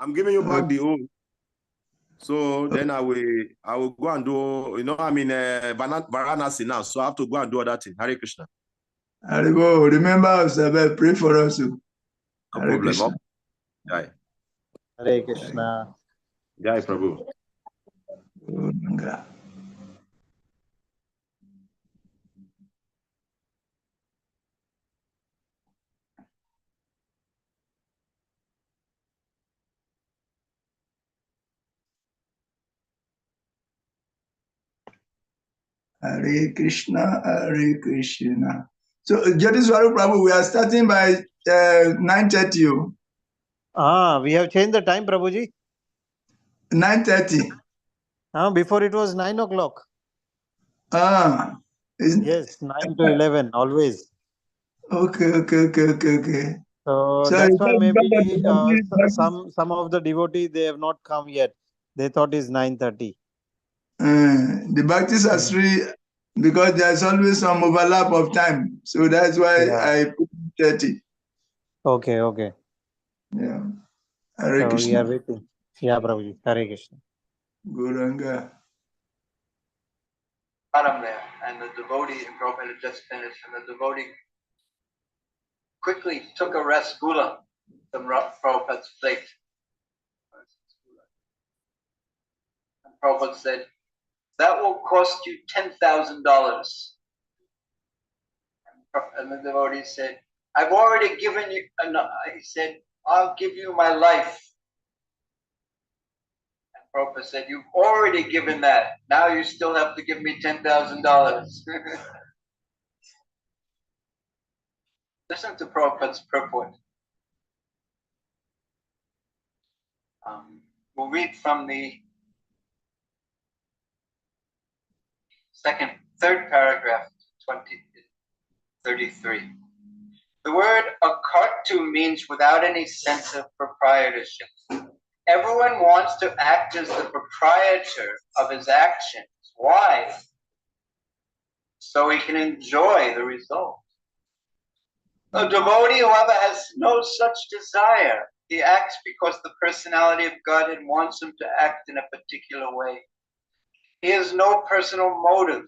I'm giving you back the old. So then I will go and do, I'm in Varanasi now, so I have to go and do other thing. Hare Krishna. Haribo, remember us, pray for us. No problem. Krishna. Jai. Hare Krishna. Jai Prabhu. Hare Krishna, Hare Krishna. So, Jyotiswarup Prabhu, we are starting by 9:30. We have changed the time, Prabhuji. 9:30. Before it was 9 o'clock. Yes, 9 to 11, always. Okay. So that's why maybe some of the devotees, they have not come yet. They thought it's 9:30. The Bhakti Sastri, because there's always some overlap of time. So that's why I put 30. Okay. Yeah. Hare So Krishna. we are waiting. Yeah, Prabhuji. Hare Krishna. Guranga. Bottom there, and the devotee in Prabhupada had just finished, and the devotee quickly took a rasgula from Prabhupada's plate. And Prabhupada said, "That will cost you $10,000. And the devotee said, "I've already given you," he said, "I'll give you my life." And Prabhupada said, "You've already given that. Now you still have to give me $10,000. Listen to Prabhupada's purport. We'll read from the third paragraph, 33. The word akartu means without any sense of proprietorship. Everyone wants to act as the proprietor of his actions. Why? So he can enjoy the result. A devotee, however, has no such desire. He acts because the personality of Godhead wants him to act in a particular way. He has no personal motive.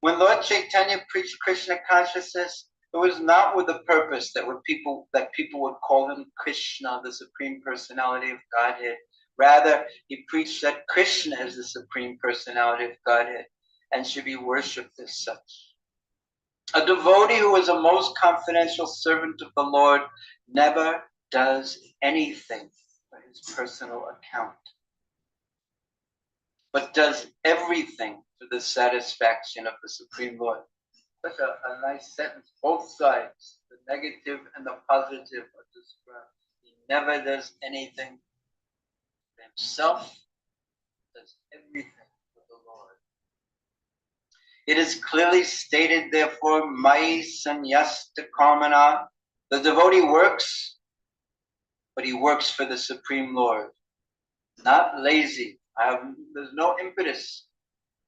When Lord Caitanya preached Krishna consciousness, it was not with the purpose that people would call him Krishna, the Supreme Personality of Godhead. Rather, he preached that Krishna is the Supreme Personality of Godhead and should be worshipped as such. A devotee who is a most confidential servant of the Lord never does anything for his personal account, but does everything for the satisfaction of the Supreme Lord. Such a nice sentence. Both sides, the negative and the positive, are described. He never does anything for himself, does everything for the Lord. It is clearly stated, therefore, Mai Sanyasta Kamana. The devotee works, but he works for the Supreme Lord. Not lazy. There's no impetus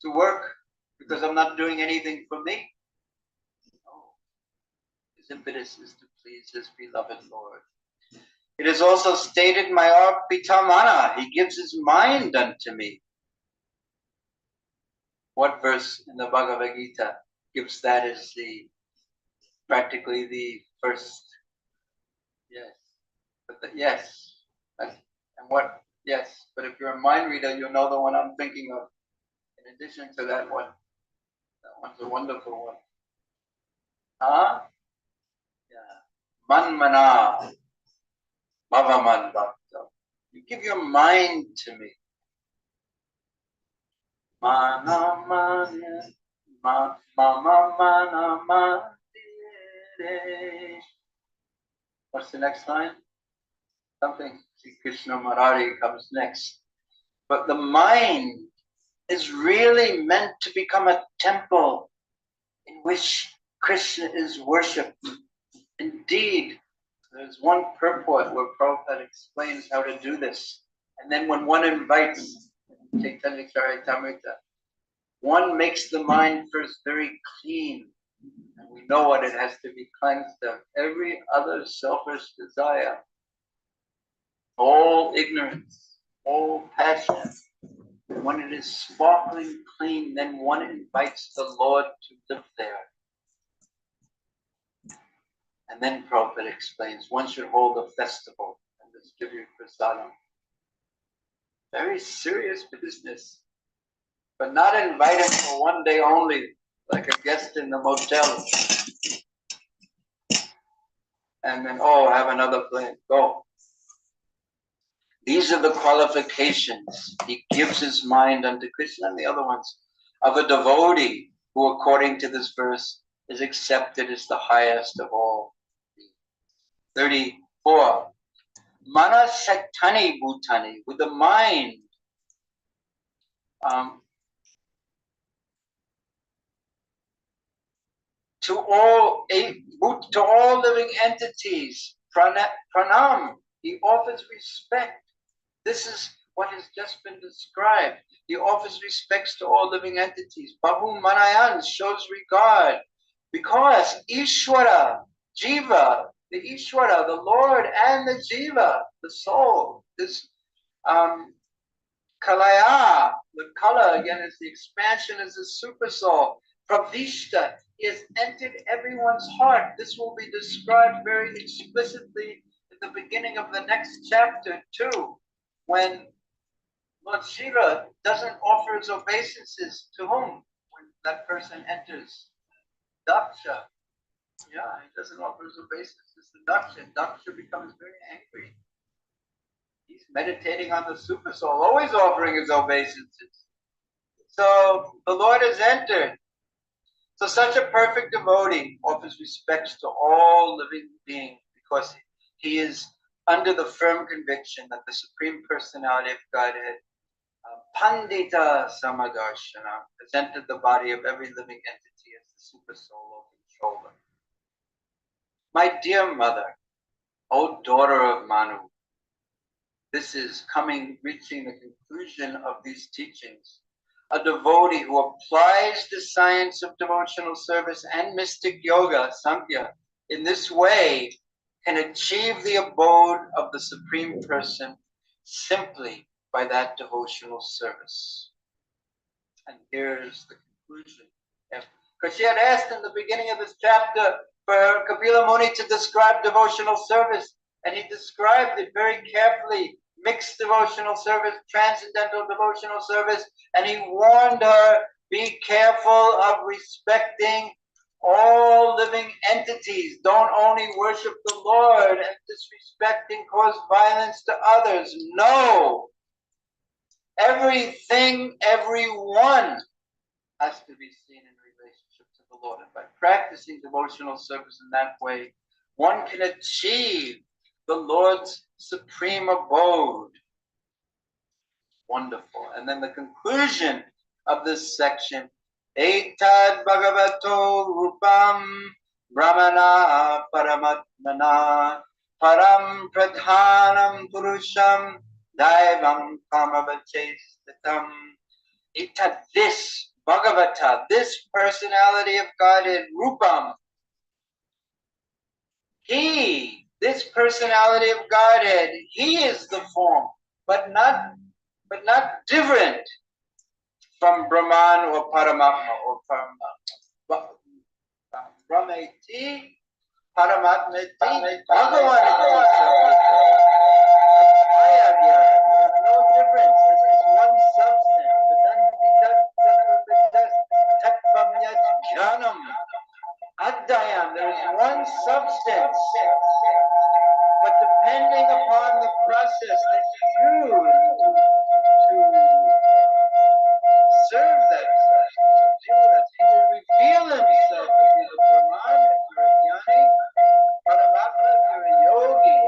to work because I'm not doing anything for me. No. His impetus is to please his beloved Lord. It is also stated, Maya Pitamana, he gives his mind unto me. What verse in the Bhagavad Gita gives that as practically the first? Yes. Yes. But if you're a mind reader, you'll know the one I'm thinking of. In addition to that one. That one's a wonderful one. Yeah. Manmana. Bhavaman Bhakta. You give your mind to me. Mana manya. Mama mana mandire. What's the next line? Something Sri Krishna Murari comes next. But the mind is really meant to become a temple in which Krishna is worshipped. Indeed, there's one purport where Prabhupada explains how to do this. And then when one invites Caitanya Charitamrita, one makes the mind first very clean. And we know what it has to be cleansed of. Every other selfish desire. all ignorance, all passion. When it is sparkling clean, then one invites the Lord to live there. And then Prabhupada explains, one should hold a festival and distribute prasadam. Very serious business. But not invited for one day only, like a guest in the motel. And then, oh, have another plan, go. These are the qualifications. He gives his mind unto Krishna, and the other ones of a devotee who, according to this verse, is accepted as the highest of all. 34. Mana Shaktani Bhutani, with the mind. To all living entities, pranam, he offers respect. This is what has just been described. He offers respects to all living entities. Bahu Manayan shows regard. Because Ishwara, Jiva, the Ishwara, the Lord, and the Jiva, the soul, this Kalaya, the kala again is the expansion, is the super soul. Pravishta is entered everyone's heart. This will be described very explicitly at the beginning of the next chapter too, when Lord Shiva doesn't offer his obeisances to whom? When that person enters Daksha. Yeah, he doesn't offer his obeisances to Daksha. Daksha becomes very angry. He's meditating on the super soul, always offering his obeisances. So the Lord has entered. So such a perfect devotee offers respects to all living beings because he is under the firm conviction that the Supreme Personality of Godhead, Pandita Samadarshana, has entered the body of every living entity as the super soul or controller. My dear mother, O daughter of Manu, this is reaching the conclusion of these teachings. A devotee who applies the science of devotional service and mystic yoga, Sankhya, in this way can achieve the abode of the Supreme Person simply by that devotional service. And here's the conclusion. Because she had asked in the beginning of this chapter for Kapila Muni to describe devotional service, and he described it very carefully. Mixed devotional service, transcendental devotional service, and he warned her, be careful of respecting all living entities. Don't only worship the Lord and disrespecting cause violence to others. No! Everything, everyone has to be seen in relationship to the Lord. And by practicing devotional service in that way, one can achieve the Lord's supreme abode. Wonderful. And then the conclusion of this section, Etad Bhagavato Rupam Brahmana Paramatmana Param Pradhanam Purusham Daivam Kamavachastatam. Etad, this Bhagavata, this personality of Godhead, Rupam, this personality of Godhead, he is the form, but not different from Brahman or Paramatma or Brahmeti, Paramatmeti, Bhagavan. There's no difference. This is one substance. Adhyam, there is one substance. But depending upon the process that you use to serve that substance, he will reveal himself as either Brahman, if you're a jnani, Paramatma, if you're a yogi.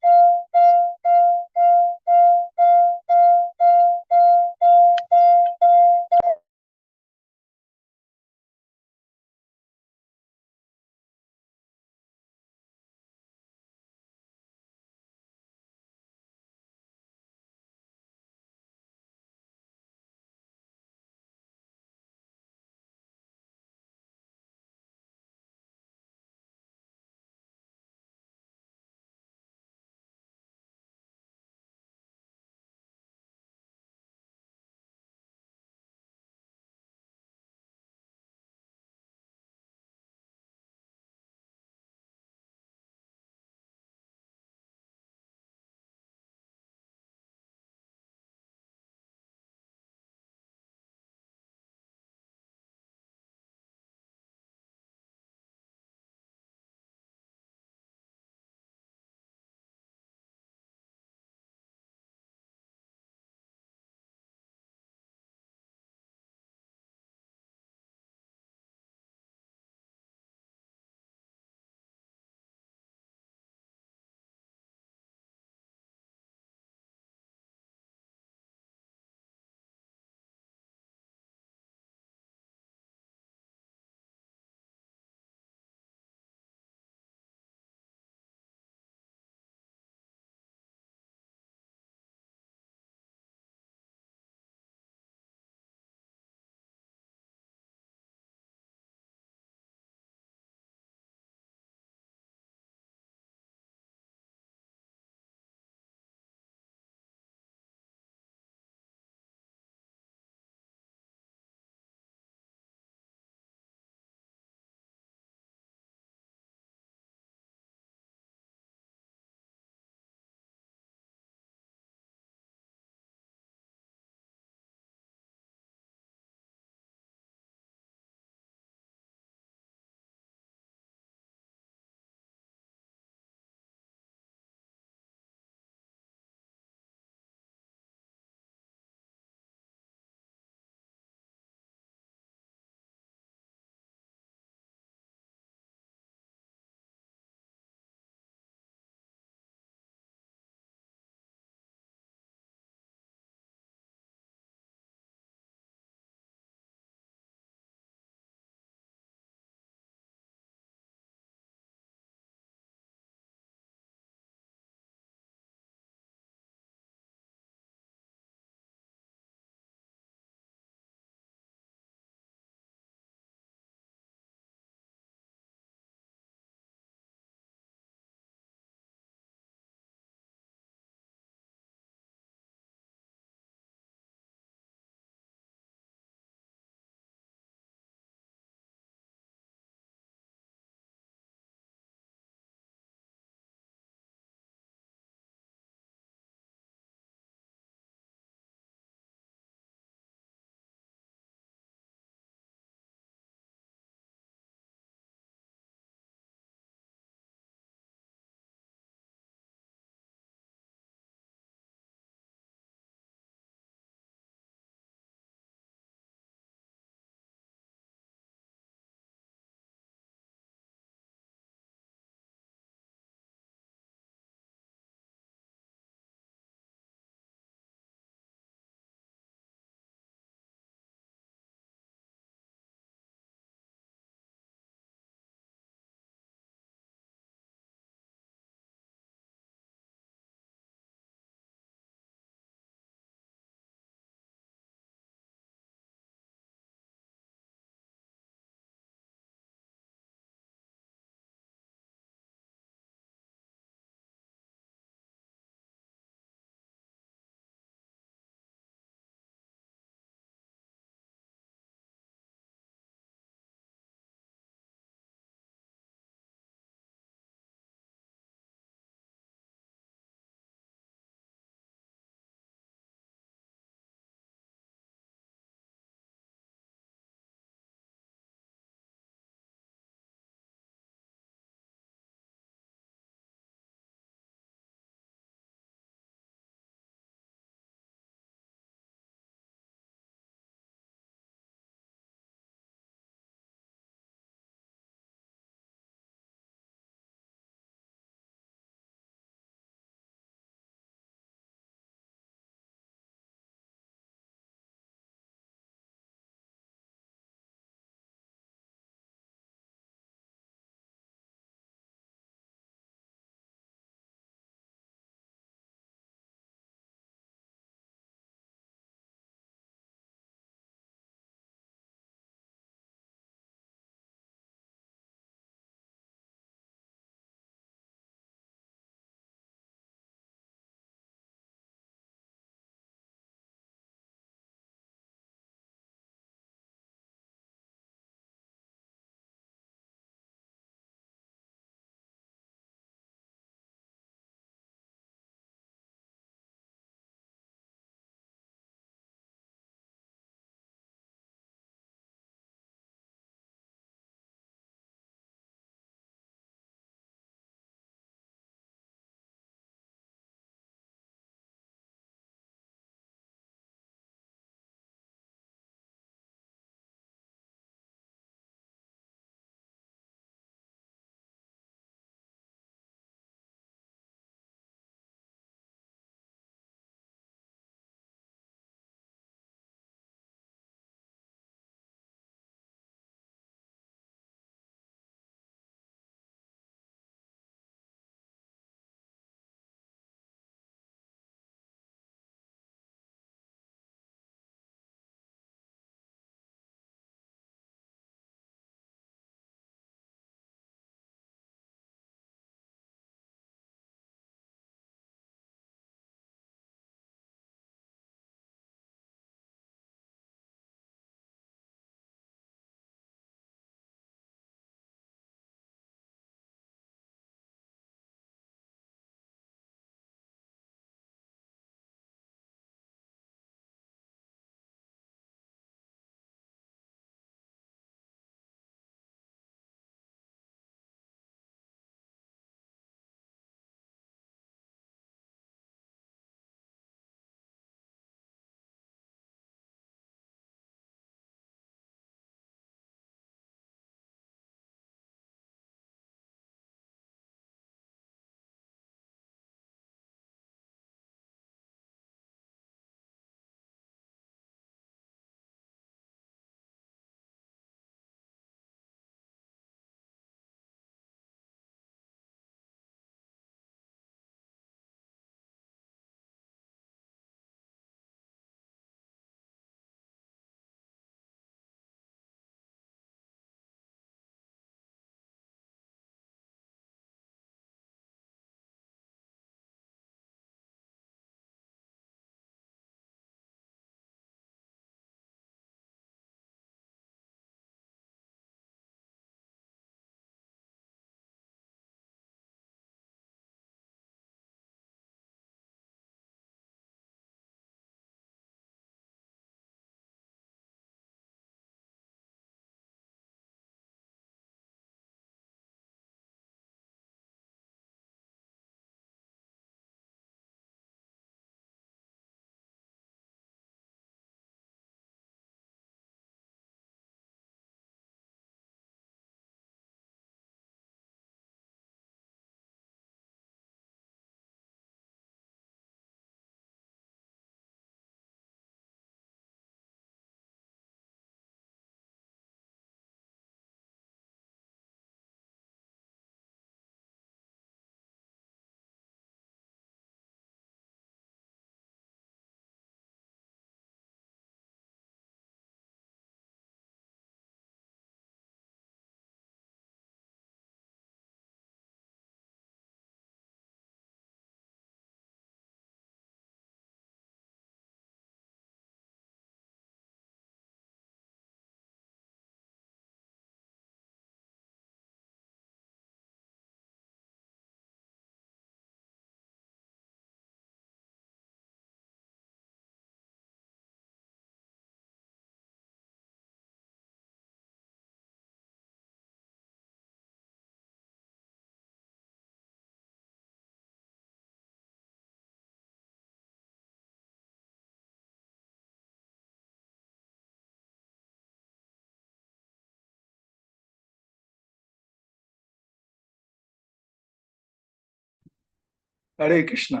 Hare Krishna.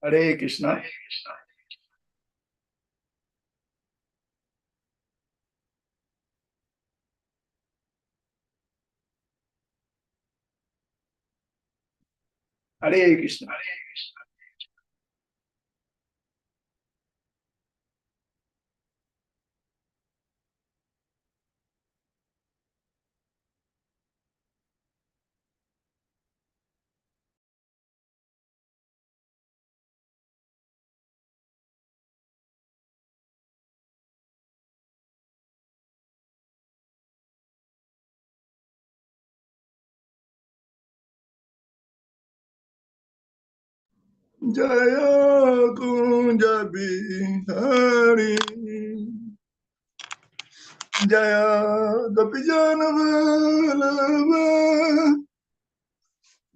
Hare Krishna. Hare Krishna. Jaya Kunja Bihari, Jaya Gopijana Vallabha,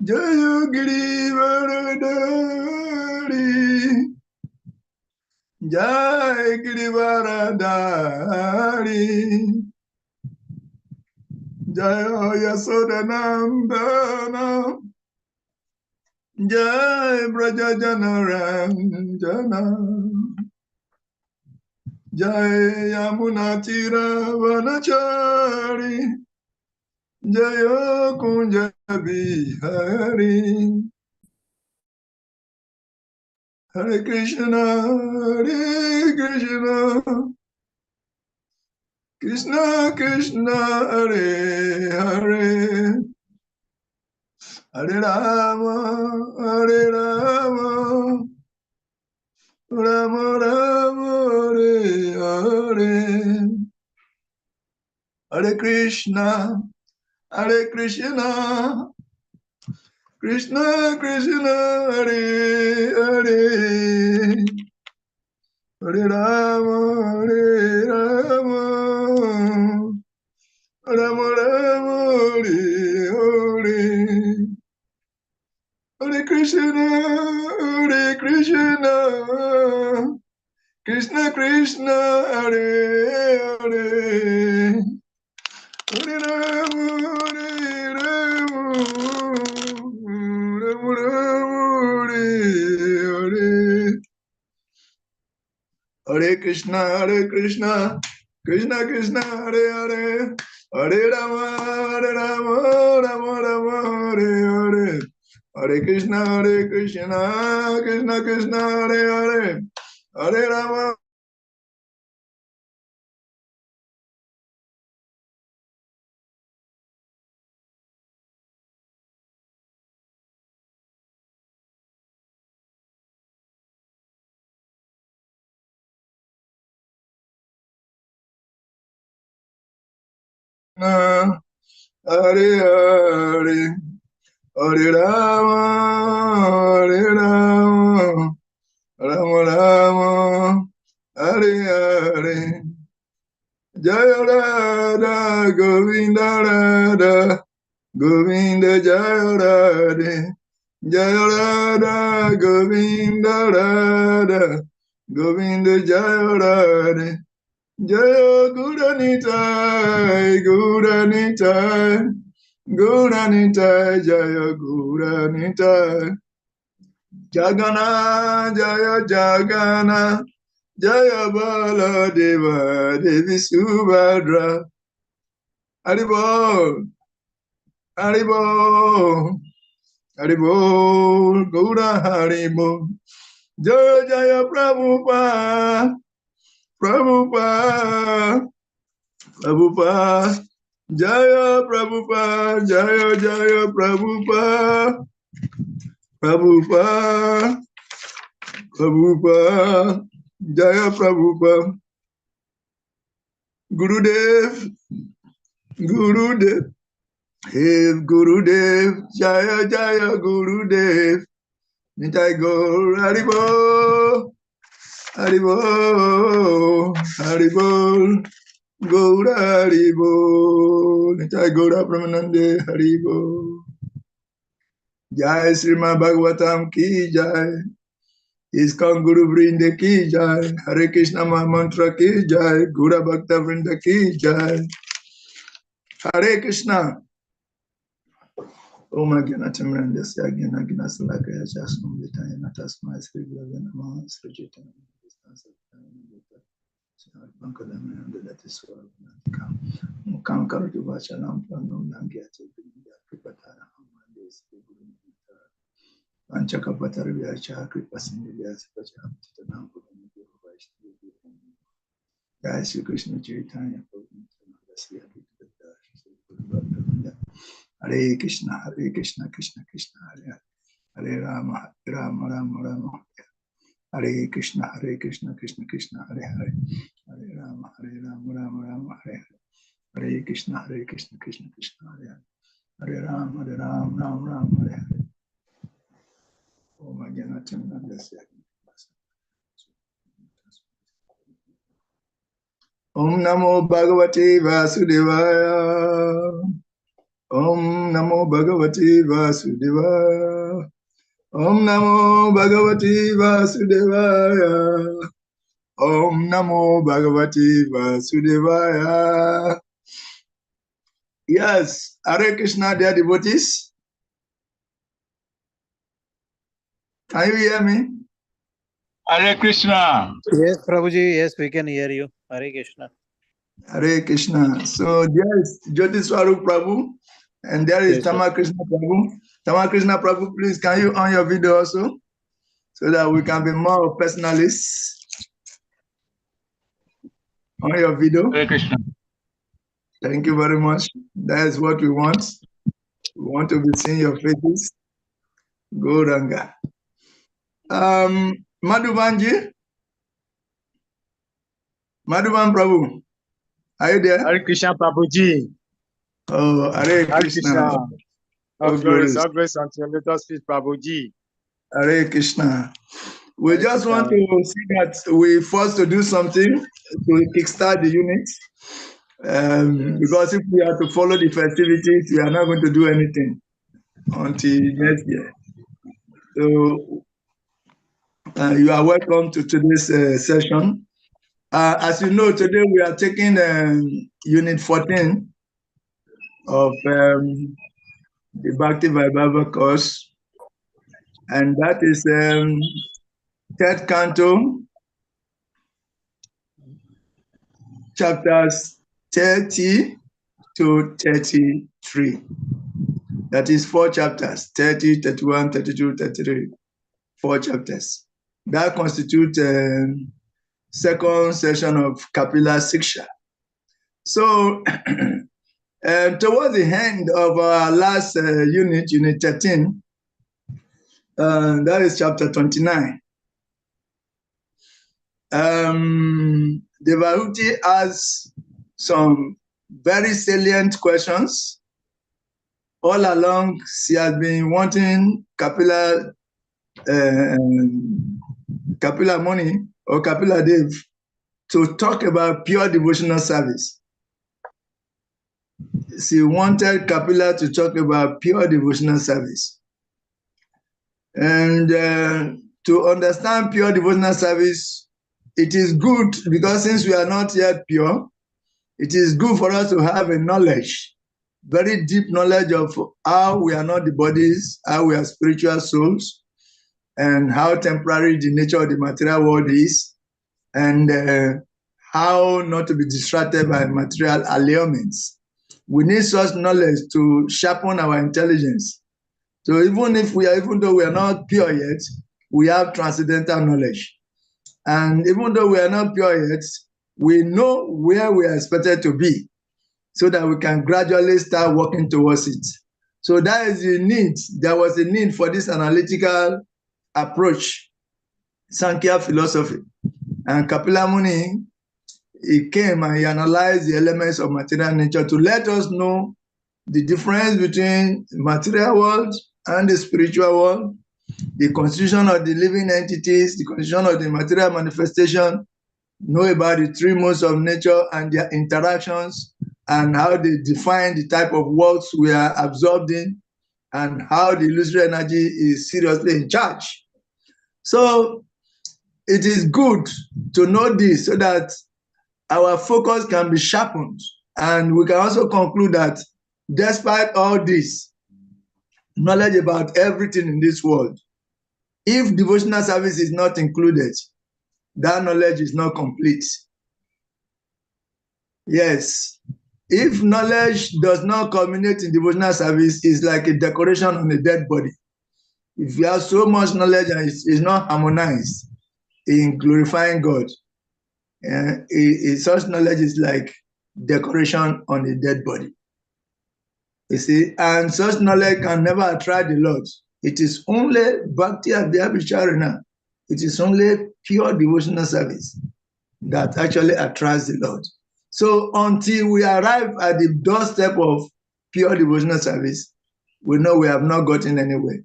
Jaya Girivaradari, Jaya Girivaradari, Jaya Yasodanandana, Jai Braja Janaranjana, Jai Yamuna Tira Vanachari, Jaya Kunja Bihari, Hare Krishna, Hare Krishna, Krishna Krishna, Hare Hare, Hare Rama, Hare Rama, Rama Rama, Hare Hare, Hare Krishna, Hare Krishna, Krishna Krishna, Hare Hare, Hare Rama, Hare Rama, Rama Rama, Hare Hare, Hare Krishna, Hare Krishna, Krishna Krishna, Hare Hare, Hare Rama, Hare Rama, Rama Rama, Hare Hare, Hare Krishna, Krishna Krishna, Hare Hare, Hare Rama, Rama Rama, Hare Hare, Hare Krishna, Krishna Krishna, Hare Hare, Hare Rama. Hare Hare, Hare Rama, Hare Rama, Rama Rama, Hare Hare, Jaya Radha, Govinda Radha, Govinda Jaya Radha, Jaya Radha, Govinda Radha, Govinda Jaya Radha, Jaya Guranitai, Guranitai, Guranitai, Jaya Guranitai, Jagana, Jaya Jagana, Jaya Baladeva, Devi Subhadra, Haribol, Haribol, Haribol, Gura Haribol, Jaya Jaya Prabhupada, Prabhupada, Prabhupada, Jaya Prabhupada, Jaya Jaya Prabhupada, Prabhupada, Prabhupada, Jaya Prabhupada, Gurudev, Gurudev, Hey Gurudev, Jaya Jaya Gurudev, Nitai Gaur, Haribo, Haribo, Haribo, Gaura Haribo, Nitai Gaura Pramanande Haribo, Jai Srimad Bhagavatam Ki Jai, ISKCON Guru Vrinda Ki Jai, Hare Krishna Mahamantra Ki Jai, Gura Bhakta Vrinda Ki Jai, Hare Krishna. Oh my God, tremendous again, again, as like I just know the time, not as my spirit, and among spiritual distance of time. That is what come to watch and I'm planning to get to the and check up what we are chakri passing the gas, but I'm to the number of Guys, you Krishna Chaitanya. Hare Krishna, Hare Krishna, Krishna Krishna, Hare Hare Rama, Rama Rama Rama. Hare Krishna, Hare Krishna, Krishna Krishna, Hare Hare. Hare Rama, Rama Rama, Hare Hare. Hare Krishna, Hare Krishna, Krishna Krishna, Hare Hare. Hare Rama, Rama Rama, Hare Hare. Oh my God, Om Namo Bhagavate Vasudevaya. Om Namo Bhagavate Vasudevaya. Om Namo Bhagavate Vasudevaya. Om Namo Bhagavate Vasudevaya. Yes, Hare Krishna, dear devotees. Can you hear me? Hare Krishna. Yes, Prabhuji. Yes, we can hear you. Hare Krishna. Hare Krishna. So there is Jyoti Swarup Prabhu, and there is Yes, Tama Krishna Prabhu. Tama Krishna Prabhu, please, can you on your video also, so that we can be more personalists on your video? Hare Krishna. Thank you very much. That is what we want. We want to be seeing your faces. Go Ranga. Madhubanji, Madhuban Prabhu, are you there? Hare Krishna Prabhuji. Oh, Hare Hare Krishna. Krishna. Oh, glorious. All grace unto your latest feet, Prabhuji. Hare Krishna. We Hare just Krishna. want to see that we forced to do something to kickstart the unit. Yes. Because if we are to follow the festivities, we are not going to do anything until next year. So you are welcome to today's session. As you know, today we are taking Unit 14 of the Bhakti Vaibhava course, and that is third canto, chapters 30 to 33. That is 4 chapters, 30, 31, 32, 33, 4 chapters. That constitutes second session of Kapila Siksha. So towards the end of our last unit, Unit 13, that is chapter 29. Devahuti has some very salient questions. All along, she has been wanting Kapila Muni or Kapila Dev to talk about pure devotional service. She wanted Kapila to talk about pure devotional service. And to understand pure devotional service, it is good because since we are not yet pure, it is good for us to have a knowledge, very deep knowledge of how we are not the bodies, how we are spiritual souls, and how temporary the nature of the material world is, and how not to be distracted by material allurements. We need such knowledge to sharpen our intelligence. So even though we are not pure yet, we have transcendental knowledge. And even though we are not pure yet, we know where we are expected to be so that we can gradually start working towards it. So that is the need. There was a need for this analytical approach, Sankhya philosophy. And Kapila Muni, he came and he analyzed the elements of material nature to let us know the difference between the material world and the spiritual world, the constitution of the living entities, the constitution of the material manifestation, know about the 3 modes of nature and their interactions, and how they define the type of worlds we are absorbed in, and how the illusory energy is seriously in charge. So it is good to know this so that our focus can be sharpened. And we can also conclude that despite all this, knowledge about everything in this world. If devotional service is not included, that knowledge is not complete. Yes. If knowledge does not culminate in devotional service, it's like a decoration on a dead body. If you have so much knowledge and it's not harmonized in glorifying God, such knowledge is like decoration on a dead body. You see, and such knowledge can never attract the Lord. It is only Bhakti Abhyabhicharana. It is only pure devotional service that actually attracts the Lord. So until we arrive at the doorstep of pure devotional service, we know we have not gotten anywhere.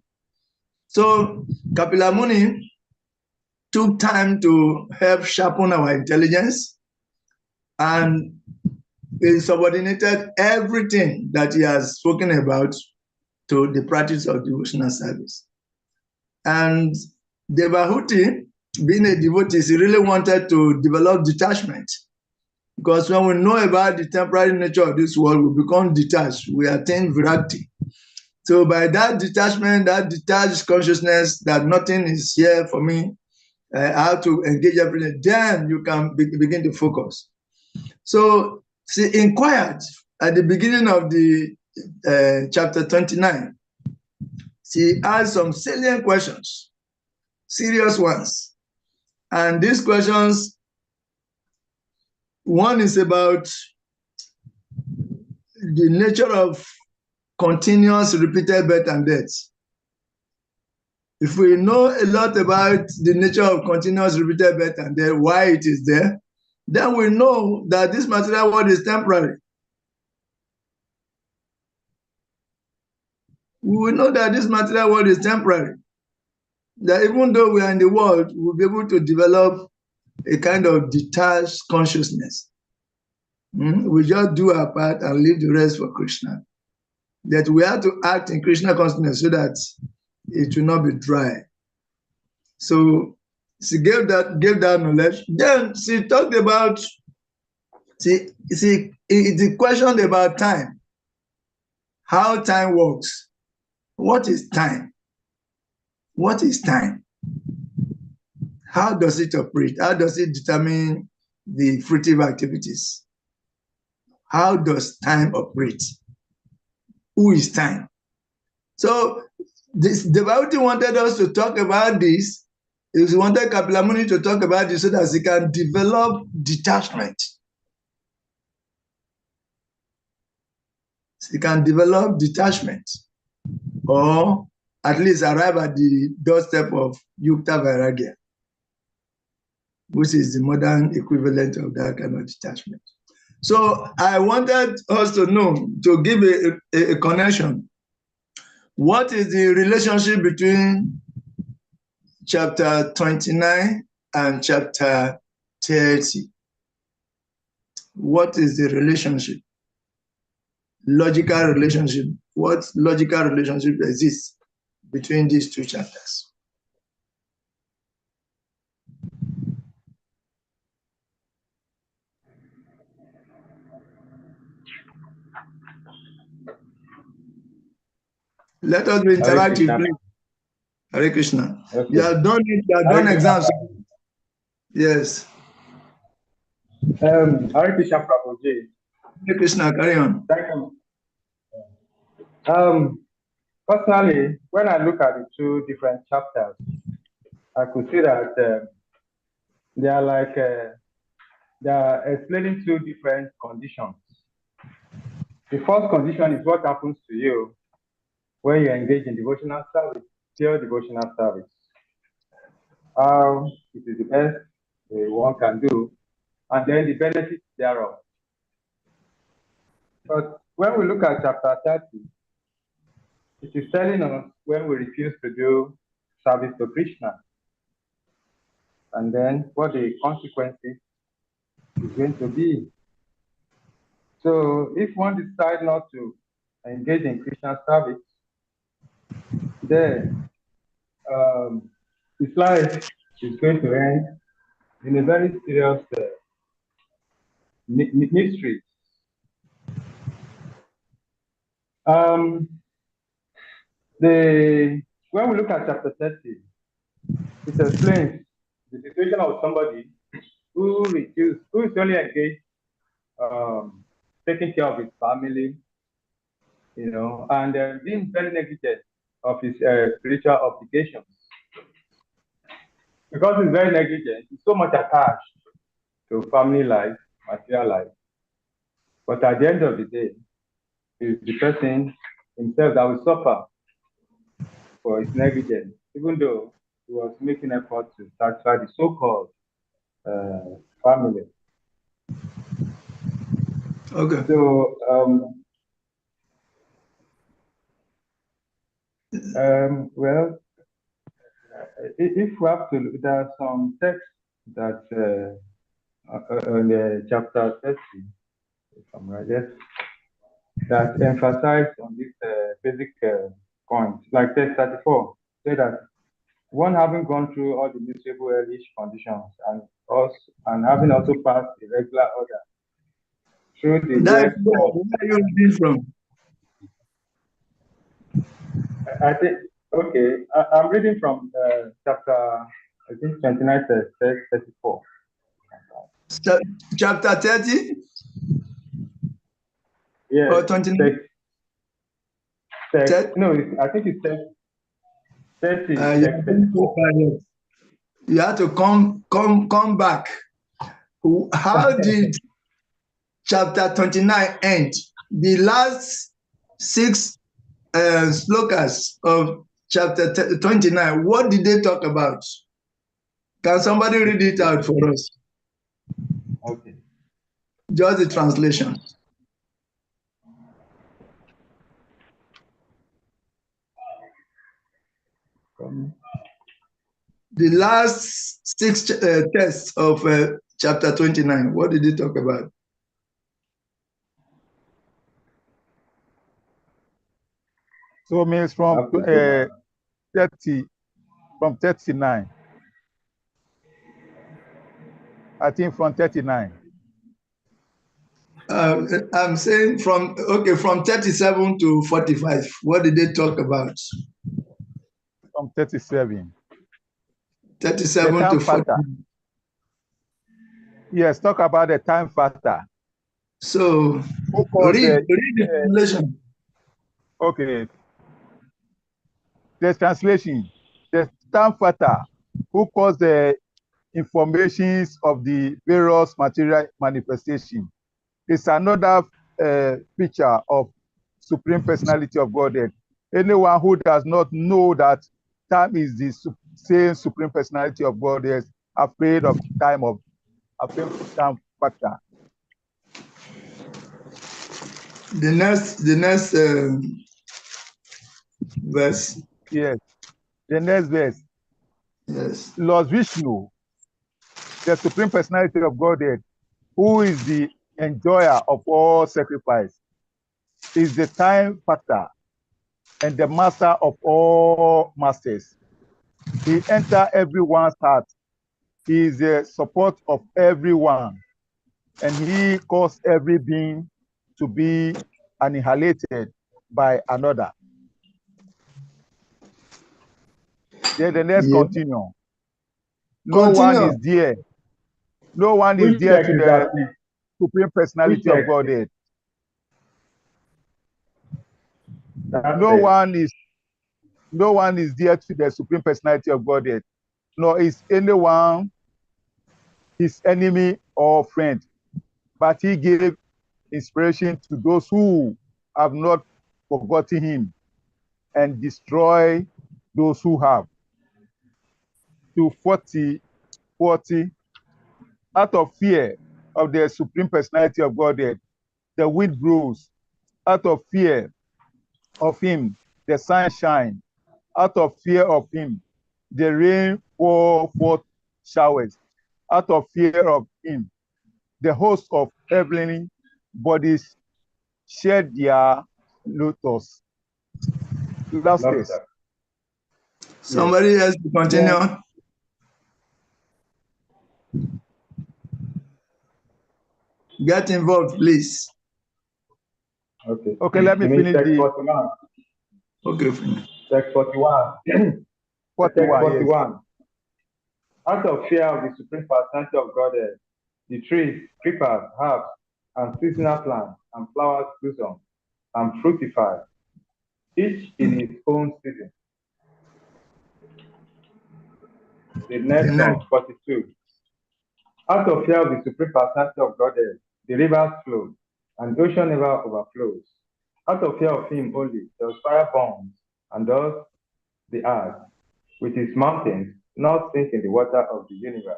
So Kapila Muni took time to help sharpen our intelligence, and he subordinated everything that he has spoken about to the practice of devotional service. And Devahuti, being a devotee, he really wanted to develop detachment, because when we know about the temporary nature of this world, we become detached. We attain virakti. So by that detachment, that detached consciousness that nothing is here for me, how to engage everything, then you can begin to focus. So she inquired at the beginning of the chapter 29. She asked some salient questions, serious ones. And these questions, one is about the nature of continuous repeated birth and death. If we know a lot about the nature of continuous repeated birth and death, why it is there, then we know that this material world is temporary. We will know that this material world is temporary. That even though we are in the world, we'll be able to develop a kind of detached consciousness. We just do our part and leave the rest for Krishna. That we have to act in Krishna consciousness so that it will not be dry. So she gave that knowledge. Then she talked about, the question about time, how time works. What is time? What is time? How does it operate? How does it determine the fruitive activities? How does time operate? Who is time? So the devotee wanted us to talk about this. He wanted Kapila Muni to talk about this so that he can develop detachment. He can develop detachment, or at least arrive at the doorstep of Yukta Vairagya, which is the modern equivalent of that kind of detachment. So I wanted us to know, to give a connection. What is the relationship between chapter 29 and chapter 30? What is the relationship? Logical relationship. What logical relationship exists between these two chapters? Let us be interactive, please. Hare Krishna. Okay. You have done it, you have done exams. Yes. Hare Krishna Prabhuji. Hare Krishna, carry on. Thank you. Personally, when I look at the two different chapters, I could see that they are like they are explaining two different conditions. The first condition is what happens to you when you engage in devotional service, pure devotional service. It is the best one can do, and then the benefits thereof. But when we look at chapter 30, it is telling us when we refuse to do service to Krishna, and then what the consequences is going to be. So if one decides not to engage in Krishna service, then his life is going to end in a very serious mystery. when we look at chapter 30, it explains the situation of somebody who is only engaged taking care of his family, and being very negligent of his spiritual obligations. Because he's very negligent, he's so much attached to family life, material life. But at the end of the day, it's the person himself that will suffer for his negligence, even though he was making effort to satisfy the so-called family. Okay. So, well, if we have to, there are some texts that in the chapter 30, if I'm right, yes, that emphasize on this basic point, like text 34, say that one having gone through all the miserable hellish conditions and having also passed the regular order through the That is rest of, where you read from. I think, okay, I'm reading from chapter, I think 29, text 34. Chapter 30 Yeah, or 29? No, I think it's text 30, text 34. You have to come back. How did chapter 29 end? The last 6 slokas of chapter 29, what did they talk about? Can somebody read it out for us? Okay. Just the translation. The last 6 texts of chapter 29, what did they talk about? So means from 30, from 39. I think from 39. I'm saying from 37 to 45. What did they talk about? From 37. 37 to 40. Yes, talk about the time factor. So read the translation. Okay. The translation. The time factor who caused the informations of the various material manifestation is another feature of Supreme Personality of Godhead. Anyone who does not know that time is the same Supreme Personality of Godhead afraid of time factor. The next verse. Yes. The next verse. Yes. Lord Vishnu, the Supreme Personality of Godhead, who is the enjoyer of all sacrifice, is the time factor and the master of all masters. He enters everyone's heart. He is the support of everyone, and he caused every being to be annihilated by another. Then the next continue. No one is there. No one is there to the Supreme Personality of Godhead. No one is there to the Supreme Personality of Godhead, nor is anyone his enemy or friend, but he gave inspiration to those who have not forgotten him and destroy those who have. To 40, out of fear of the Supreme Personality of Godhead, the wind blows. Out of fear of him, the sun shines. Out of fear of him, the rain pour forth showers. Out of fear of him, the host of heavenly bodies shed their lotus. Somebody else to continue. Yeah. Get involved, please. Okay. Okay, let me finish the. Okay. Text 41. Text 41, yes. 41. Out of fear of the supreme personality of Godhead, the trees, creepers, herbs, and seasonal plants and flowers blossom and fructify, each in its own season. The next one, 42. Out of fear of the supreme personality of Godhead, the rivers flow, and the ocean never overflows. Out of fear of him only, the fire burns, and thus the earth, with its mountains, not sink in the water of the universe.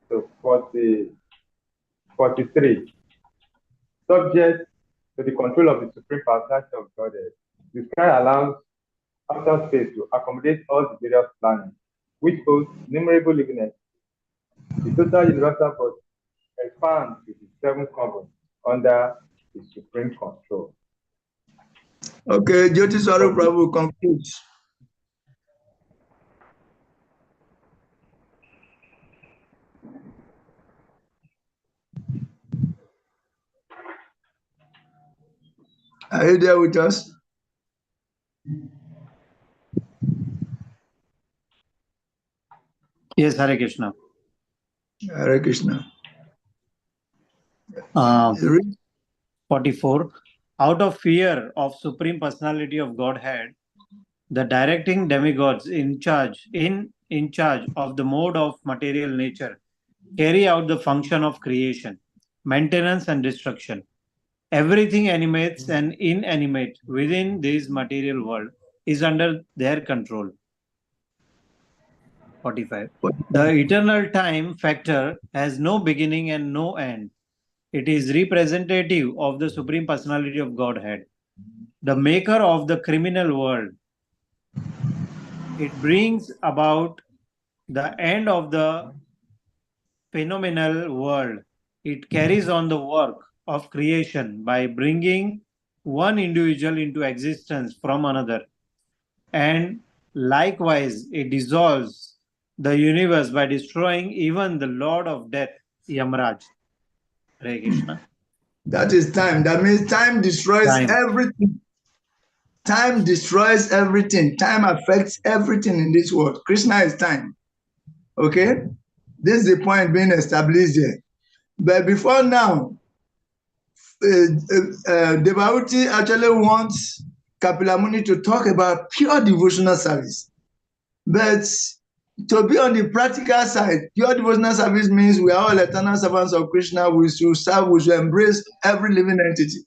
So 43. Subject to the control of the supreme personality of Godhead, the sky allows outer space to accommodate all the various planets, which host innumerable living entities. The total universal body expands with the 7 carbons under the supreme control. Okay, Jyoti Swarup Prabhu concludes. Are you there with us? Yes, Hare Krishna. Hare Krishna. 44. Out of fear of Supreme Personality of Godhead, the directing demigods in charge of the mode of material nature carry out the function of creation, maintenance, and destruction. Everything animates and inanimate within this material world is under their control. 45. The eternal time factor has no beginning and no end. It is representative of the Supreme Personality of Godhead, the maker of the criminal world. It brings about the end of the phenomenal world. It carries on the work of creation by bringing one individual into existence from another. And likewise, it dissolves the universe by destroying even the Lord of Death, Yamraj. Hare Krishna. That is time. That means time destroys everything. Time destroys everything. Time affects everything in this world. Krishna is time. Okay? This is the point being established here. But before now, Devauti actually wants Kapila Muni to talk about pure devotional service. But to be on the practical side, pure devotional service means we are all eternal servants of Krishna. We should serve, we should embrace every living entity.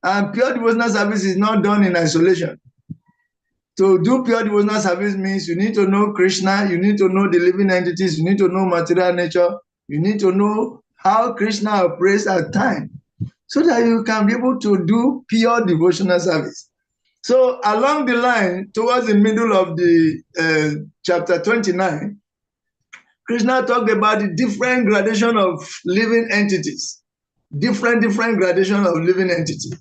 And pure devotional service is not done in isolation. To do pure devotional service means you need to know Krishna, you need to know the living entities, you need to know material nature, you need to know how Krishna operates at time, so that you can be able to do pure devotional service. So along the line, towards the middle of the chapter 29, Krishna talked about the different gradation of living entities, different gradation of living entities,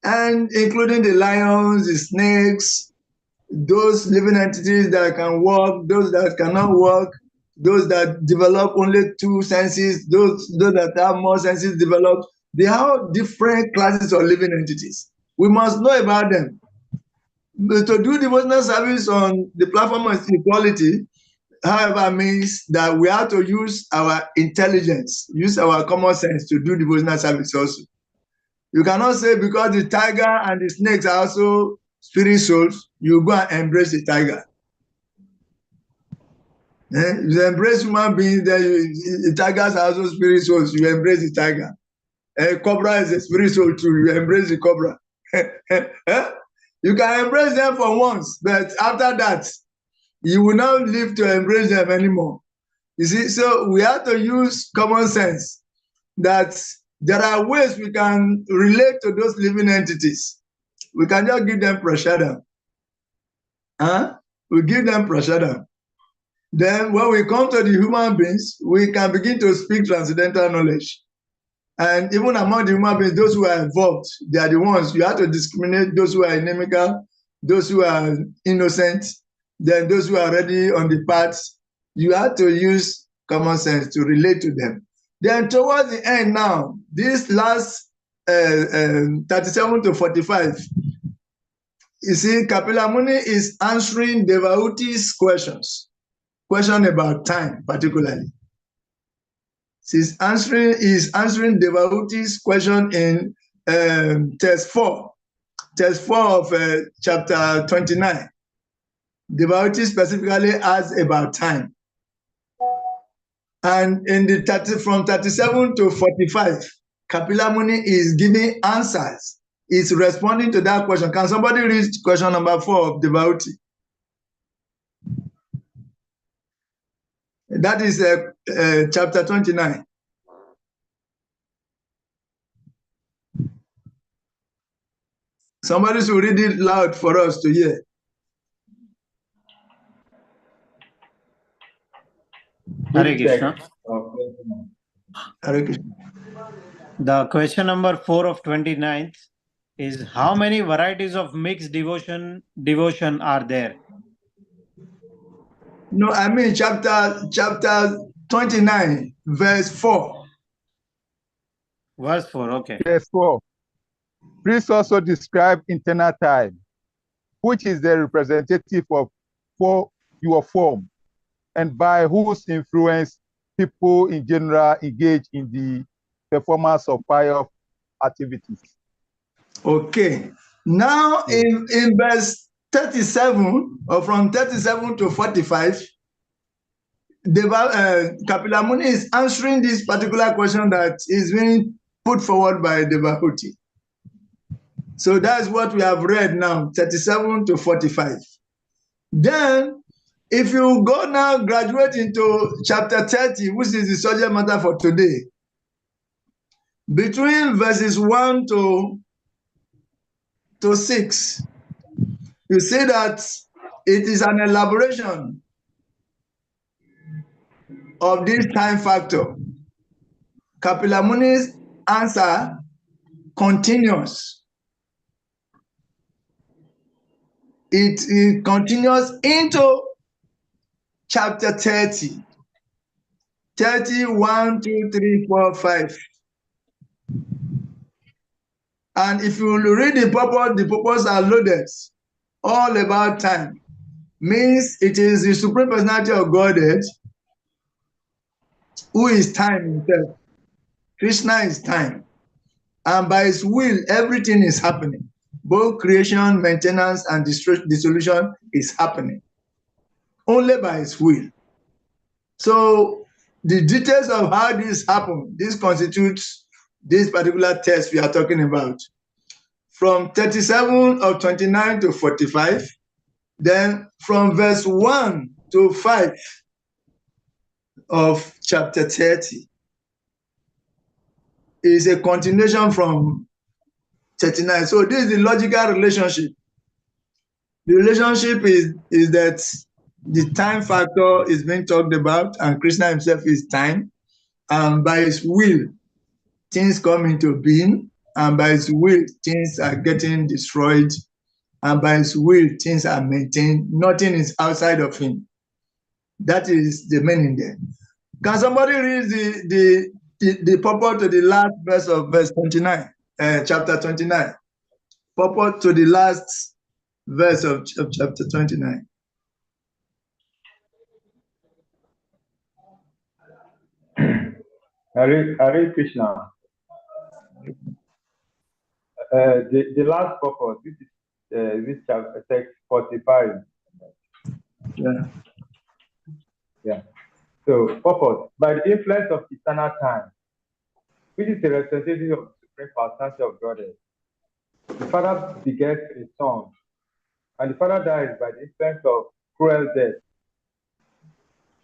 and including the lions, the snakes, those living entities that can walk, those that cannot walk, those that develop only 2 senses, those that have more senses developed. They have different classes of living entities. We must know about them. But to do devotional service on the platform of equality, however, means that we have to use our intelligence, use our common sense to do devotional service also. You cannot say because the tiger and the snakes are also spirit souls, you go and embrace the tiger. You embrace human beings, then the tigers are also spirit souls, you embrace the tiger. Cobra is a spirit soul too, you embrace the cobra. You can embrace them for once, but after that, you will not live to embrace them anymore. You see, so we have to use common sense that there are ways we can relate to those living entities. We can just give them prashadam. We give them prashadam. Then when we come to the human beings, we can begin to speak transcendental knowledge. And even among the human beings, those who are involved, they are the ones. You have to discriminate those who are inimical, those who are innocent, then those who are already on the path. You have to use common sense to relate to them. Then towards the end now, this last 37 to 45, You see, Kapila Muni is answering devotees' question about time, particularly. He's answering devotees' question in text 4 of chapter 29. Devotee specifically asks about time. And in the from 37 to 45, Kapila Muni is giving answers. Is responding to that question. Can somebody read question number 4 of devotee? That is chapter 29. Somebody should read it loud for us to hear. Hare Krishna. Hare Krishna. The question number 4 of 29th is, how many varieties of mixed devotion are there? No, I mean chapter 29, verse 4. Verse 4, okay. Verse 4. Please also describe internal time, which is the representative of your form, and by whose influence people in general engage in the performance of pious activities. Okay. Now in verse 37, or from 37 to 45, Kapila Muni is answering this particular question that is being put forward by Devahoti. So that's what we have read now, 37 to 45. Then, if you go now, graduate into chapter 30, which is the subject matter for today, between verses 1 to 6, you see that it is an elaboration of this time factor. Kapila Muni's answer continues. It continues into chapter 30. 1, 2, 3, 4, 5. And if you read the purpose are loaded, all about time. Means it is the Supreme Personality of Godhead who is time himself. Krishna is time. And by his will, everything is happening. Both creation, maintenance, and dissolution is happening. Only by his will. So the details of how this happened, this constitutes this particular text we are talking about. From 37 of 29 to 45, then from verse 1 to 5 of chapter 30 is a continuation from 39. So this is the logical relationship. The relationship is that the time factor is being talked about, and Krishna himself is time, and by his will, things come into being, and by his will, things are getting destroyed, and by his will, things are maintained. Nothing is outside of him. That is the meaning there. Can somebody read the purport to the last verse of verse 29, chapter 29? Purport to the last verse of chapter 29. Hare Krishna. The last purpose, this is this chapter, text 45. Yeah. So, purpose, by the influence of eternal time, which is the representative of the Supreme Personality of Godhead, the Father begets a son, and the Father dies by the influence of cruel death.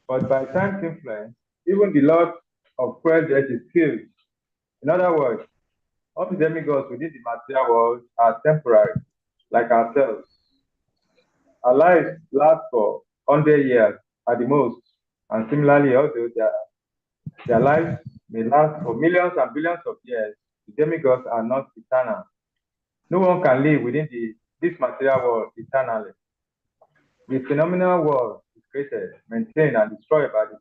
But by time's influence, even the Lord of cruel death is killed. In other words, all the demigods within the material world are temporary, like ourselves. Our lives last for 100 years at the most, and similarly, also their lives may last for millions and billions of years. The demigods are not eternal. No one can live within this material world eternally. The phenomenal world is created, maintained, and destroyed by the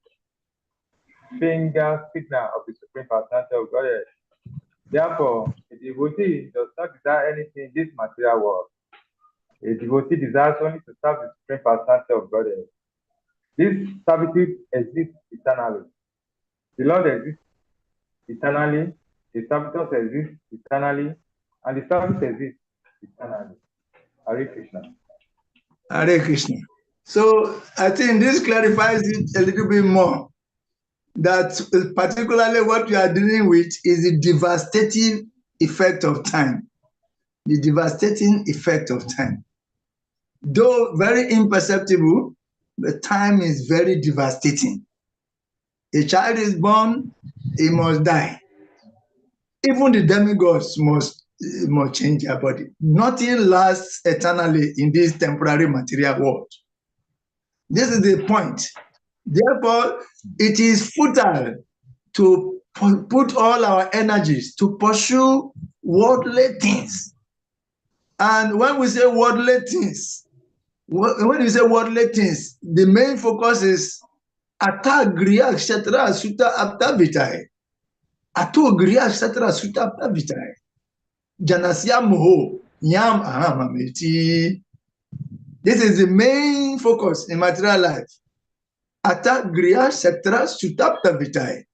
finger signal of the Supreme Personality of Godhead. Therefore, the devotee does not desire anything in this material world. A devotee desires only to serve the Supreme Personality of Godhead. This servitude exists eternally. The Lord exists eternally, the servitors exist eternally, and the service exists eternally. Hare Krishna. Hare Krishna. So I think this clarifies it a little bit more. That particularly what we are dealing with is the devastating effect of time. The devastating effect of time. Though very imperceptible, the time is very devastating. A child is born, he must die. Even the demigods must change their body. Nothing lasts eternally in this temporary material world. This is the point. Therefore, it is futile to put all our energies to pursue worldly things. And when we say worldly things, the main focus is atagriya kshetra sutta apta vitai. Atogriya kshetra sutta apta vitai. Janasya moho yam ahamameti. This is the main focus in material life. Atagriya kshetra sutta apta vitai.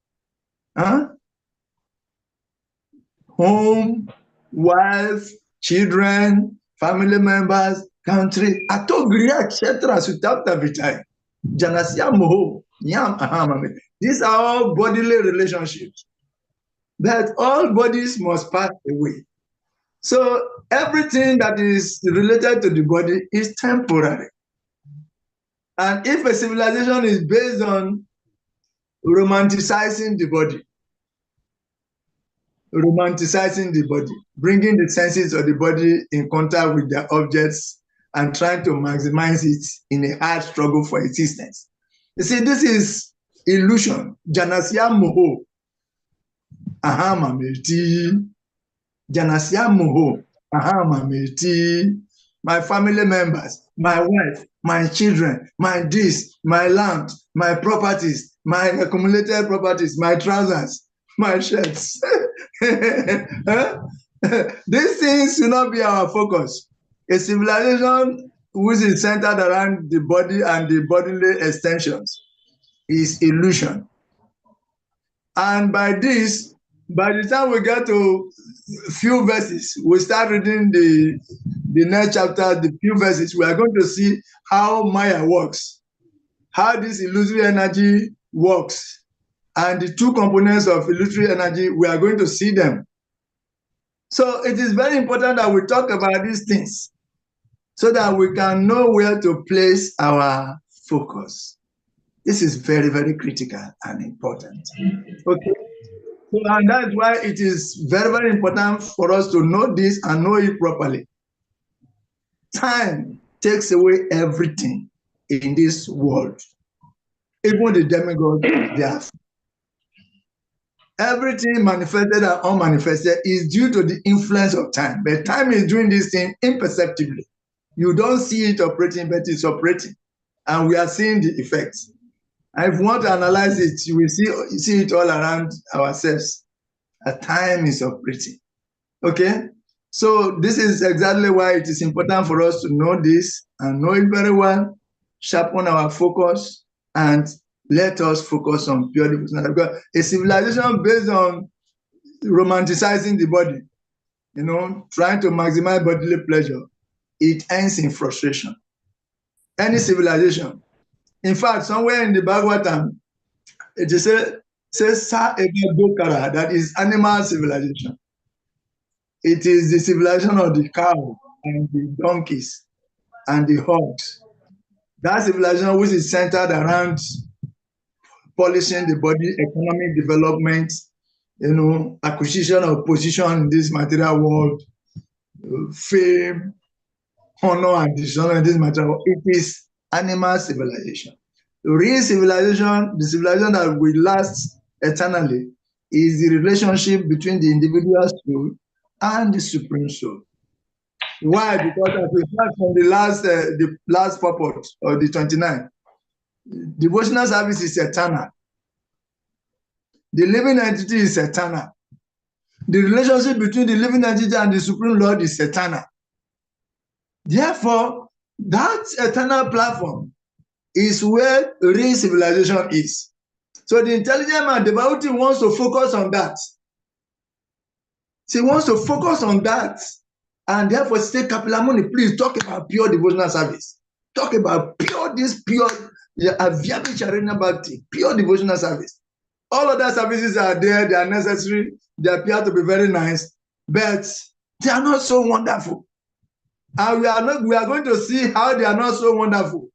Home, wife, children, family members, country. Atogriya kshetra sutta apta vitai. Janasya moho yam ahamameti. These are all bodily relationships. That all bodies must pass away. So everything that is related to the body is temporary. And if a civilization is based on romanticizing the body, bringing the senses of the body in contact with their objects and trying to maximize it in a hard struggle for existence. You see, this is illusion. Janasya moho ahamameti. Janasya moho ahamameti. My family members, my wife, my children, my this, my land, my properties, my accumulated properties, my trousers, my shirts. These things should not be our focus. A civilization which is centered around the body and the bodily extensions is illusion. And by this, by the time we get to few verses, we start reading the next chapter, the few verses, we are going to see how Maya works, how this illusory energy works, and the two components of illusory energy, we are going to see them. So it is very important that we talk about these things so that we can know where to place our focus. This is very, very critical and important. Okay. So, and that's why it is very, very important for us to know this and know it properly. Time takes away everything in this world. Even the demigods, they are. Everything manifested and unmanifested is due to the influence of time. But time is doing this thing imperceptibly. You don't see it operating, but it's operating. And we are seeing the effects. And if you want to analyze it, you will see it all around ourselves. A time is operating. Okay? So this is exactly why it is important for us to know this and know it very well, sharpen our focus, and let us focus on pure devotion. Because a civilization based on romanticizing the body, trying to maximize bodily pleasure, it ends in frustration. Any civilization. In fact, somewhere in the Bhagavatam, it is says that is animal civilization. It is the civilization of the cow and the donkeys and the hogs. That civilization which is centered around polishing the body, economic development, acquisition of position in this material world, fame, honor, and dishonor in this material world. It is animal civilization. The real civilization, the civilization that will last eternally, is the relationship between the individual soul and the supreme soul. Why? Because as we heard from the last purport of the 29, devotional service is eternal. The living entity is eternal. The relationship between the living entity and the Supreme Lord is eternal. Therefore, that eternal platform is where real civilization is. So the intelligent man, the devotee, wants to focus on that. He wants to focus on that. And therefore say, Kapilamuni, please talk about pure devotional service. Talk about pure Avyabhi Bhakti, pure devotional service. All other services are there, they are necessary, they appear to be very nice, but they are not so wonderful. And we are going to see how they are not so wonderful.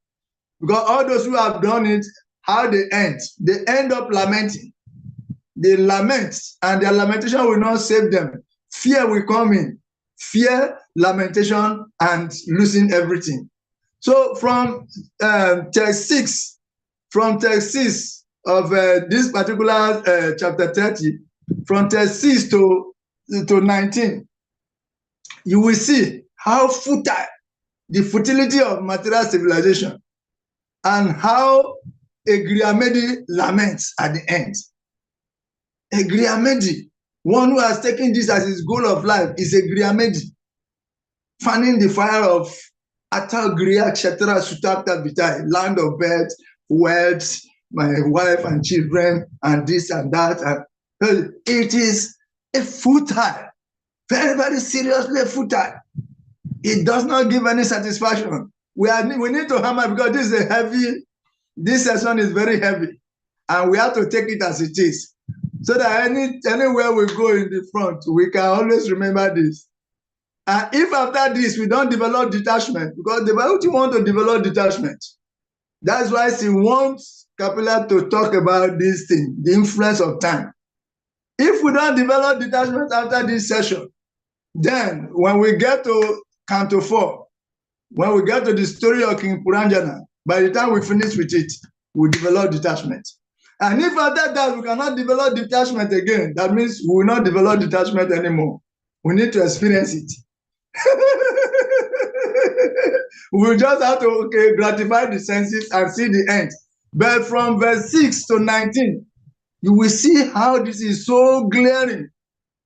Because all those who have done it, how they end up lamenting. They lament, and their lamentation will not save them. Fear will come in. Fear, lamentation, and losing everything. So from text 6 of this particular chapter 30, from text 6 to 19, you will see how futile, the futility of material civilization, and how Agriamedi laments at the end. Agriamedi, one who has taken this as his goal of life, is Agriamedi, fanning the fire of Atagriya Kshetra Sutakta Vitai, land of birth, wealth, my wife and children, and this and that. And it is a futile, very, very seriously futile. It does not give any satisfaction. We need to hammer, because this is a heavy, this session is very heavy, and we have to take it as it is, so that anywhere we go in the front, we can always remember this. And if after this we don't develop detachment, because the Bible wants to develop detachment, that's why she wants Kapila to talk about this thing, the influence of time. If we don't develop detachment after this session, then when we get to Canto 4, when we get to the story of King Puranjana, by the time we finish with it, we develop detachment. And if after that we cannot develop detachment again, that means we will not develop detachment anymore. We need to experience it. We just have to gratify the senses and see the end. But from verse 6 to 19, you will see how this is so glaring.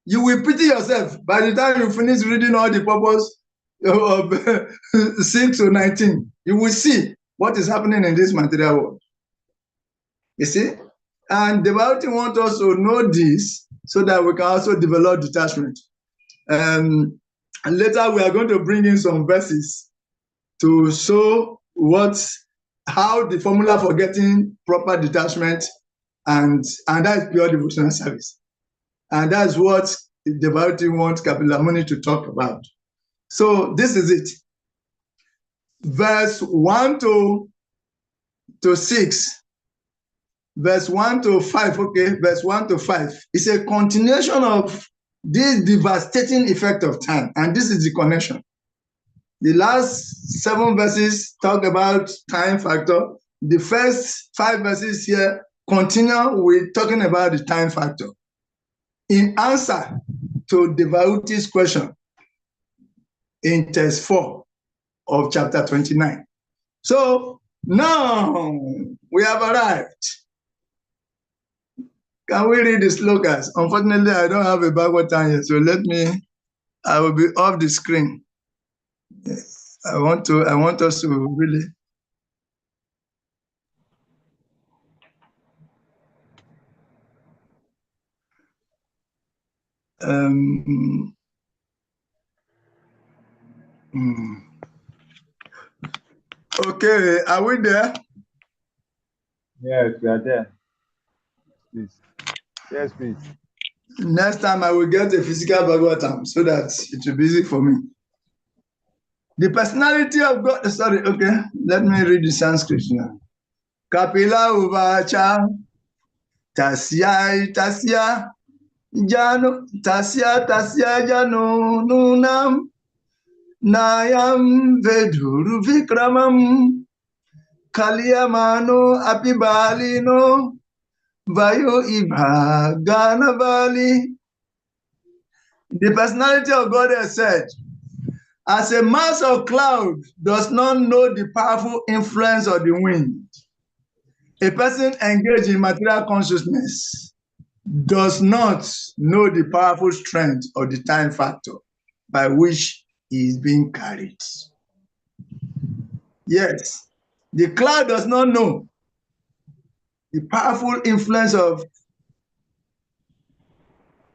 You will pity yourself by the time you finish reading all the purpose of 6 to 19. You will see what is happening in this material world. You see? And the Bible wants us to know this so that we can also develop detachment. And later we are going to bring in some verses to show how the formula for getting proper detachment, and that is pure devotional service. And that's what the Bible wants Kapilamuni to talk about. So this is it. Verse 1 to 6. Verse 1 to 5, verse 1 to 5. It's a continuation of this devastating effect of time. And this is the connection. The last 7 verses talk about time factor. The first 5 verses here continue with talking about the time factor. In answer to Devauti's question in text 4 of chapter 29. So now we have arrived. Can we read the slokas? Unfortunately, I don't have a backward time yet, so I will be off the screen. I want us to really. Okay, are we there? Yes, we are there. Please. Yes, please. Next time I will get a physical bhagavatam so that it will be easy for me. The personality of God, sorry, okay, let me read the Sanskrit now. Kapila uvacha tasya jano tasya jano nunam nayam veduru vikramam kalyamano apibalino vayo iba ganavali. The personality of God has said, as a mass of cloud does not know the powerful influence of the wind, a person engaged in material consciousness does not know the powerful strength of the time factor by which he is being carried. Yes. The cloud does not know the powerful influence of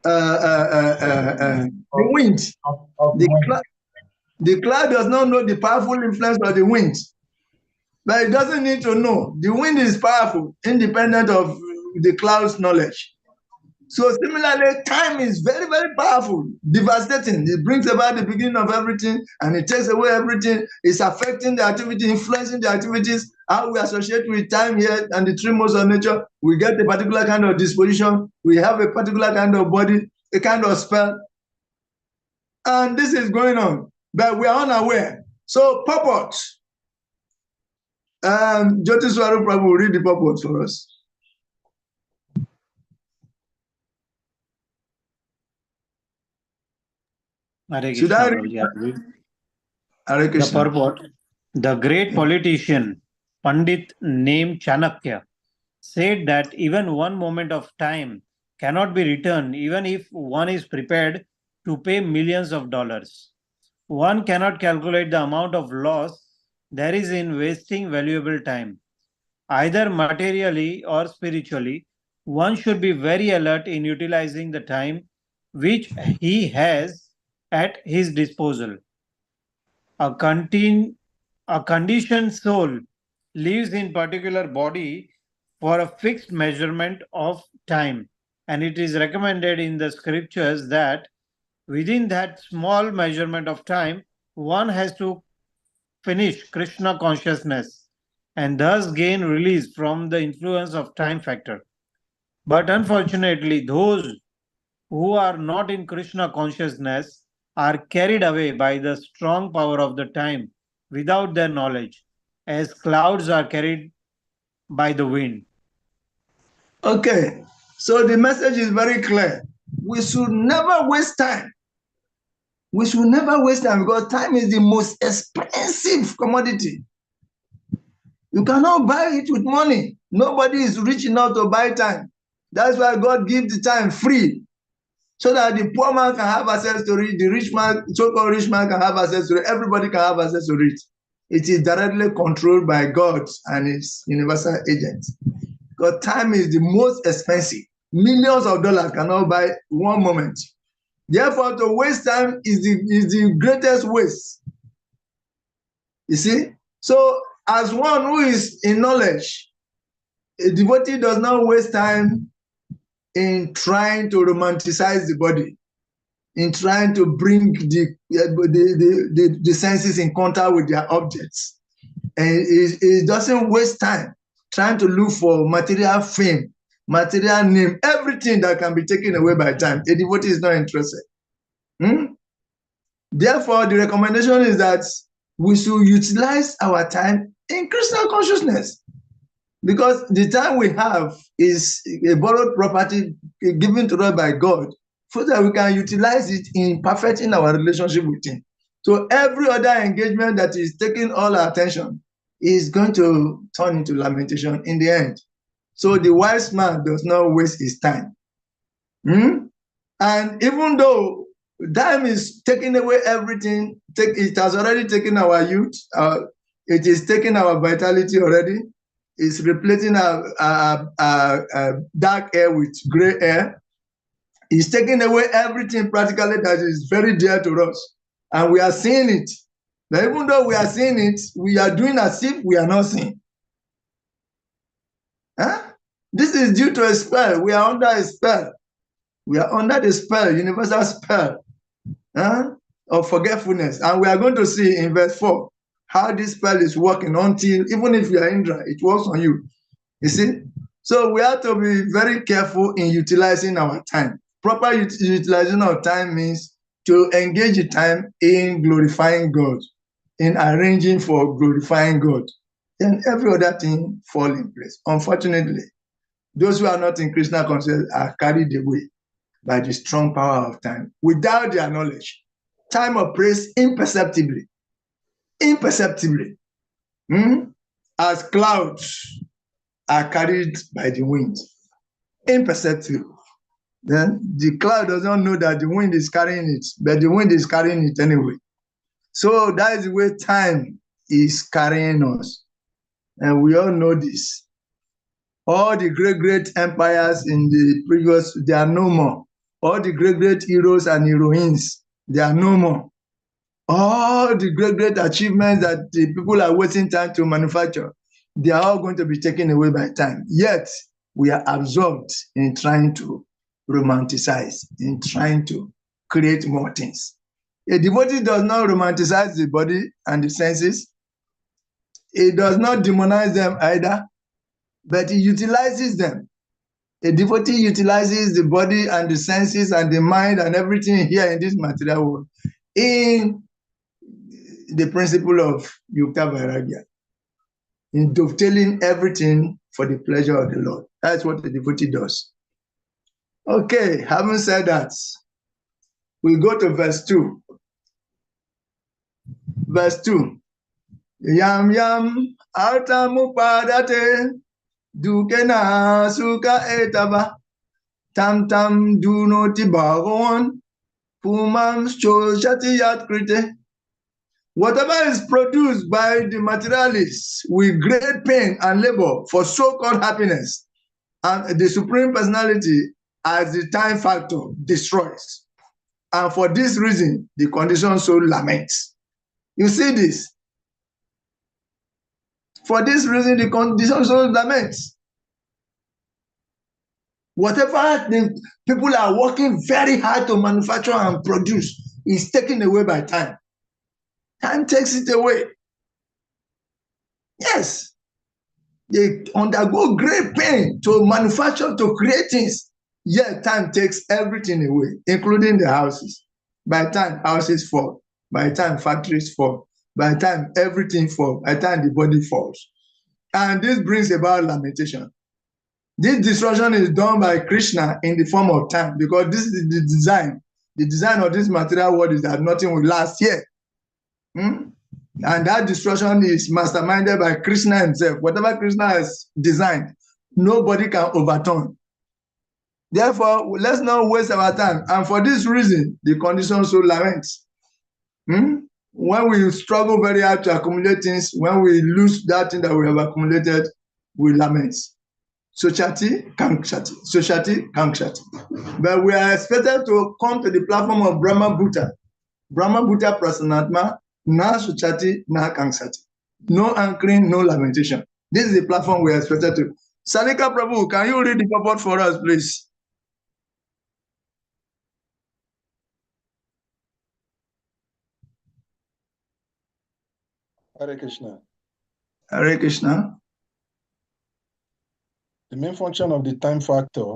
the wind. The cloud does not know the powerful influence of the wind. But it doesn't need to know. The wind is powerful, independent of the cloud's knowledge. So similarly, time is very, very powerful, devastating. It brings about the beginning of everything and it takes away everything. It's affecting the activity, influencing the activities, how we associate with time here and the three modes of nature. We get a particular kind of disposition. We have a particular kind of body, a kind of spell. And this is going on, but we are unaware. So purport. Jyoti Swarup Prabhu will read the purport for us. Should I read? The purport. The great politician, Pandit named Chanakya, said that even one moment of time cannot be returned even if one is prepared to pay millions of dollars. One cannot calculate the amount of loss there is in wasting valuable time. Either materially or spiritually, one should be very alert in utilizing the time which he has at his disposal. A conditioned soul lives in particular body for a fixed measurement of time, and it is recommended in the scriptures that within that small measurement of time, one has to finish Krishna consciousness and thus gain release from the influence of time factor. But unfortunately, those who are not in Krishna consciousness are carried away by the strong power of the time without their knowledge, as clouds are carried by the wind. Okay, so the message is very clear. We should never waste time. We should never waste time because time is the most expensive commodity. You cannot buy it with money. Nobody is rich enough to buy time. That's why God gives the time free, so that the poor man can have access to it, the rich man, so-called rich man can have access to it, everybody can have access to it. It is directly controlled by God and its universal agents. Because time is the most expensive. Millions of dollars cannot buy one moment. Therefore, to waste time is the greatest waste. You see? So, as one who is in knowledge, a devotee does not waste time in trying to romanticize the body, in trying to bring the senses in contact with their objects. And it doesn't waste time trying to look for material fame, material name, everything that can be taken away by time. A devotee is not interested. Therefore, the recommendation is that we should utilize our time in Krishna consciousness, because the time we have is a borrowed property given to us by God, so that we can utilize it in perfecting our relationship with Him. So every other engagement that is taking all our attention is going to turn into lamentation in the end. So the wise man does not waste his time. And even though time is taking away everything, it has already taken our youth, it is taking our vitality already, it's replacing our dark hair with gray hair. It's taking away everything practically that is very dear to us. And we are seeing it. But even though we are seeing it, we are doing as if we are not seeing. This is due to a spell. We are under a spell. We are under the spell, universal spell of forgetfulness. And we are going to see in verse 4 how this spell is working until, even if you are Indra, it works on you. You see? So we have to be very careful in utilizing our time. Proper utilization of time means to engage the time in glorifying God, in arranging for glorifying God. Then every other thing fall in place. Unfortunately, those who are not in Krishna consciousness are carried away by the strong power of time without their knowledge. Time operates imperceptibly. Imperceptibly. As clouds are carried by the wind. Imperceptible. Then the cloud does not know that the wind is carrying it, but the wind is carrying it anyway. So that is the way time is carrying us. And we all know this. All the great empires in the previous, they are no more. All the great heroes and heroines, they are no more. All the great achievements that the people are wasting time to manufacture, they are all going to be taken away by time. Yet, we are absorbed in trying to romanticize, in trying to create more things. A devotee does not romanticize the body and the senses. It does not demonize them either, but it utilizes them. A devotee utilizes the body and the senses and the mind and everything here in this material world in the principle of Yukta Vairagya, in dovetailing everything for the pleasure of the Lord. That's what the devotee does. Okay, having said that, we go to verse 2. Verse 2. Yam yam artamu padate dukena suka etaba tam tam do not bagon pumam choshati yat krite. Whatever is produced by the materialists with great pain and labor for so-called happiness, and the Supreme Personality as the time factor destroys. And for this reason, the condition so laments. You see this? For this reason, the condition so laments. Whatever the people are working very hard to manufacture and produce is taken away by time. Time takes it away. Yes. They undergo great pain to manufacture, to create things. Yet time takes everything away, including the houses. By the time houses fall, by the time factories fall, by the time everything falls, by the time the body falls. And this brings about lamentation. This destruction is done by Krishna in the form of time, because this is the design. The design of this material world is that nothing will last here. And that destruction is masterminded by Krishna himself. Whatever Krishna has designed, nobody can overturn. Therefore, let's not waste our time. And for this reason, the condition so laments. When we struggle very hard to accumulate things, when we lose that thing that we have accumulated, we lament. Sochati, Kankshati. Sochati, Kankshati. But we are expected to come to the platform of Brahma Bhuta. Brahma Bhuta Prasanatma, na Sochati, na Kankshati. No anchoring, no lamentation. This is the platform we are expected to. Salika Prabhu, can you read the purport for us, please? Hare Krishna. Hare Krishna. The main function of the time factor,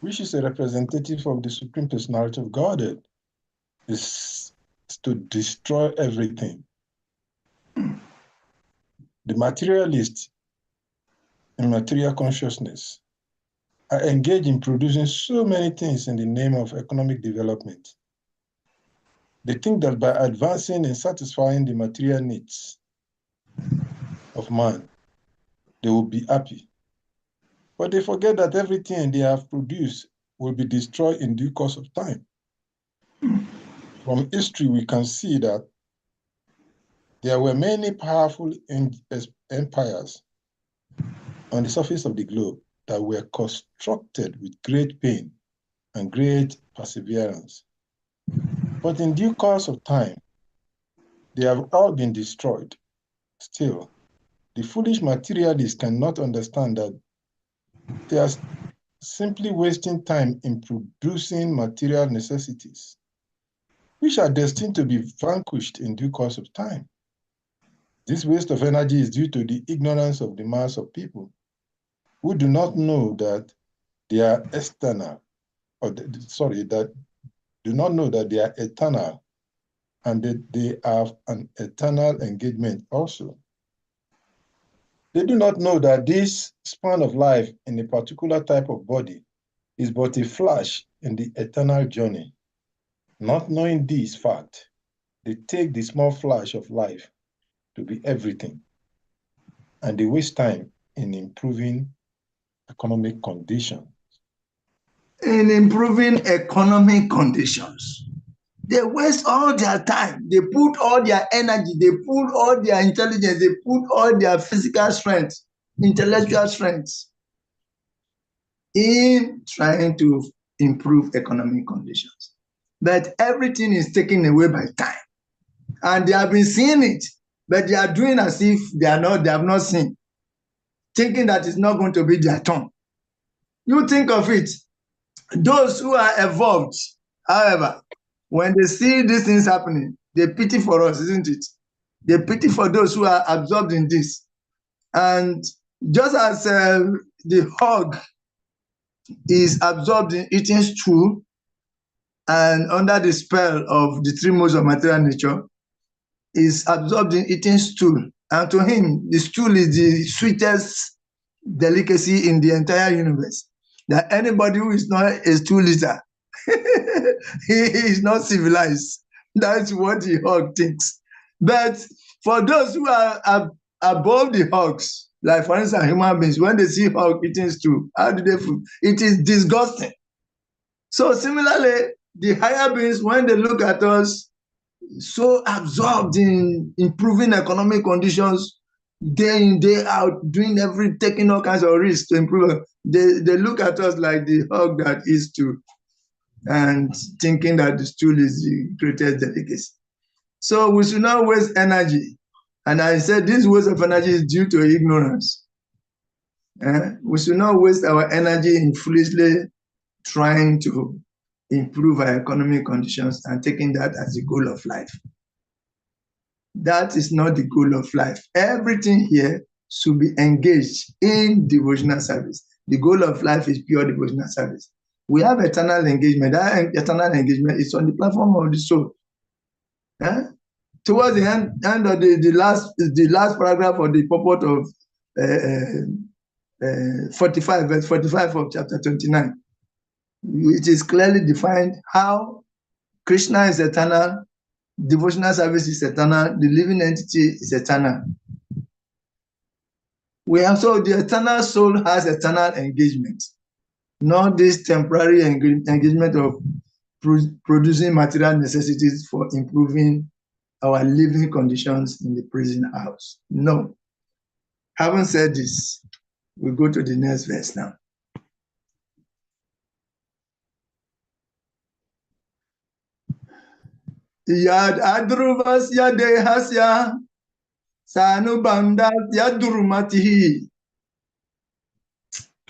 which is a representative of the Supreme Personality of Godhead, is to destroy everything. The materialists in material consciousness are engaged in producing so many things in the name of economic development. They think that by advancing and satisfying the material needs of man, they will be happy. But they forget that everything they have produced will be destroyed in due course of time. From history, we can see that there were many powerful empires on the surface of the globe that were constructed with great pain and great perseverance. But in due course of time, they have all been destroyed. Still, the foolish materialists cannot understand that they are simply wasting time in producing material necessities, which are destined to be vanquished in due course of time. This waste of energy is due to the ignorance of the mass of people who do not know that they are external, that do not know that they are eternal, and that they have an eternal engagement also. They do not know that this span of life in a particular type of body is but a flash in the eternal journey. Not knowing this fact, they take the small flash of life to be everything, and they waste time in improving economic conditions. In improving economic conditions. They waste all their time. They put all their energy, they put all their intelligence, they put all their physical strength, intellectual strength in trying to improve economic conditions. But everything is taken away by time. And they have been seeing it, but they are doing as if they have not seen, thinking that it's not going to be their turn. You think of it, those who are evolved, however, when they see these things happening, they pity for us, isn't it? They pity for those who are absorbed in this. And just as the hog is absorbed in eating stew and under the spell of the three modes of material nature, is absorbed in eating stool. And to him, the stool is the sweetest delicacy in the entire universe. That anybody who is not a stool eater, he is not civilized. That's what the hog thinks. But for those who are above the hogs, like for instance, human beings, when they see hog eating stew, how do they feel? It is disgusting. So similarly, the higher beings, when they look at us, so absorbed in improving economic conditions, day in, day out, taking all kinds of risks to improve. They look at us like the hog that is stew and thinking that the stool is the greatest delicacy. So we should not waste energy. And I said this waste of energy is due to ignorance. We should not waste our energy in foolishly trying to improve our economic conditions and taking that as the goal of life. That is not the goal of life. Everything here should be engaged in devotional service. The goal of life is pure devotional service. We have eternal engagement. That eternal engagement is on the platform of the soul. Towards the end of the last paragraph of the purport of 45, verse 45 of chapter 29, it is clearly defined how Krishna is eternal, devotional service is eternal, the living entity is eternal. So the eternal soul has eternal engagement, not this temporary engagement of producing material necessities for improving our living conditions in the prison house. No. Having said this, we go to the next verse now. Yad adruvas yadehasya sanubandat yadurumatihi.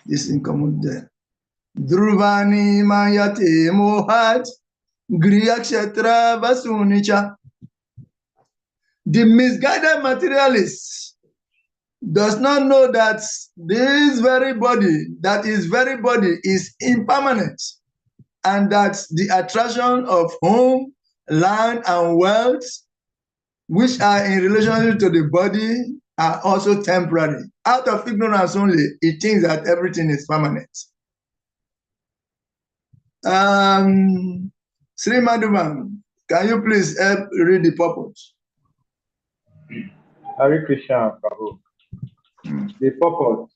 This in common there. Druvani mayate mohat griyakshetra vasunicha. The misguided materialist does not know that this very body, that is very body, is impermanent, and that the attraction of home, land, and wealth, which are in relationship to the body, are also temporary. Out of ignorance only, it thinks that everything is permanent. Sri Madhuvan, can you please help read the purpose? Hare Krishna, Prabhu. The purpose.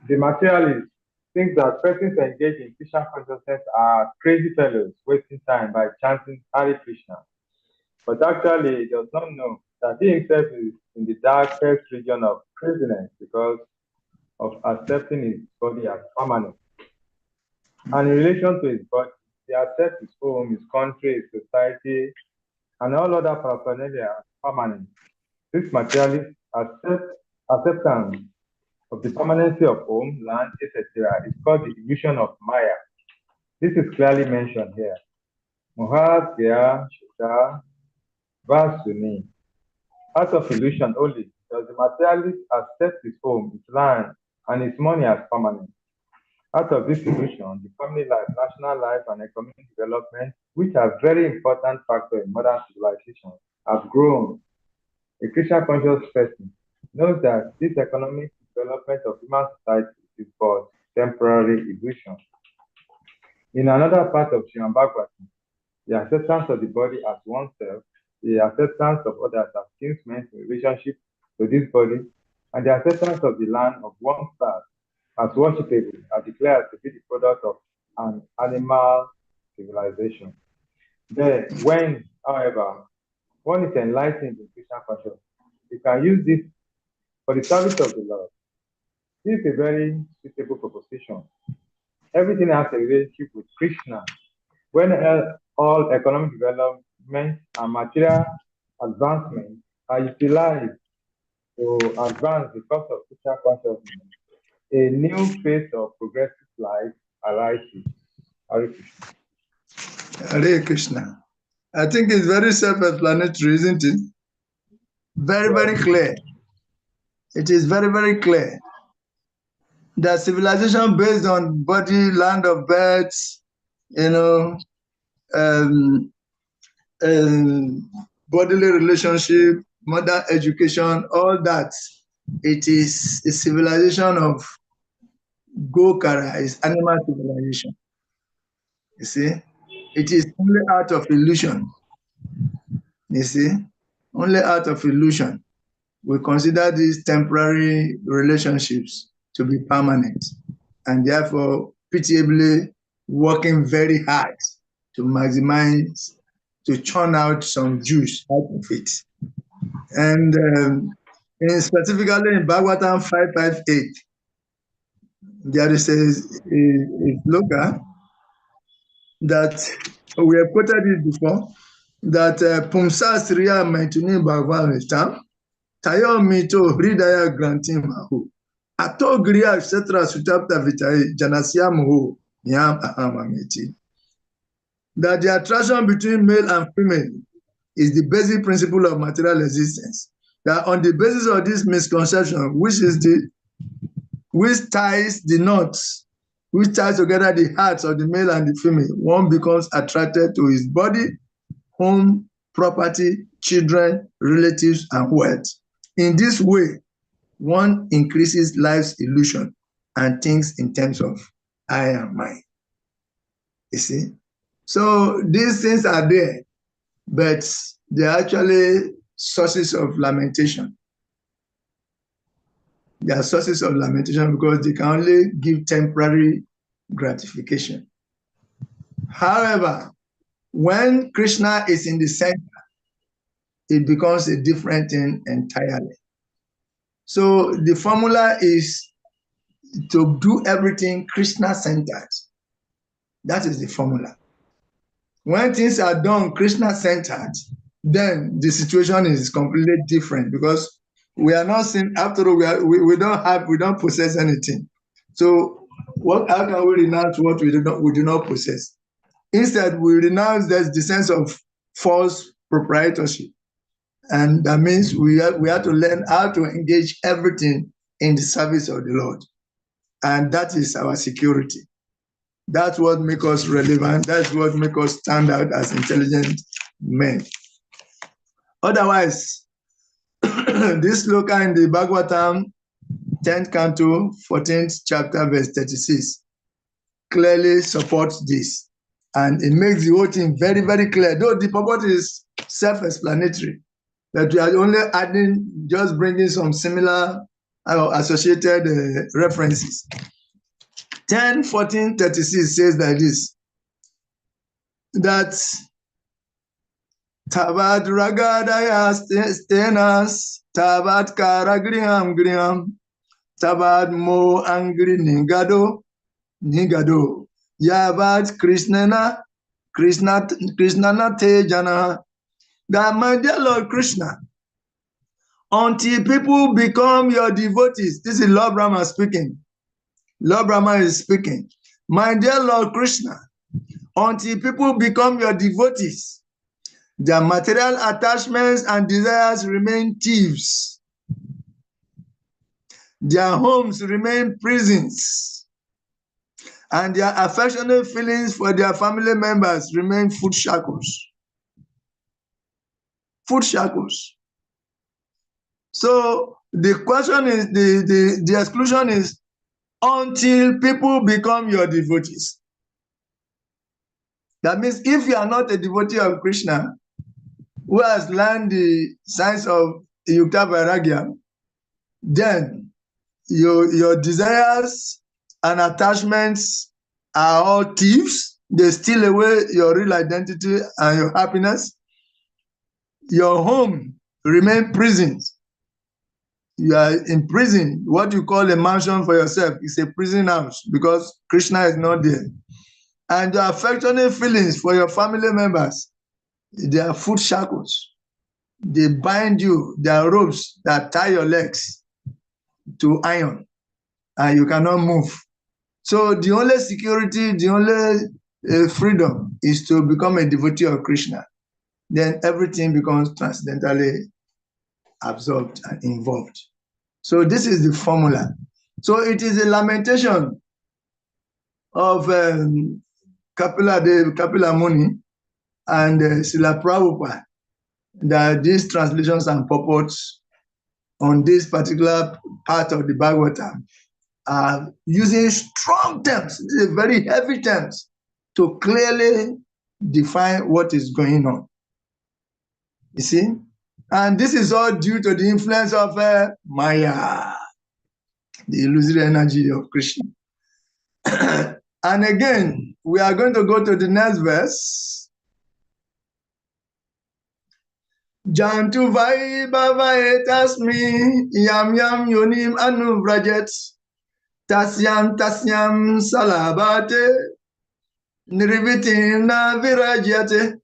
The materialist thinks that persons engaged in Krishna consciousness are crazy fellows wasting time by chanting Hare Krishna. But actually, he does not know that he himself is in the darkest region of craziness because of accepting his body as permanent. And in relation to his body, he accepts his home, his country, his society, and all other paraphernalia as permanent. This materialist acceptance of the permanency of home, land, etc. is called the illusion of Maya. This is clearly mentioned here. Mohatya Shita Vasuni. Out of illusion only does the materialist accept his home, his land, and his money as permanent. Out of this illusion, the family life, national life, and economic development, which are very important factors in modern civilization, have grown. A Krishna conscious person knows that this economic development of human society is but temporary illusion. In another part of Srimad Bhagavatam, the acceptance of the body as oneself, the acceptance of others as kinsmen in relationship to this body, and the acceptance of the land of one class as worshipable are declared to be the product of an animal civilization. When, however, one is enlightened in Krishna consciousness, you can use this for the service of the Lord. This is a very suitable proposition. Everything has a relationship with Krishna. When all economic development and material advancement are utilized to advance the cause of Krishna consciousness, a new phase of progressive life arises. Hare Krishna. Hare Krishna. I think it's very self-explanatory, isn't it? Very, very clear. It is very, very clear that civilization based on body, land of birth, bodily relationship, mother education, all that, it is a civilization of Gokara, is animal civilization. You see, it is only out of illusion. You see, only out of illusion we consider these temporary relationships to be permanent, and therefore pitiably working very hard to maximize, to churn out some juice out of it. And specifically in Bhagavatam 558, there is a sloka that we have quoted it before, that Pumsa Sriya Maituni Bhagavan Vitam, Tayo Mito Hridaya Grantim Mahu, Ato Griya Kshetra Sutapta Vitai Janasya Muhu Yam Ahamameti. That the attraction between male and female is the basic principle of material existence. That on the basis of this misconception, which ties the knots, which ties together the hearts of the male and the female, one becomes attracted to his body, home, property, children, relatives, and wealth. In this way, one increases life's illusion and thinks in terms of I and mine. You see? So these things are there, but they're actually sources of lamentation. They are sources of lamentation because they can only give temporary gratification. However, when Krishna is in the center, it becomes a different thing entirely. So the formula is to do everything Krishna-centered. That is the formula. When things are done Krishna-centered, then the situation is completely different because we are not seeing, after all, we don't possess anything. So how can we renounce what we do not possess? Instead, we renounce the sense of false proprietorship. And that means we have to learn how to engage everything in the service of the Lord. And that is our security. That's what makes us relevant. That's what makes us stand out as intelligent men. Otherwise, this sloka in the Bhagavatam, 10th canto, 14th chapter, verse 36, clearly supports this. And it makes the whole thing very, very clear. Though the purport is self-explanatory, that we are only adding, just bringing some similar associated references. 10, 14, 36 says like this, that Tabat ragadaya stenas, tabat karagriham, tabat mo angri nigado, yabat krishnana tejana. That, my dear Lord Krishna, until people become your devotees, this is Lord Brahma speaking. Lord Brahma is speaking. My dear Lord Krishna, until people become your devotees, their material attachments and desires remain thieves. Their homes remain prisons. And their affectionate feelings for their family members remain foot shackles. Foot shackles. So the question is, the exclusion is, until people become your devotees. That means if you are not a devotee of Krishna, who has learned the science of Yukta Vairagya, then your desires and attachments are all thieves, They steal away your real identity and your happiness. Your home remain prisons. You are in prison. What you call a mansion for yourself is a prison house because Krishna is not there. And your affectionate feelings for your family members, they are foot shackles. They bind you. They are ropes that tie your legs to iron, and you cannot move. So the only security, the only freedom is to become a devotee of Krishna. Then everything becomes transcendentally absorbed and involved. So this is the formula. So it is a lamentation of Kapila Muni and Srila Prabhupada that these translations and purports on this particular part of the Bhagavatam are using strong terms, very heavy terms, to clearly define what is going on. You see? And this is all due to the influence of Maya, the illusory energy of Krishna. And again, we are going to go to the next verse. Jantu Vaibhava etasmi yam yam yonim anubrajet tasyam salabate nirvitim na virajyate.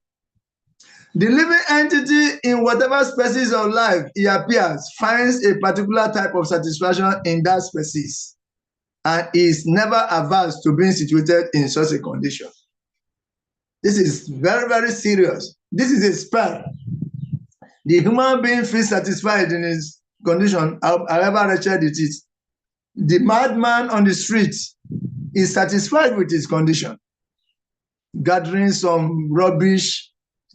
The living entity in whatever species of life he appears finds a particular type of satisfaction in that species and is never averse to being situated in such a condition. This is very, very serious. This is a spell. The human being feels satisfied in his condition, however wretched it is. The madman on the street is satisfied with his condition, gathering some rubbish,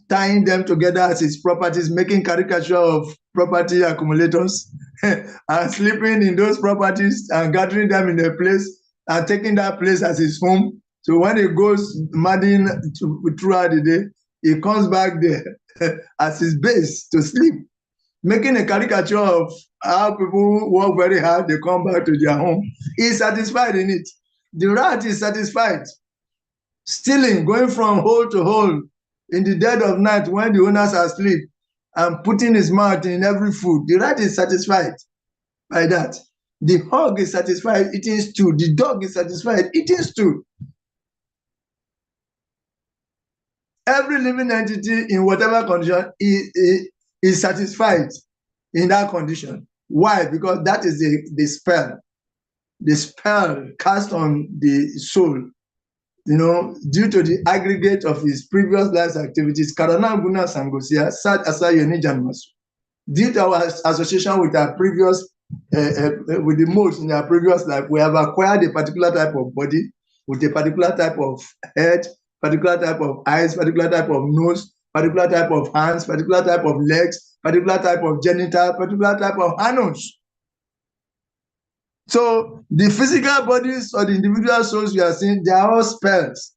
tying them together as his properties, making caricature of property accumulators, and sleeping in those properties and gathering them in a place and taking that place as his home. So when he goes madding throughout the day, he comes back there as his base to sleep, making a caricature of how people work very hard, they come back to their home. He's satisfied in it. The rat is satisfied, stealing, going from hole to hole in the dead of night when the owners are asleep and putting his mouth in every food. The rat is satisfied by that. The hog is satisfied eating stew. The dog is satisfied eating stew. Every living entity in whatever condition is satisfied in that condition. Why? Because that is the spell cast on the soul, due to the aggregate of his previous life's activities. Karana Guna Sangosia, Sat Asayoni Janmasu. Due to our association with our previous, with the modes in our previous life, we have acquired a particular type of body with a particular type of head, particular type of eyes, particular type of nose, particular type of hands, particular type of legs, particular type of genital, particular type of anus. So the physical bodies or the individual souls we are seeing, they are all spells.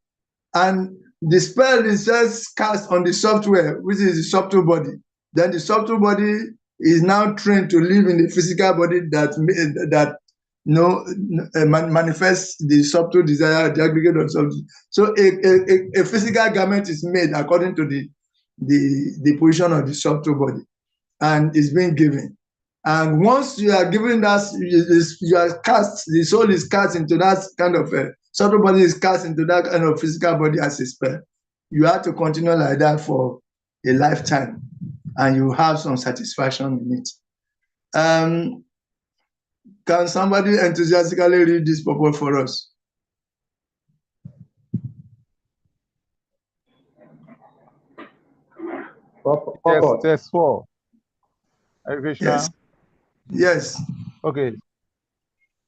And the spell is just cast on the software, which is the subtle body. Then the subtle body is now trained to live in the physical body that manifests the subtle desire, the aggregate of subtle. So a physical garment is made according to the position of the subtle body, and is being given. And once you are given that, you are cast, the soul is cast into that kind of subtle body is cast into that kind of physical body as a spell. You have to continue like that for a lifetime, and you have some satisfaction in it. Can somebody enthusiastically read this purport for us? Test 4. Hare Krishna. Yes. Yes. Okay.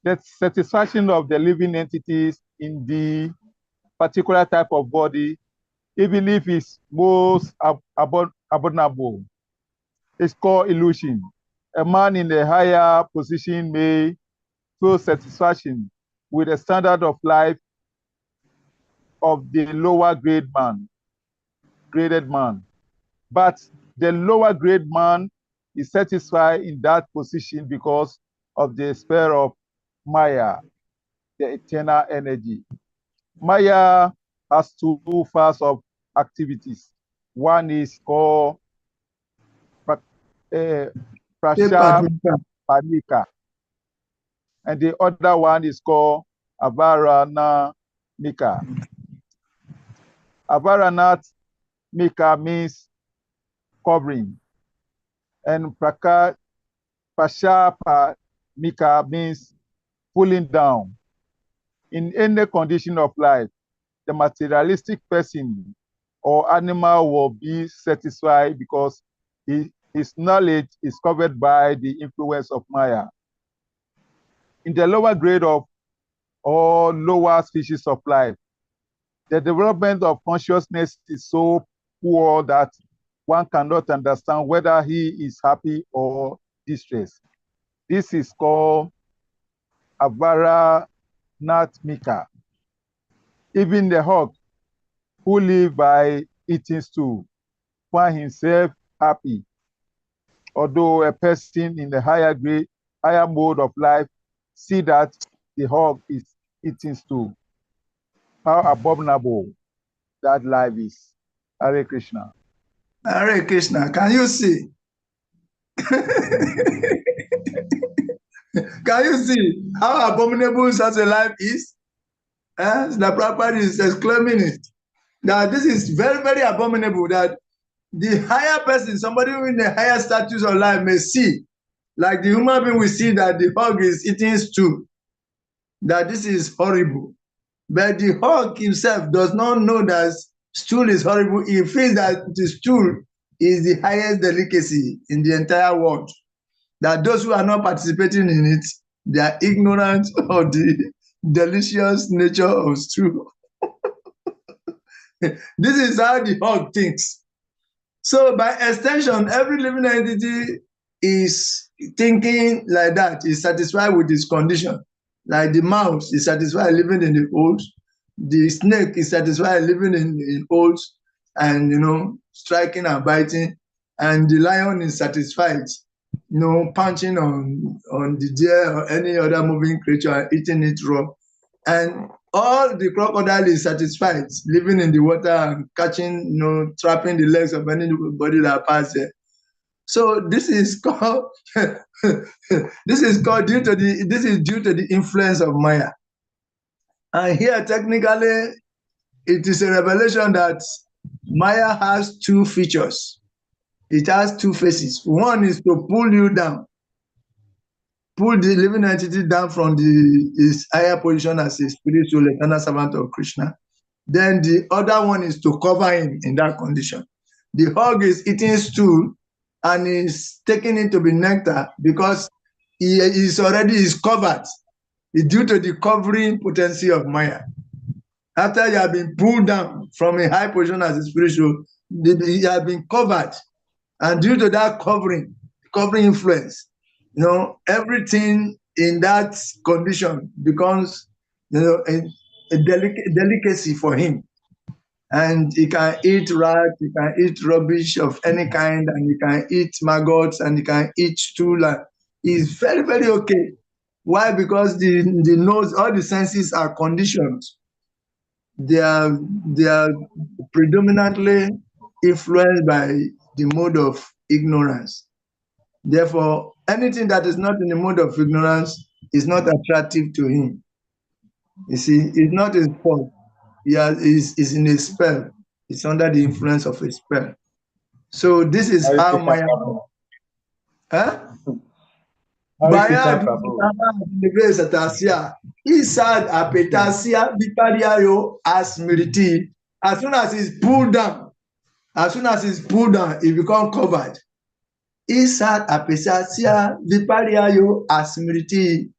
The satisfaction of the living entities in the particular type of body, even if it's most abominable, it's called illusion. A man in a higher position may feel satisfaction with the standard of life of the lower graded man. But the lower grade man is satisfied in that position because of the spell of Maya, the eternal energy. Maya has two phases of activities. One is called Prashapanika, and the other one is called Avaranamika. Avaranamika means covering, and Prashapanika means pulling down. In any condition of life, the materialistic person or animal will be satisfied because his knowledge is covered by the influence of Maya. In the lower grade of or lower species of life, the development of consciousness is so poor that one cannot understand whether he is happy or distressed. This is called Avaranamika. Even the hog who live by eating stew find himself happy, although a person in the higher mode of life see that the hog is eating stew. How abominable that life is. Hare Krishna. Hare Krishna. Can you see? Can you see how abominable such a life is? The Prabhupada is exclaiming it. That this is very, very abominable, that the higher person, somebody in a higher status of life may see, like the human being will see that the hog is eating stew, that this is horrible. But the hog himself does not know that stool is horrible. He feels that the stool is the highest delicacy in the entire world. That those who are not participating in it, they are ignorant of the delicious nature of stew. This is how the hog thinks. So by extension, every living entity is thinking like that, is satisfied with its condition. Like the mouse is satisfied living in the holes, the snake is satisfied living in holes and, you know, striking and biting, and the lion is satisfied, you know, punching on the deer or any other moving creature and eating it raw. And all the crocodile is satisfied living in the water and catching, you know, trapping the legs of anybody that passes. So this is called this is due to the influence of Maya. And here technically it is a revelation that Maya has two features. It has two faces. One is to pull you down, pull the living entity down from his higher position as a spiritual eternal servant of Krishna. Then the other one is to cover him in that condition. The hog is eating stool and is taking it to be nectar because he is already covered. It's due to the covering potency of Maya. After you have been pulled down from a high position as a spiritual, you have been covered. And due to that covering influence, you know, everything in that condition becomes, you know, a delicacy for him. And he can eat rat, he can eat rubbish of any kind, and he can eat maggots, and he can eat stool. He's very, very okay. Why? Because the nose, all the senses are conditioned. They are predominantly influenced by the mode of ignorance. Therefore, anything that is not in the mode of ignorance is not attractive to him. You see, it's not his fault. Is in a spell. It's under the influence of a spell. So this is how Maya. Baya Isad apetasia bipadiayo asmiriti. As soon as he's pulled down, he becomes covered. Isad apetasia bipadiayo asmiriti.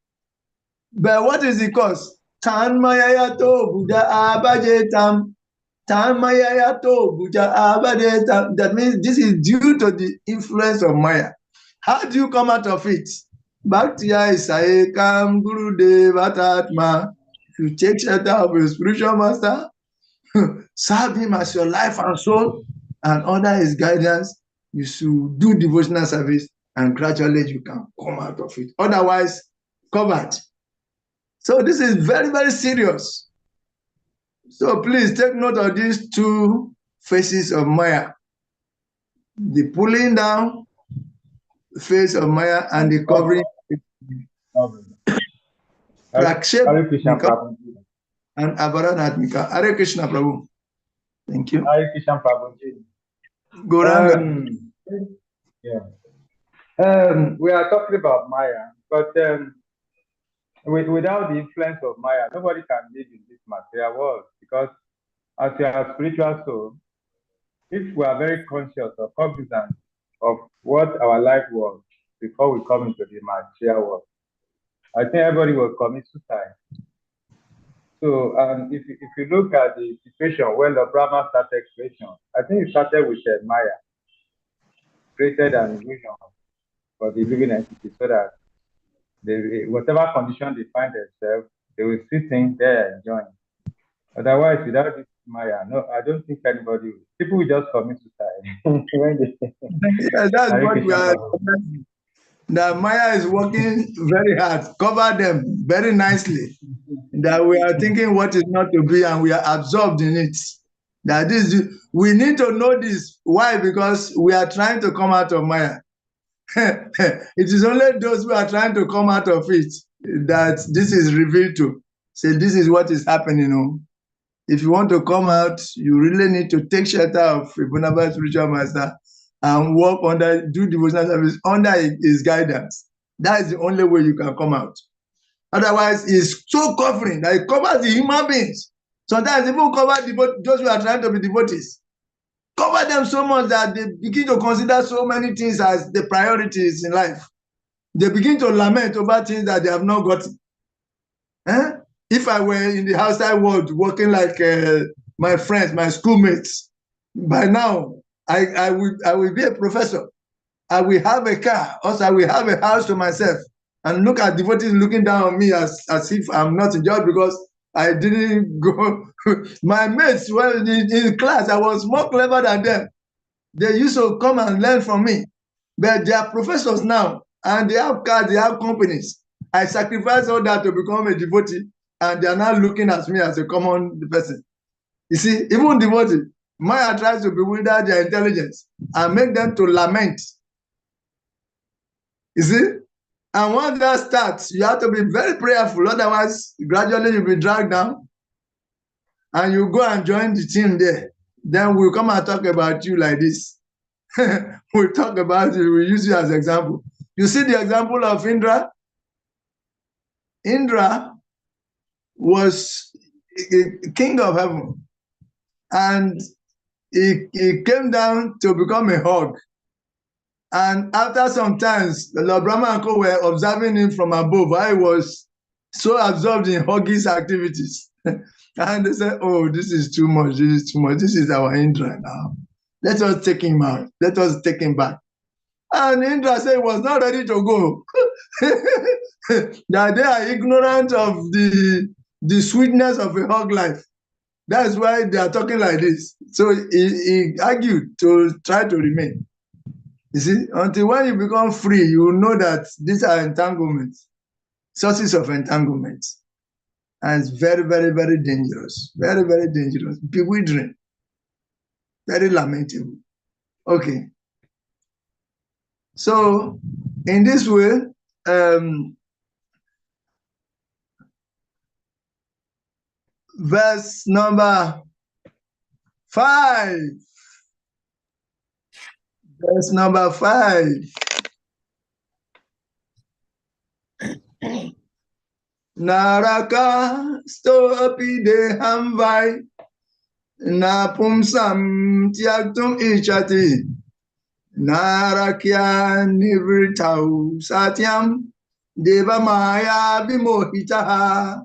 But what is the cause? Tan mayayato buddha abajetam. Tan mayayato buddha abajetam. That means this is due to the influence of Maya. How do you come out of it? Bhakti Isaekam Guru Devatatma. You take shelter of your spiritual master, serve him as your life and soul, and under his guidance, you should do devotional service, and gradually you can come out of it. Otherwise, covered. So this is very, very serious. So please take note of these two faces of Maya. The pulling down face of Maya and the covering. Hare Krishna Prabhu. And Avaranatmika. Hare Krishna Prabhu. Thank you. Hare Krishna Prabhu. Goranga. We are talking about Maya, but without the influence of Maya, nobody can live in this material world, because as you are a spiritual soul, if we are very conscious or cognizant of what our life was before we come into the material world, I think everybody will commit suicide. So, if you look at the situation when the Brahma started creation, I think it started with Maya, created an illusion for the living entity, so that they, whatever condition they find themselves, they will see things there enjoying. Otherwise, without this Maya, no, I don't think anybody will. People will just commit suicide. That's what we are. That Maya is working very hard, cover them very nicely. That we are thinking what is not to be, and we are absorbed in it. That is, we need to know this. Why? Because we are trying to come out of Maya. It is only those who are trying to come out of it that this is revealed to. Say, this is what is happening. If you want to come out, you really need to take shelter of a Bonaba spiritual master and work under, do devotional service under his guidance. That is the only way you can come out. Otherwise, it's so covering that it covers the human beings. Sometimes even cover those who are trying to be devotees. Cover them so much that they begin to consider so many things as the priorities in life. They begin to lament over things that they have not gotten. If I were in the outside world working like my friends, my schoolmates, by now I will be a professor. I will have a car. Also, I will have a house to myself. And look at devotees looking down on me as if I'm nothing, just because I didn't go. My mates were in class. I was more clever than them. They used to come and learn from me. But they are professors now, and they have cars, they have companies. I sacrificed all that to become a devotee, and they are now looking at me as a common person. You see, even devotee, Maya tries to bewilder their intelligence and make them to lament. You see? And once that starts, you have to be very prayerful. Otherwise, gradually you'll be dragged down and you go and join the team there. Then we'll come and talk about you like this. We'll talk about you, we'll use you as an example. You see the example of Indra? Indra was a king of heaven. And he came down to become a hog. And after some times, the Lord Brahma and Co were observing him from above. I was so absorbed in Hoggy's activities. And they said, oh, this is too much. This is too much. This is our Indra now. Let us take him out. Let us take him back. And Indra said he was not ready to go. That they are ignorant of the sweetness of a hog life. That's why they are talking like this. So he argued to try to remain. You see, until when you become free, you will know that these are entanglements, sources of entanglements. And it's very, very, very dangerous. Very, very dangerous. Bewildering. Very lamentable. Okay. So, in this way, verse number 5. Verse number 5. Naraka stopi deham vai na pumsam tyaktum ichati narakya nivritau satyam deva maya bimohitaha.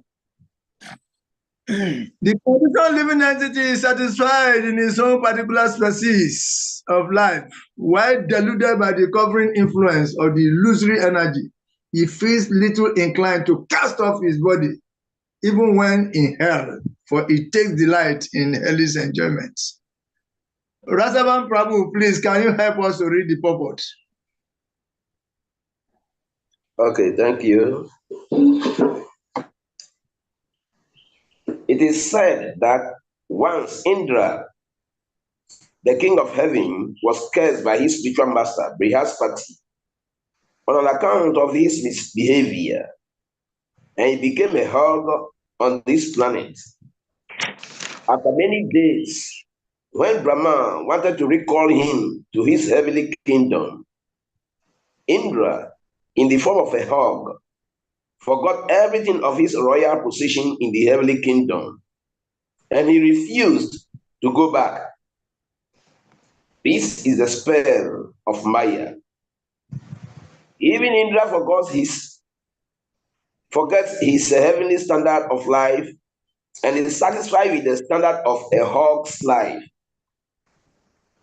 The conditioned living entity is satisfied in his own particular species of life, while deluded by the covering influence of the illusory energy. He feels little inclined to cast off his body, even when in hell, for it takes delight in hellish enjoyments. Rasavan Prabhu, please, can you help us to read the purport? Okay, thank you. It It is said that once Indra, the king of heaven, was cursed by his spiritual master, Brihaspati, on account of his misbehavior, and he became a hog on this planet. After many days, when Brahma wanted to recall him to his heavenly kingdom, Indra, in the form of a hog, forgot everything of his royal position in the heavenly kingdom, and he refused to go back. This is the spell of Maya. Even Indra forgets his heavenly standard of life and is satisfied with the standard of a hog's life.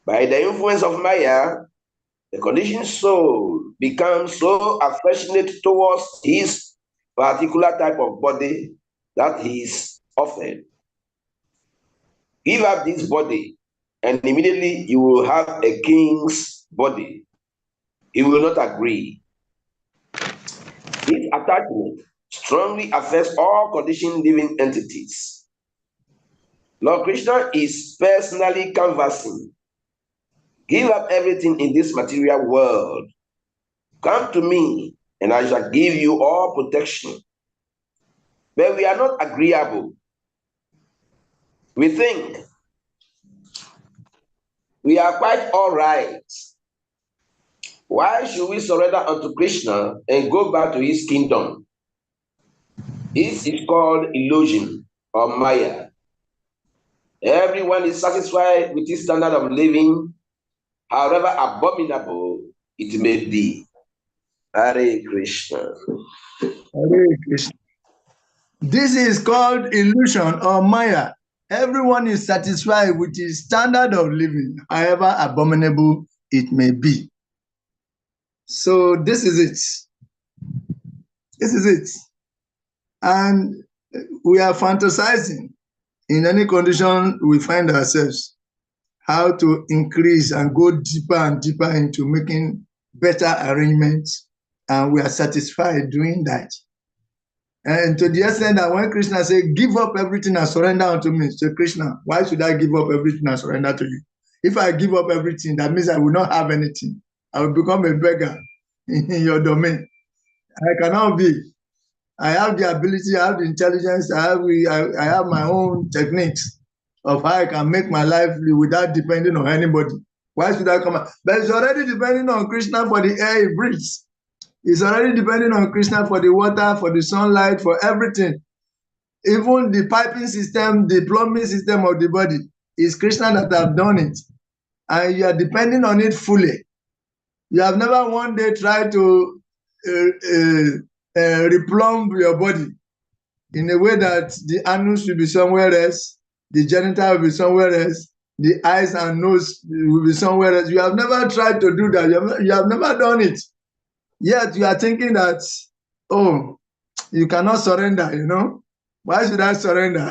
By the influence of Maya, the conditioned soul becomes so affectionate towards his particular type of body that he is offered. Give up this body, and immediately you will have a king's body. He will not agree. This attachment strongly affects all conditioned living entities. Lord Krishna is personally canvassing. Give up everything in this material world. Come to me, and I shall give you all protection. But we are not agreeable. We think we are quite all right. Why should we surrender unto Krishna and go back to his kingdom? This is called illusion or Maya. Everyone is satisfied with his standard of living, however abominable it may be. Hare Krishna. Hare Krishna. This is called illusion or Maya. Everyone is satisfied with his standard of living, however abominable it may be. So this is it. This is it. And we are fantasizing in any condition we find ourselves, how to increase and go deeper and deeper into making better arrangements. And we are satisfied doing that. And to the extent that when Krishna said, give up everything and surrender unto me, say, Krishna, why should I give up everything and surrender to you? If I give up everything, that means I will not have anything. I will become a beggar in your domain. I cannot be. I have the ability, I have the intelligence, I have my own techniques of how I can make my life without depending on anybody. Why should I come out? But it's already depending on Krishna for the air he breathes. It's already depending on Krishna for the water, for the sunlight, for everything. Even the piping system, the plumbing system of the body, is Krishna that have done it. And you are depending on it fully. You have never one day tried to replumb your body in a way that the anus will be somewhere else, the genital will be somewhere else, the eyes and nose will be somewhere else. You have never tried to do that. You have never done it. Yet you are thinking that, oh, you cannot surrender, you know? Why should I surrender?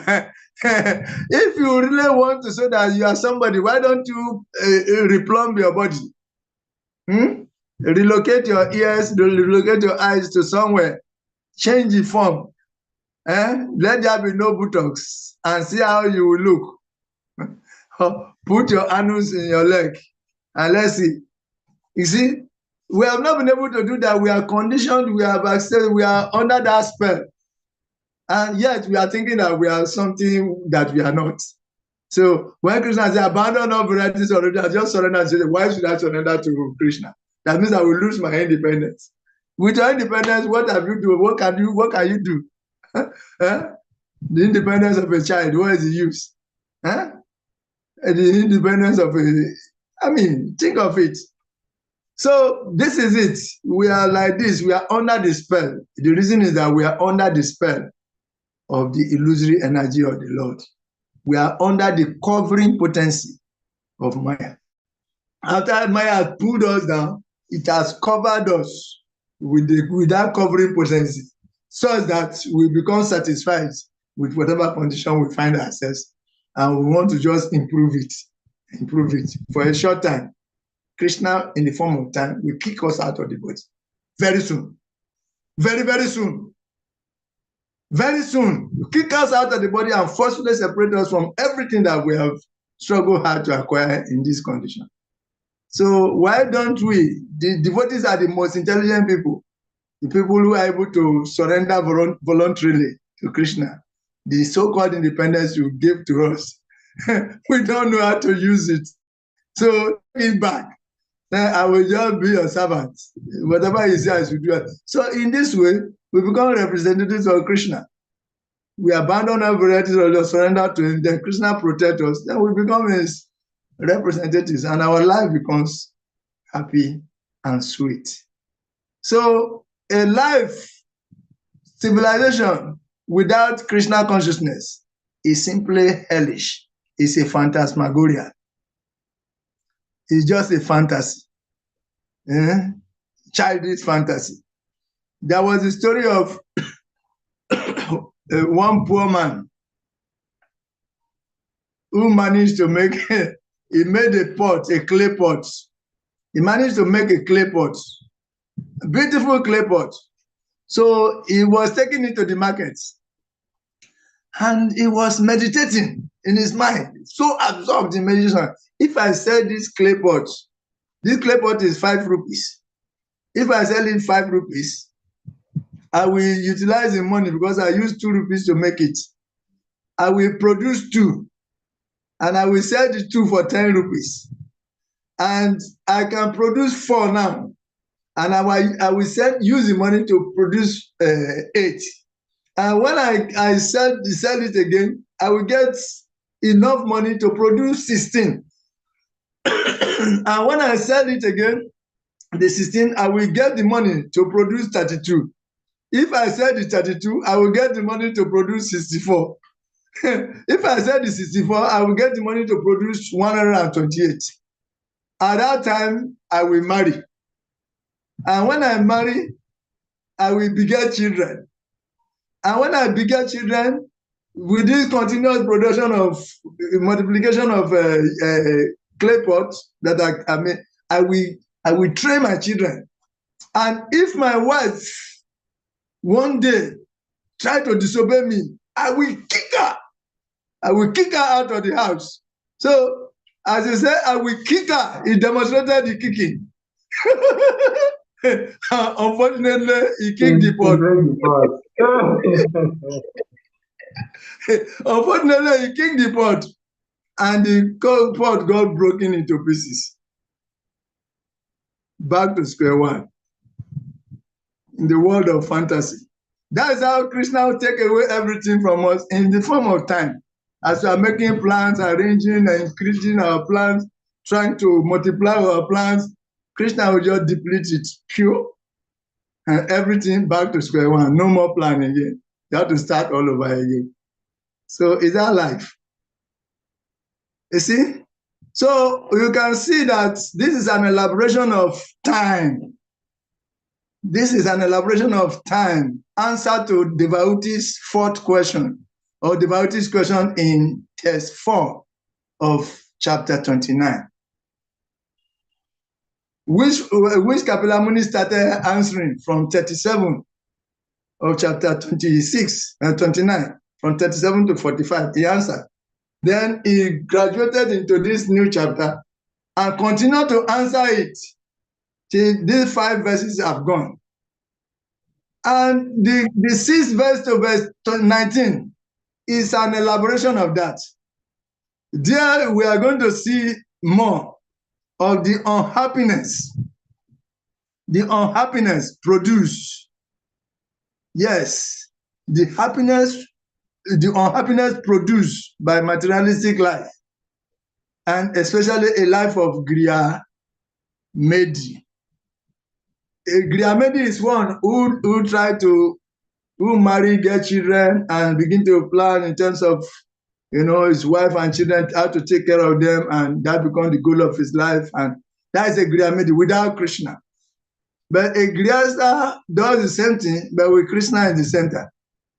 If you really want to say that you are somebody, why don't you replumb your body? Relocate your ears, relocate your eyes to somewhere. Change the form. Let there be no buttocks and see how you will look. Put your anus in your leg and let's see. You see, we have not been able to do that. We are conditioned, we have accepted, we are under that spell. And yet we are thinking that we are something that we are not. So when Krishna says, abandon all varieties already, I just surrender and say, why should I surrender to Krishna? That means I will lose my independence. With your independence, what have you do? What can you do? The independence of a child, what is the use? The independence of think of it. So this is it. We are like this. We are under the spell. The reason is that we are under the spell of the illusory energy of the Lord. We are under the covering potency of Maya. After Maya has pulled us down, it has covered us with that covering potency, so that we become satisfied with whatever condition we find ourselves, and we want to just improve it for a short time. Krishna, in the form of time, will kick us out of the body very soon. Very, very soon. Very soon, kick us out of the body and forcefully separate us from everything that we have struggled hard to acquire in this condition. So why don't we? The devotees are the most intelligent people, the people who are able to surrender voluntarily to Krishna. The so-called independence you give to us, we don't know how to use it. So take it back. Then I will just be your servant. Whatever you say, I should do it. So in this way, we become representatives of Krishna. We abandon our varieties or just surrender to him, then Krishna protects us, then we become his representatives and our life becomes happy and sweet. So a life civilization without Krishna consciousness is simply hellish. It's a phantasmagoria. It's just a fantasy, childish fantasy. There was a story of one poor man who managed to make, he made a pot, a clay pot. He managed to make a clay pot, a beautiful clay pot. So he was taking it to the market and he was meditating in his mind, so absorbed in meditation. If I sell this clay pot is 5 rupees. If I sell it 5 rupees, I will utilize the money because I used 2 rupees to make it. I will produce 2 and I will sell the 2 for 10 rupees. And I can produce 4 now. And I will use the money to produce 8. And when I sell it again, I will get enough money to produce 16. And when I sell it again, the 16, I will get the money to produce 32. If I sell the 32, I will get the money to produce 64. If I sell the 64, I will get the money to produce 128. At that time, I will marry. And when I marry, I will beget children. And when I beget children, with this continuous production of multiplication of clay pots that I mean, I will train my children. And if my wife one day try to disobey me, I will kick her. I will kick her out of the house. So as you say, I will kick her. He demonstrated the kicking. Unfortunately, he kicked the pot. Unfortunately, he kicked the pot, and the pot got broken into pieces. Back to square one. In the world of fantasy. That's how Krishna will take away everything from us in the form of time. As we are making plans, arranging and increasing our plans, trying to multiply our plans, Krishna will just deplete it pure and everything back to square one. No more plan again. You have to start all over again. So is that life? You see? So you can see that this is an elaboration of time. This is an elaboration of time. Answer to Devauti's 4th question, or Devauti's question in test 4 of chapter 29. Which Kapila Muni started answering from 37 of chapter 26 and 29, from 37 to 45, he answered. Then he graduated into this new chapter and continued to answer it till these 5 verses have gone. And the 6th verse to verse 19 is an elaboration of that. There we are going to see more of the unhappiness produced. Yes, the unhappiness produced by materialistic life, and especially a life of Griya Medi. Griya Medi is one who marry, get children, and begin to plan in terms of, his wife and children, how to take care of them, and that becomes the goal of his life. And that is a Griya Medi without Krishna. But a Grihastha does the same thing, but with Krishna in the center.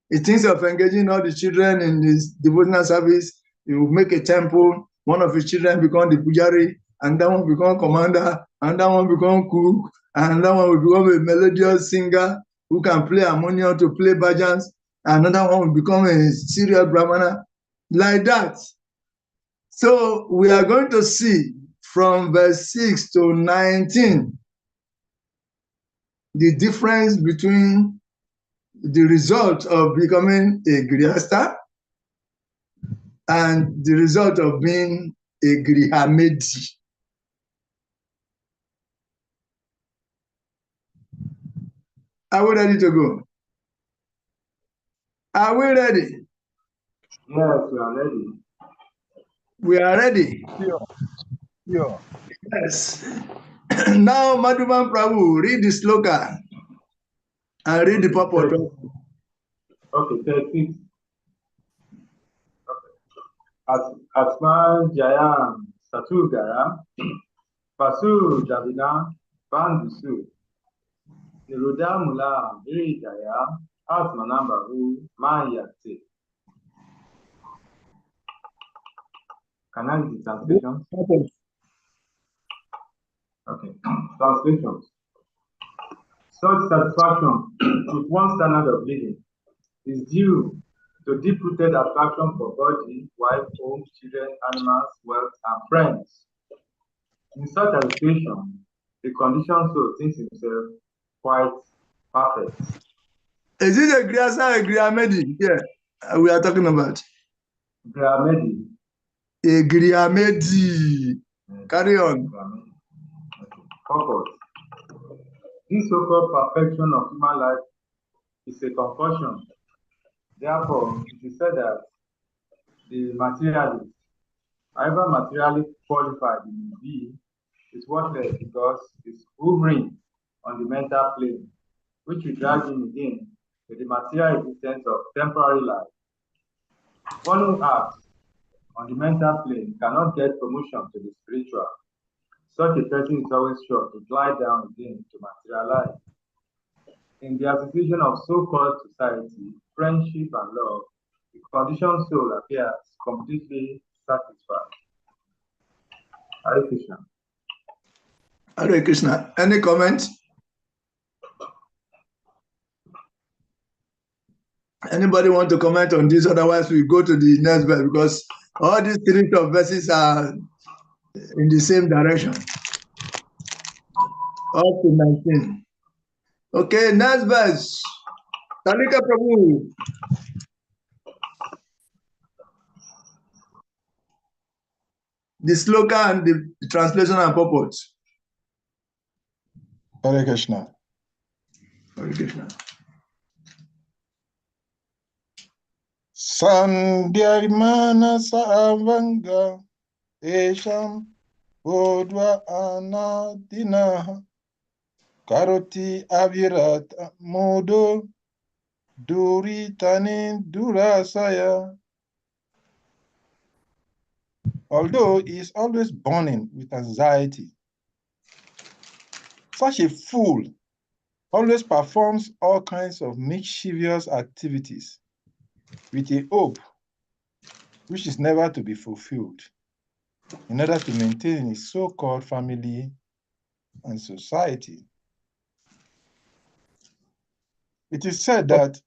He thinks of engaging all the children in his devotional service. He will make a temple. One of his children become the pujari, and that one become commander, and that one become cook, and that one will become a melodious singer who can play harmonium to play bhajans, another one will become a serial Brahmana, like that. So we are going to see from verse 6 to 19 the difference between the result of becoming a Grihastha and the result of being a Grihamedi. Are we ready to go? Are we ready? Yes, we are ready. We are ready. Sure. Yes. Now, Madhuban Prabhu, read the sloka and read the purport. Okay, 36. Asma Jayam Satugara Pasu Davina Bandusu Niruda Mula Viridaya Atmanambaru Mayate. Can I read the translation? Okay. Translations. Such satisfaction with one standard of living is due to deep-rooted attraction for body, wife, home, children, animals, wealth, and friends. In such a situation, the conditioned soul thinks himself quite perfect. Is it a Grihastha or a Grihamedi? Yeah, we are talking about. Grihamedi. A Grihamedi. Carry on. Okay. Purpose. This so-called perfection of human life is a confusion. Therefore, it is said that the materialist, however materially qualified he may be, is worthless because it's hovering on the mental plane, which will drag him again to the material existence of temporary life. One who acts on the mental plane cannot get promotion to the spiritual. Such a person is always sure to glide down again to material life. In the association of so-called society, friendship, and love, the conditioned soul appears completely satisfied. Hare Krishna. Hare Krishna. Any comments? Anybody want to comment on this? Otherwise, we go to the next verse because all these series of verses are in the same direction. Up to 19. Okay, next verse. Talika Prabhu. The sloka and the translation and purport. Hare Krishna. Hare Krishna. Sandhyarimana Savanga Esham Bodva Anadina Karoti Avirata Modo Duritani Durasaya. Although he is always burning with anxiety, such a fool always performs all kinds of mischievous activities with a hope which is never to be fulfilled in order to maintain his so-called family and society. It is said that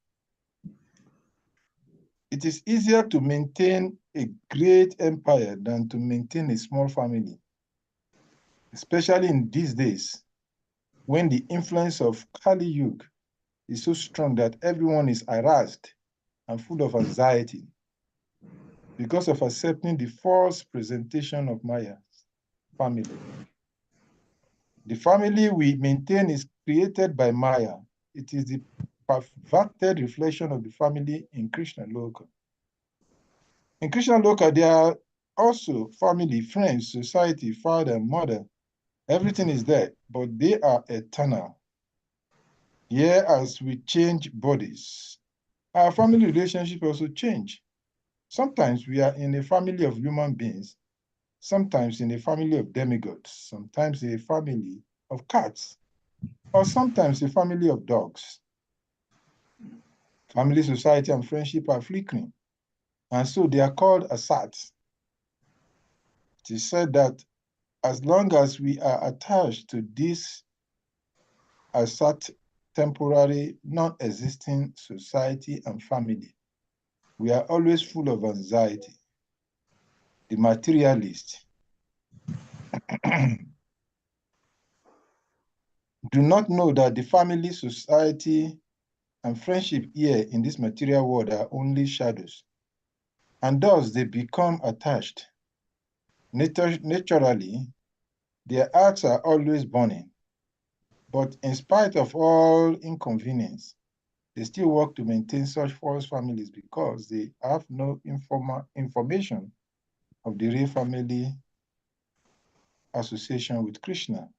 it is easier to maintain a great empire than to maintain a small family, especially in these days when the influence of Kali Yuga is so strong that everyone is harassed and full of anxiety because of accepting the false presentation of Maya's family. The family we maintain is created by Maya. It is the perverted reflection of the family in Krishna Loka. In Krishna Loka, there are also family, friends, society, father, mother. Everything is there, but they are eternal. Here, as we change bodies, our family relationship also change. Sometimes we are in a family of human beings, sometimes in a family of demigods, sometimes a family of cats, or sometimes a family of dogs. Family, society, and friendship are flickering, and so they are called asats. It is said that as long as we are attached to this asat temporary, non-existing society and family. We are always full of anxiety. The materialist do not know that the family, society, and friendship here in this material world are only shadows. And thus they become attached. Naturally, their hearts are always burning. But in spite of all inconvenience, they still work to maintain such false families because they have no information of the real family association with Krishna.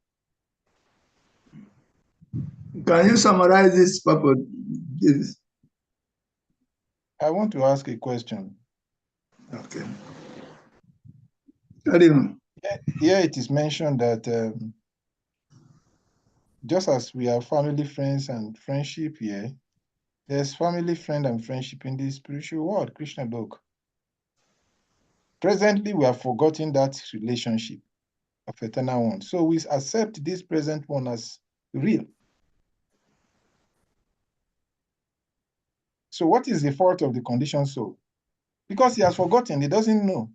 Can you summarize this purpose? I want to ask a question. Okay. Carry on. Here it is mentioned that just as we have family, friends, and friendship here, there's family, friend, and friendship in the spiritual world, Krishna book. Presently, we have forgotten that relationship of eternal one. So we accept this present one as real. So what is the fault of the conditioned soul? Because he has forgotten, he doesn't know.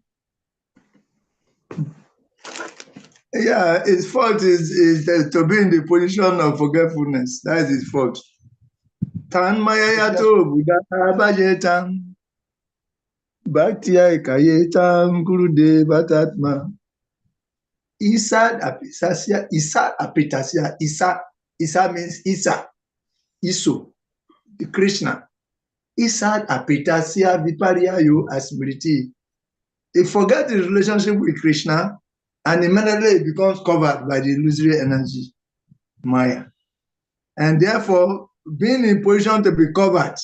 Yeah, his fault is to be in the position of forgetfulness. That is his fault. Tan maya to Buddha Bajetam Bhakti Kayetam Gurude Batatma Isa Apisasia Isa Apitasia Isa means Isa Iso the Krishna Isa Apitasia Viparia Yo Asmriti. He forgets his relationship with Krishna and immediately it becomes covered by the illusory energy, Maya. And therefore, being in position to be covered,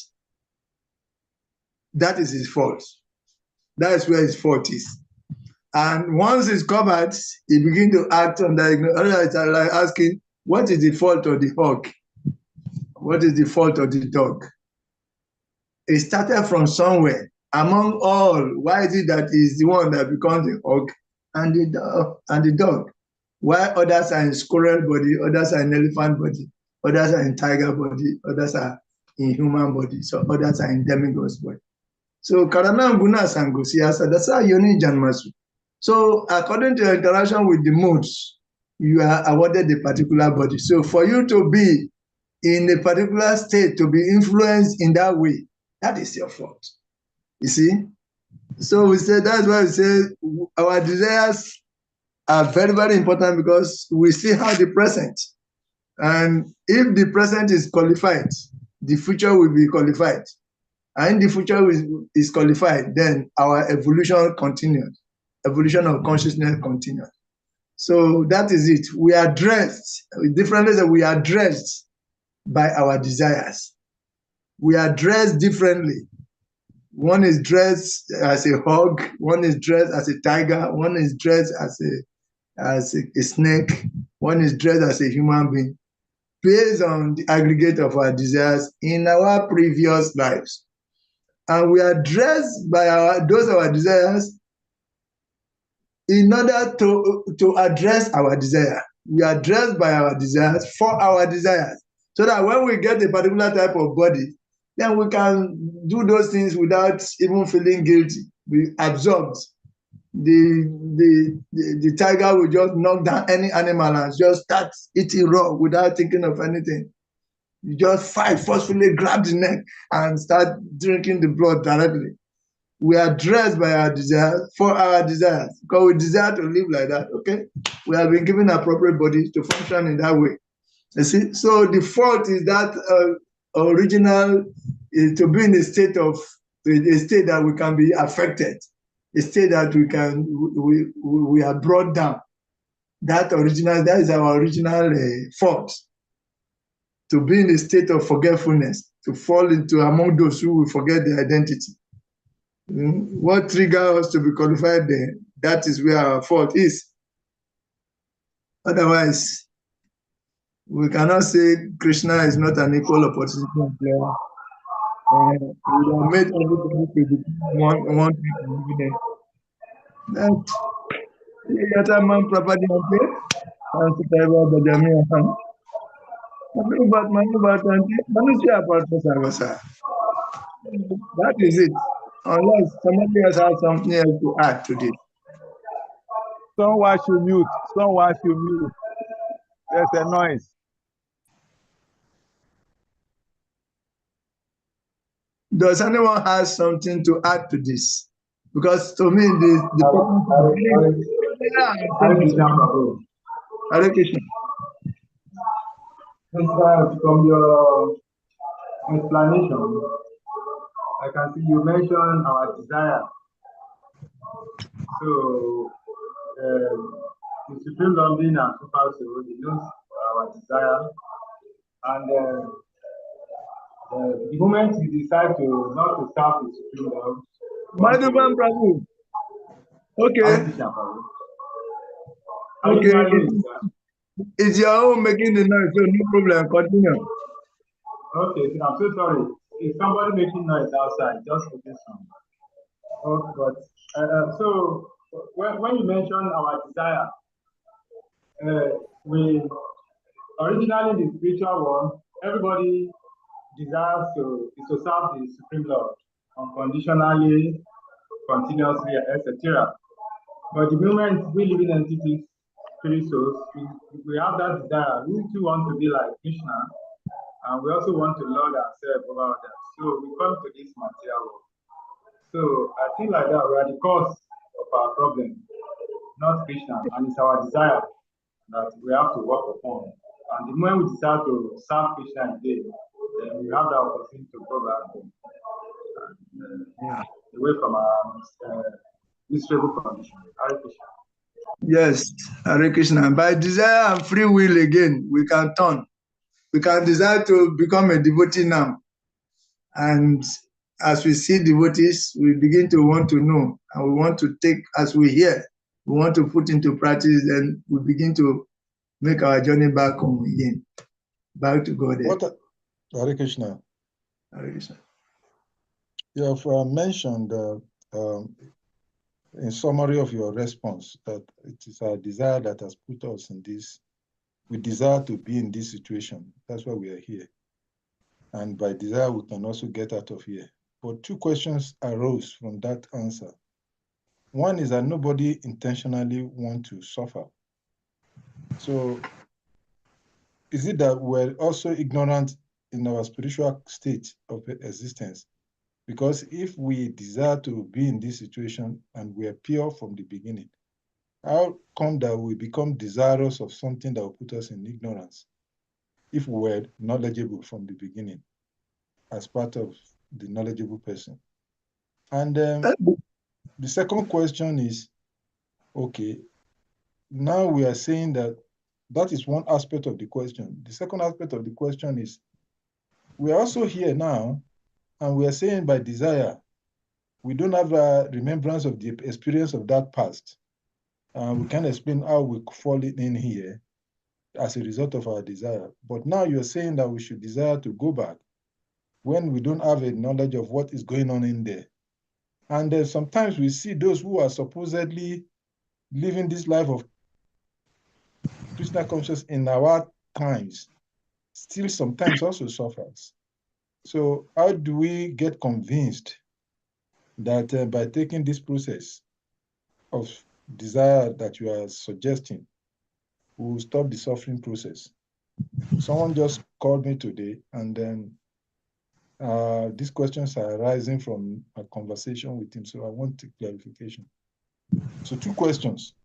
that is his fault. That is where his fault is. And once it's covered, he begins to act on that. Otherwise, I like asking, what is the fault of the hog? What is the fault of the dog? It started from somewhere. Among all, why is it that he's the one that becomes the hog and the dog? Why others are in squirrel body, others are in elephant body, others are in tiger body, others are in human body, so others are in demigod's body. So Karana Guna Sangosiyasa, that's how Yoni Janmasu. So according to your interaction with the modes, you are awarded a particular body. So for you to be in a particular state, to be influenced in that way, that is your fault. You see? So we say that's why we say our desires are very, very important because we still have the present. And if the present is qualified, the future will be qualified. And the future is qualified, then our evolution continues. Evolution of consciousness continues. So that is it. We are dressed, differently that we are dressed by our desires. We are dressed differently. One is dressed as a hog, one is dressed as a tiger, one is dressed as a snake, one is dressed as a human being, based on the aggregate of our desires in our previous lives. And we are dressed by those of our desires in order to address our desire. We are dressed by our desires for our desires. So that when we get a particular type of body, then we can do those things without even feeling guilty. We absorb. The tiger will just knock down any animal and just start eating raw without thinking of anything. You just fight, forcefully grab the neck and start drinking the blood directly. We are dressed by our desires, for our desires, because we desire to live like that, okay? We have been given appropriate bodies to function in that way. You see? So the fault is that original is to be in a state that we can be affected, a state that we are brought down. That is our original fault. To be in a state of forgetfulness, to fall into among those who will forget their identity. What triggers us to be qualified there? That is where our fault is. Otherwise, we cannot say Krishna is not an equal opportunity employer. We have made everybody to be one thing. That man property and That is it. Unless somebody else has something else to add to this. Someone should mute. Someone should mute. There's a noise. Does anyone has something to add to this? Because to me, from your explanation, I can see you mentioned our desire. So, the Supreme Lord being our super soul, he knows our desire. And the moment we decide to not to serve the Supreme Lord, Madhuban Prabhu. Okay. It's your own making the noise, so no problem. Continue. Okay, I'm so sorry. Is somebody making noise outside? Just for this one. Oh, but so when you mention our desire, we originally in the spiritual world, everybody desires to serve the Supreme Lord unconditionally, continuously, etc. But the moment we live in entities, spirit souls, we have that desire. We too want to be like Krishna, and we also want to lord ourselves over others. So we come to this material world. So I feel like that we are the cause of our problem, not Krishna, and it's our desire that we have to work upon. And the moment we decide to serve Krishna again, then we have the opportunity to go back away from our miserable condition. Hare Krishna. Yes, Hare Krishna. By desire and free will again, we can turn. We can desire to become a devotee now. And as we see devotees, we begin to want to know, and we want to take, as we hear, we want to put into practice, and we begin to make our journey back home again, back to God. Hare Krishna. Hare Krishna. You have mentioned in summary of your response that it is our desire that has put us in this. We desire to be in this situation. That's why we are here. And by desire, we can also get out of here. But two questions arose from that answer. One is that nobody intentionally wants to suffer. So is it that we're also ignorant in our spiritual state of existence? Because if we desire to be in this situation and we are pure from the beginning, how come that we become desirous of something that will put us in ignorance if we were knowledgeable from the beginning as part of the knowledgeable person? And the second question is, okay, now we are saying that that is one aspect of the question. The second aspect of the question is, we are also here now, and we are saying by desire, we don't have a remembrance of the experience of that past. We can't explain how we fall in here as a result of our desire. But now you're saying that we should desire to go back when we don't have a knowledge of what is going on in there. And sometimes we see those who are supposedly living this life of Krishna consciousness in our times, still sometimes also suffers. So how do we get convinced that by taking this process of desire that you are suggesting, we will stop the suffering process? Someone just called me today, and then these questions are arising from a conversation with him, so I want clarification. So 2 questions.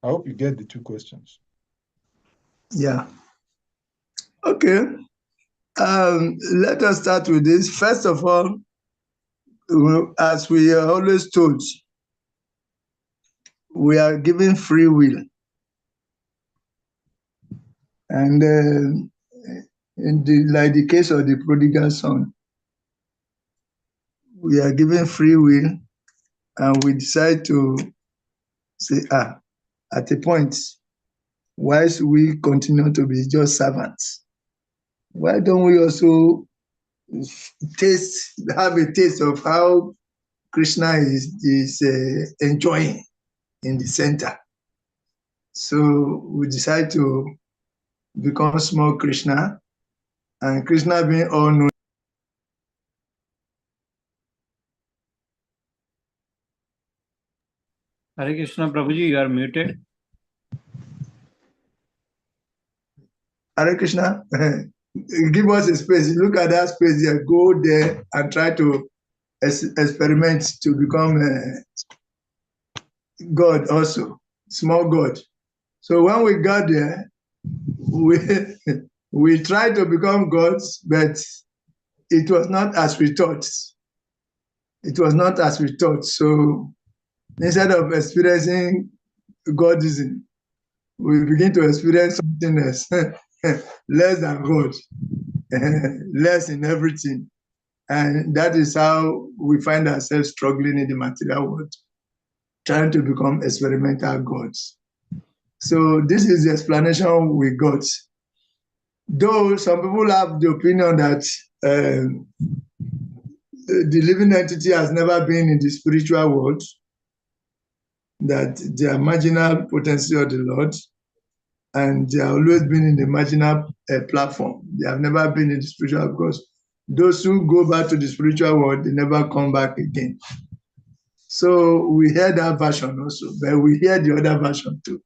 I hope you get the 2 questions. Yeah. Okay. Let us start with this. First of all, as we are always told, we are given free will. And like the case of the prodigal son, we are given free will, and we decide to say, at a point, why should we continue to be just servants? Why don't we also have a taste of how Krishna is enjoying in the center? So we decide to become small Krishna, and Krishna being all known. Hare Krishna, Prabhuji, you are muted. Hare Krishna, give us a space. Look at that space there. Go there and try to experiment to become God also, small God. So when we got there, we tried to become gods, but it was not as we thought. It was not as we thought. So instead of experiencing Godism, we begin to experience something else, less than God, less in everything. And that is how we find ourselves struggling in the material world, trying to become experimental gods. So this is the explanation we got. Though some people have the opinion that the living entity has never been in the spiritual world, that they are marginal potency of the Lord, and they have always been in the marginal platform. They have never been in the spiritual, because those who go back to the spiritual world, they never come back again. So we hear that version also, but we hear the other version too.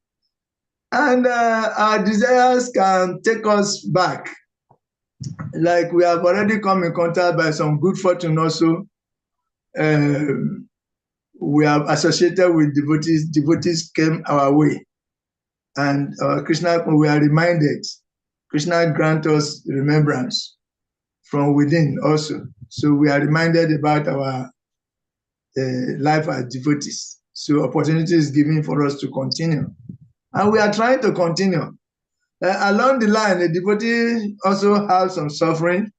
And our desires can take us back. Like we have already come in contact by some good fortune also. We are associated with devotees. Devotees came our way. And Krishna, we are reminded. Krishna grant us remembrance from within also. So we are reminded about our life as devotees. So opportunity is given for us to continue. And we are trying to continue. Along the line, the devotee also has some suffering,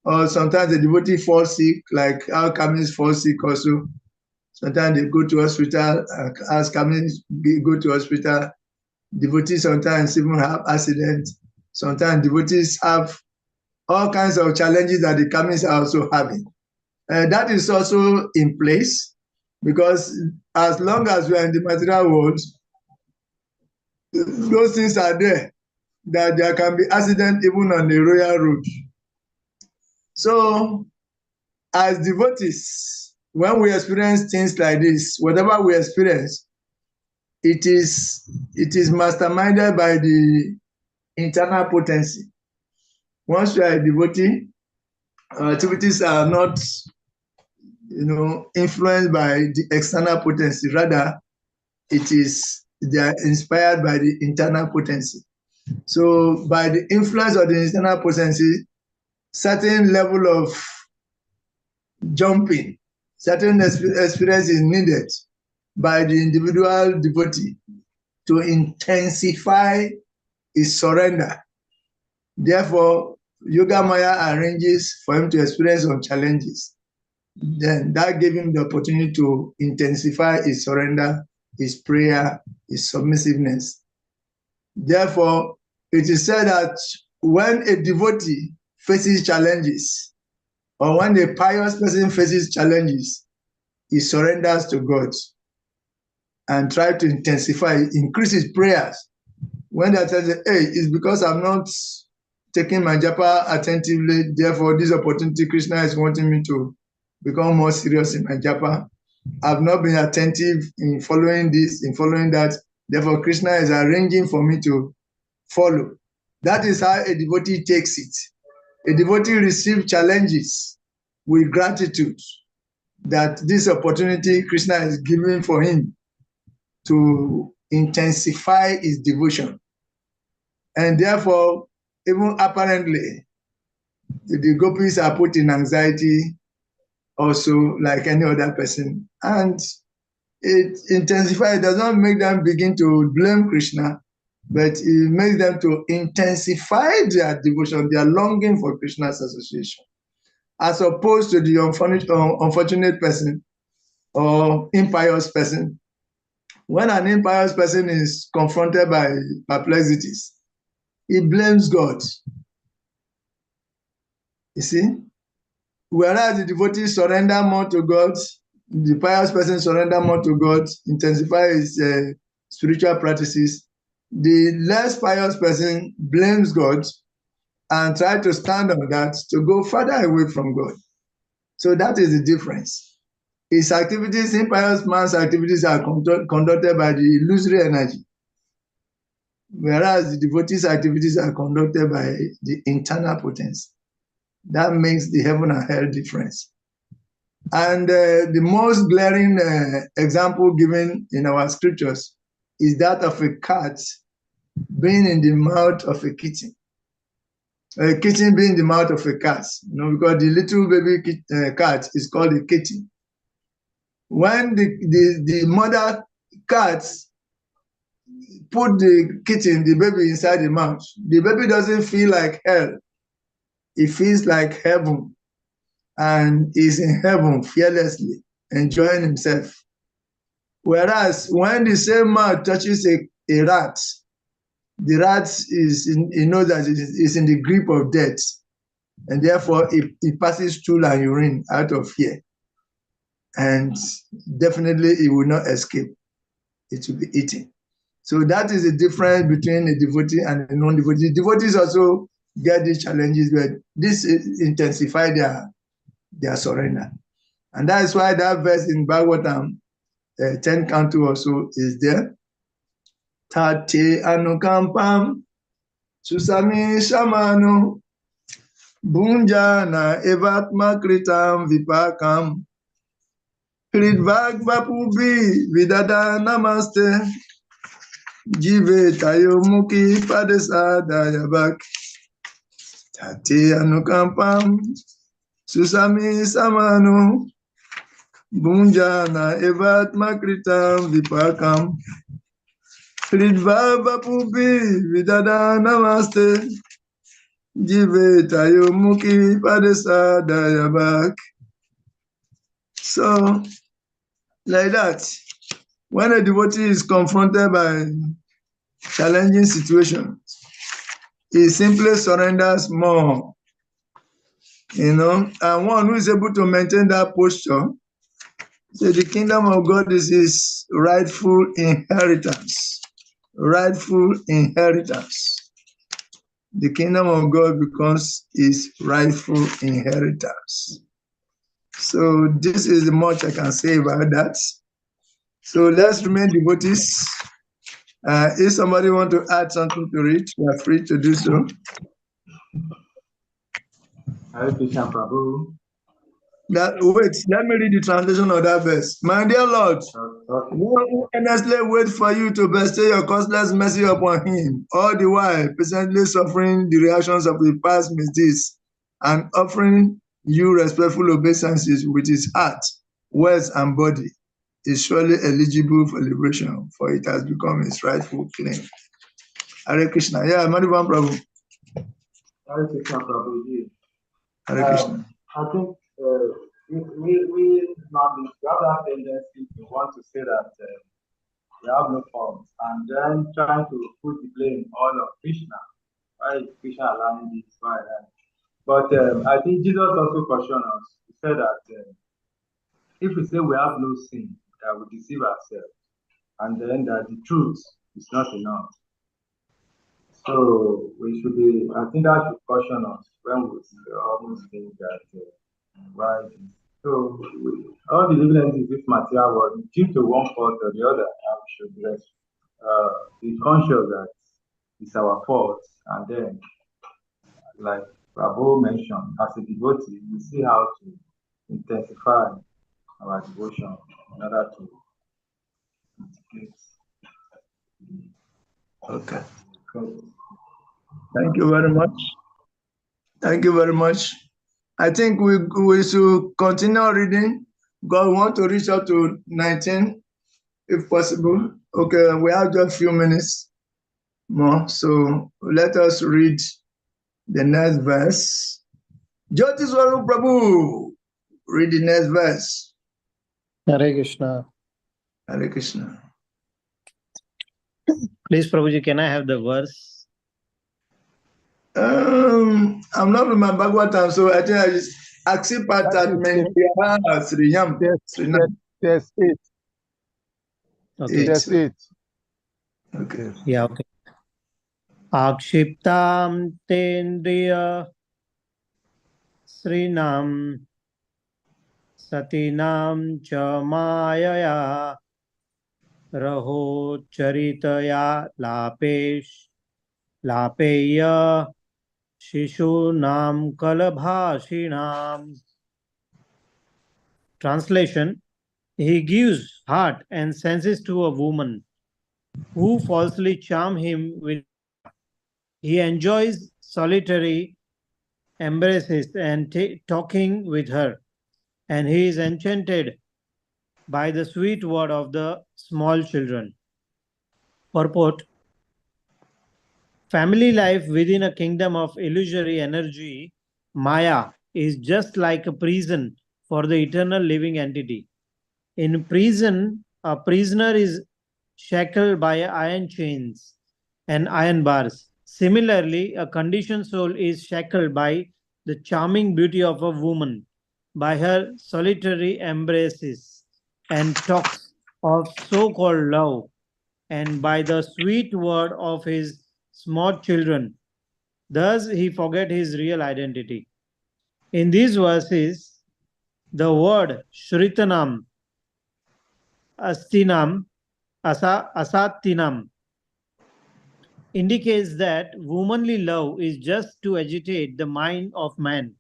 or sometimes the devotee falls sick, like our Kamis fall sick also. Sometimes they go to hospital, as Kamis go to hospital. Devotees sometimes even have accidents. Sometimes devotees have all kinds of challenges that the Kamis are also having. That is also in place, because as long as we are in the material world, those things are there, that there can be accident even on the royal road. So as devotees, when we experience things like this, whatever we experience, it is masterminded by the internal potency. Once you are a devotee, our activities are not influenced by the external potency. Rather, they are inspired by the internal potency. So by the influence of the internal potency, certain level of jumping, certain experience is needed by the individual devotee to intensify his surrender. Therefore, Yoga Maya arranges for him to experience some challenges. Then that gave him the opportunity to intensify his surrender, his prayer, his submissiveness. Therefore, it is said that when a devotee faces challenges, or when a pious person faces challenges, he surrenders to God and tries to intensify, increase his prayers. When they tell you, hey, it's because I'm not taking my japa attentively, therefore this opportunity, Krishna is wanting me to become more serious in my japa. I've not been attentive in following this, in following that, therefore Krishna is arranging for me to follow. That is how a devotee takes it. A devotee receives challenges with gratitude that this opportunity Krishna is giving for him to intensify his devotion. And therefore, even apparently, the gopis are put in anxiety also, like any other person. And it intensifies, it does not make them begin to blame Krishna, but it makes them to intensify their devotion, their longing for Krishna's association, as opposed to the unfortunate person or impious person. When an impious person is confronted by perplexities, he blames God. You see? Whereas the devotee surrender more to God, the pious person surrender more to God, intensify his spiritual practices. The less pious person blames God and try to stand on that to go further away from God. So that is the difference. His activities, impious man's activities are conducted by the illusory energy, whereas the devotee's activities are conducted by the internal potency. That makes the heaven and hell difference. And the most glaring example given in our scriptures is that of a cat being in the mouth of a kitten. A kitten being in the mouth of a cat, because the little baby cat is called a kitten. When the mother cat put the kitten, the baby, inside the mouth, the baby doesn't feel like hell. It feels like heaven, and is in heaven fearlessly, enjoying himself. Whereas when the same mouth touches a rat, the rat he knows that it is in the grip of death, and therefore it passes stool and urine out of fear. And definitely it will not escape. It will be eaten. So that is the difference between a devotee and a non-devotee. Devotees also get these challenges, but this intensify their surrender. And that is why that verse in Bhagavatam 10 canto also is there. Tate anukampam susami shamano bunjana evatma kritam vipakam Hridvag Vapubi Vidada Namaste Jive Tayomuki Padesa Dayabak Tate Anukampam Susami Samano Bunjana Evat Makritam Vipakam Hridvag Vapubi Vidada Namaste Jive Tayomuki Padesa Dayabak. So, like that, when a devotee is confronted by challenging situations, he simply surrenders more, and one who is able to maintain that posture, so the kingdom of God is his rightful inheritance. Rightful inheritance. The kingdom of God becomes his rightful inheritance. So this is much I can say about that. So let's remain devotees. If somebody want to add something to it, you are free to do so. Hare Krishna Prabhu. Wait, let me read the translation of that verse. My dear Lord, one who earnestly wait for you to bestow your costless mercy upon him, all the while patiently suffering the reactions of the past misdeeds and offering you respectful obeisances with his heart, words, and body, is surely eligible for liberation, for it has become his rightful claim. Hare Krishna. Yeah, Madhavan Prabhu. Hare Krishna Prabhuji. Hare Krishna. I think we have that tendency to want to say that we have no fault, and then trying to put the blame all on Krishna. Why is Krishna allowing this? Why that? But I think Jesus also cautioned us. He said that if we say we have no sin, that we deceive ourselves, and then that the truth is not enough. So we should be, I think that should caution us when we almost think that right. So all the evidence in this material was due to one fault or the other, and we should be conscious that it's our fault, and then like Prabhu mentioned, as a devotee, we see how to intensify our devotion in order to mitigate. Okay. Thank you very much. Thank you very much. I think we should continue reading. God want to reach out to 19, if possible. Okay, we have just a few minutes more, so let us read the next verse. Jyoti Swarup Prabhu, read the next verse. Hare Krishna. Hare Krishna. Please, Prabhuji, can I have the verse? I'm not with my Bhagavatam, so I think I just accept that. There's 8. Okay. There's 8. Okay. Yeah, okay. Akshiptam tendriya srinam satinam cha mayaya raho charitaya lapeya shishunam kalabhashinam. Translation: He gives heart and senses to a woman who falsely charm him with. He enjoys solitary embraces and talking with her, and he is enchanted by the sweet word of the small children. Purport: Family life within a kingdom of illusory energy, Maya, is just like a prison for the eternal living entity. In prison, a prisoner is shackled by iron chains and iron bars. Similarly, a conditioned soul is shackled by the charming beauty of a woman, by her solitary embraces and talks of so called love, and by the sweet word of his small children. Thus, he forget his real identity. In these verses, the word Shritanam, Astinam, Asattinam indicates that womanly love is just to agitate the mind of man.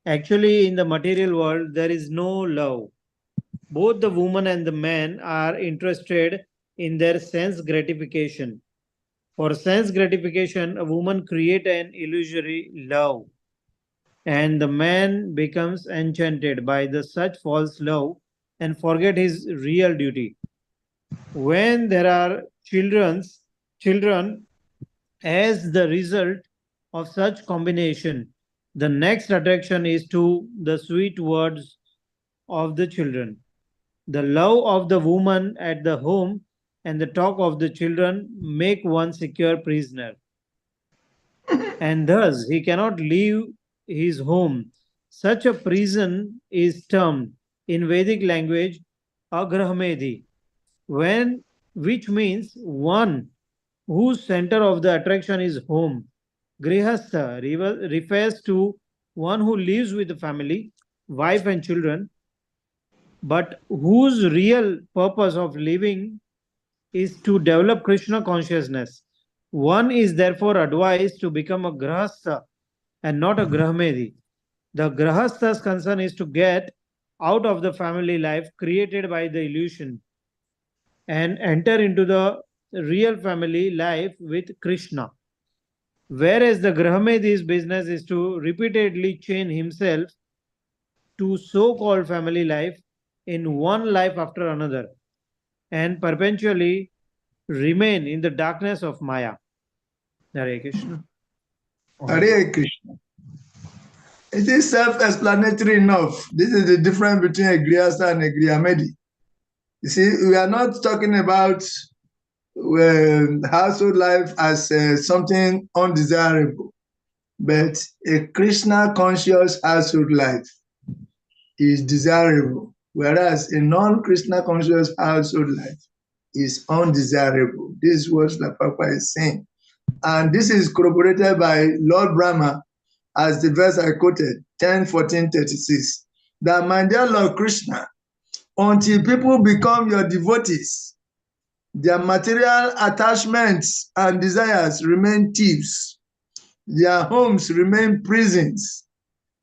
Actually, in the material world, there is no love. Both the woman and the man are interested in their sense gratification. For sense gratification, a woman creates an illusory love, and the man becomes enchanted by the such false love and forget his real duty. When there are children as the result of such combination, the next attraction is to the sweet words of the children, the love of the woman at the home, and the talk of the children make one secure prisoner, and thus he cannot leave his home. Such a prison is termed in Vedic language Agrahmedhi, when which means one whose center of the attraction is home. Grihastha refers to one who lives with the family, wife and children, but whose real purpose of living is to develop Krishna consciousness. One is therefore advised to become a Grihastha and not a Grahmedi. The Grihastha's concern is to get out of the family life created by the illusion and enter into the real family life with Krishna. Whereas the Grahamedi's business is to repeatedly chain himself to so called family life in one life after another and perpetually remain in the darkness of Maya. Hare Krishna. Hare Krishna. It is self-explanatory enough. This is the difference between a Grihastha and a Griyamedi. You see, we are not talking about household life as something undesirable, but a Krishna conscious household life is desirable, whereas a non-Krishna conscious household life is undesirable. This is what the Papa is saying. And this is corroborated by Lord Brahma as the verse I quoted, 10:14:36. That my dear Lord Krishna, until people become your devotees, their material attachments and desires remain thieves, their homes remain prisons,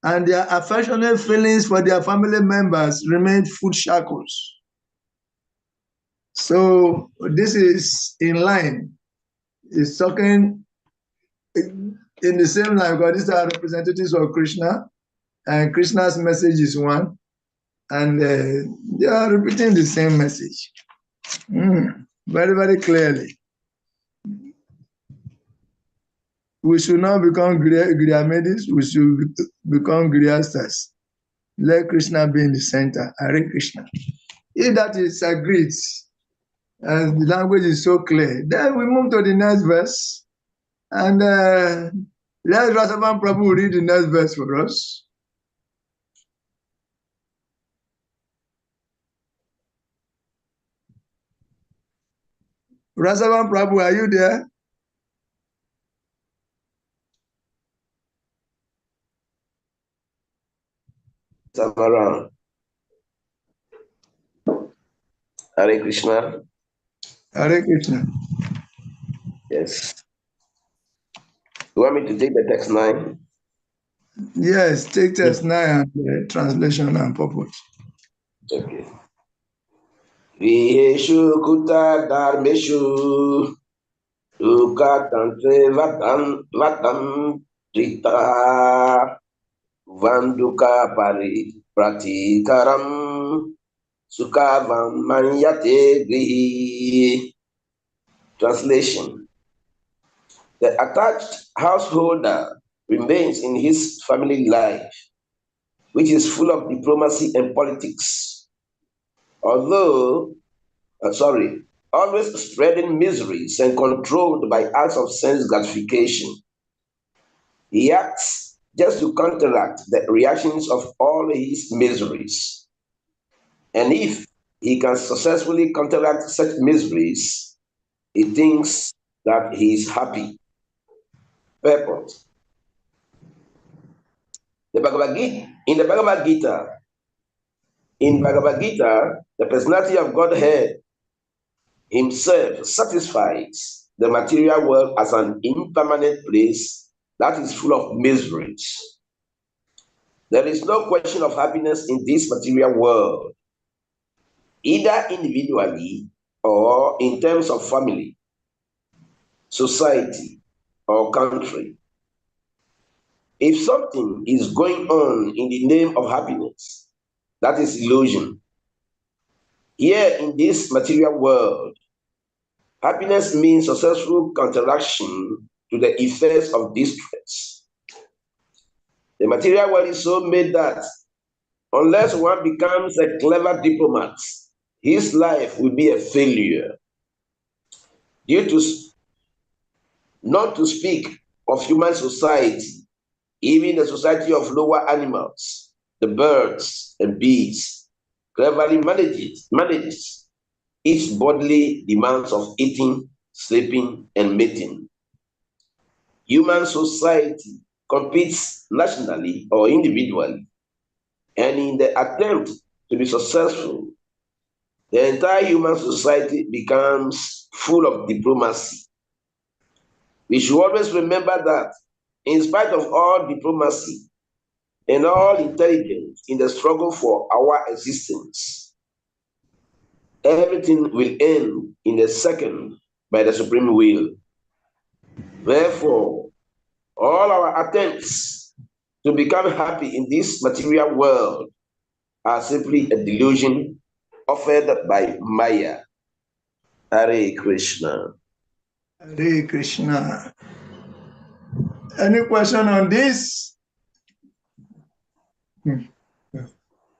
and their affectionate feelings for their family members remain foot shackles. So this is in line. It's talking in the same line because these are representatives of Krishna, and Krishna's message is one, and they are repeating the same message very, very clearly. We should not become Griyamedis, we should become Grihasthas. Let Krishna be in the center. Hare Krishna. If that is agreed, and the language is so clear, then we move to the next verse. And let Rasavan Prabhu read the next verse for us. Rasavan Prabhu, are you there? time around. Hare Krishna. Hare Krishna. Yes. You want me to take the text 9? Yes, take test 9 and the translation and purport. Okay. Viheshu kuta dharmeshu dukkha tantre vatam trita vanduka pratikaram sukhavam manyate grihi. Translation. The attached householder remains in his family life, which is full of diplomacy and politics. Always spreading miseries and controlled by acts of sense gratification. He acts just to counteract the reactions of all his miseries. And if he can successfully counteract such miseries, he thinks that he is happy. Purport. In the Bhagavad Gita, the personality of Godhead himself satisfies the material world as an impermanent place that is full of miseries. There is no question of happiness in this material world, either individually or in terms of family, society, or country. If something is going on in the name of happiness, that is illusion. Here in this material world, happiness means successful counteraction to the effects of distress. The material world is so made that unless one becomes a clever diplomat, his life will be a failure. Not to speak of human society, even the society of lower animals, the birds and bees, cleverly manages its bodily demands of eating, sleeping, and mating. Human society competes nationally or individually, and in the attempt to be successful, the entire human society becomes full of diplomacy. We should always remember that, in spite of all diplomacy and all intelligence in the struggle for our existence, everything will end in a second by the supreme will. Therefore, all our attempts to become happy in this material world are simply a delusion offered by Maya. Hare Krishna. Hare Krishna. Any question on this?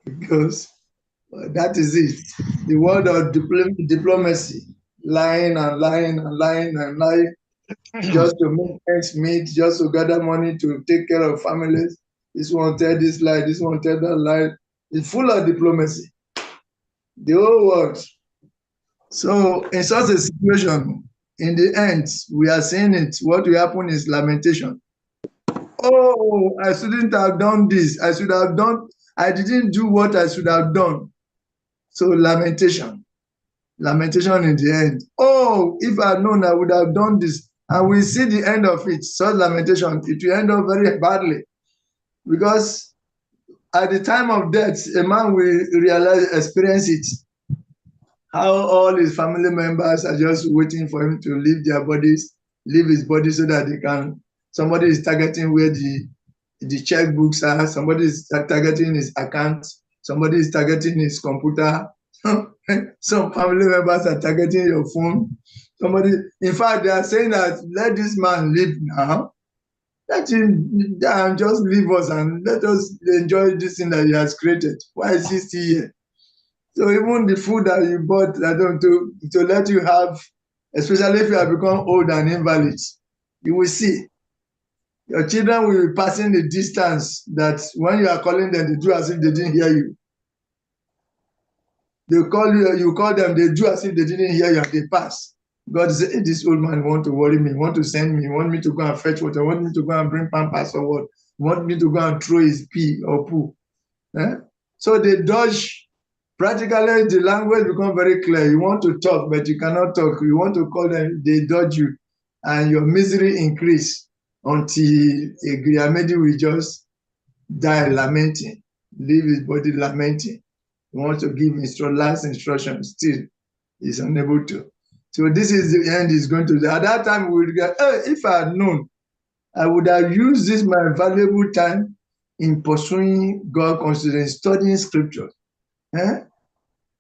Because that is it. The word of diplomacy, lying and lying and lying and lying, just to make ends meet, just to gather money to take care of families. This one tell this lie, this one tell that lie. It's full of diplomacy. The whole world. So in such a situation, in the end, we are seeing it. What will happen is lamentation. Oh, I shouldn't have done this. I didn't do what I should have done. So lamentation in the end. Oh, if I had known, I would have done this. And we see the end of it. Such lamentation, it will end up very badly. Because at the time of death, a man will experience it. How all his family members are just waiting for him to leave his body so that they can. Somebody is targeting where the checkbooks are. Somebody is targeting his account. Somebody is targeting his computer. Some family members are targeting your phone. In fact, they are saying that let this man live now. Let him and just leave us and let us enjoy this thing that he has created. Why is he still here? So even the food that you bought to let you have, especially if you have become old and invalid, you will see. Your children will be passing the distance that when you are calling them, they do as if they didn't hear you. They call you call them, they do as if they didn't hear you and they pass. God said, hey, this old man want to worry me, want to send me, want me to go and fetch water, want me to go and bring pampers or what, want me to go and throw his pee or poo. So they dodge. Practically, the language becomes very clear. You want to talk, but you cannot talk. You want to call them, they dodge you, and your misery increase until a Griamedi will just die lamenting, leave his body lamenting. He wants to give last instructions, still is unable to. So this is the end is going to. At that time, we would get, if I had known, I would have used this my valuable time in pursuing God, considering studying scriptures.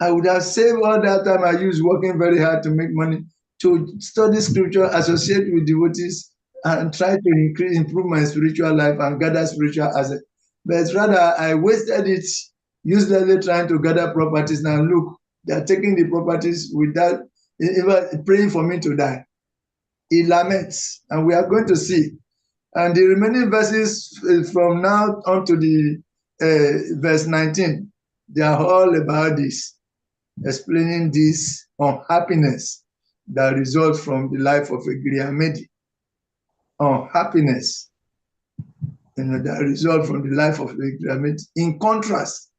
I would have saved all that time I used working very hard to make money to study scripture, associate with devotees, and try to improve my spiritual life and gather spiritual assets. But rather, I wasted it uselessly trying to gather properties. Now look, they are taking the properties without even praying for me to die. He laments, and we are going to see. And the remaining verses from now on to the verse 19, they are all about this, explaining this unhappiness that results from the life of a Griamedi. Unhappiness, that results from the life of a Griamedi, in contrast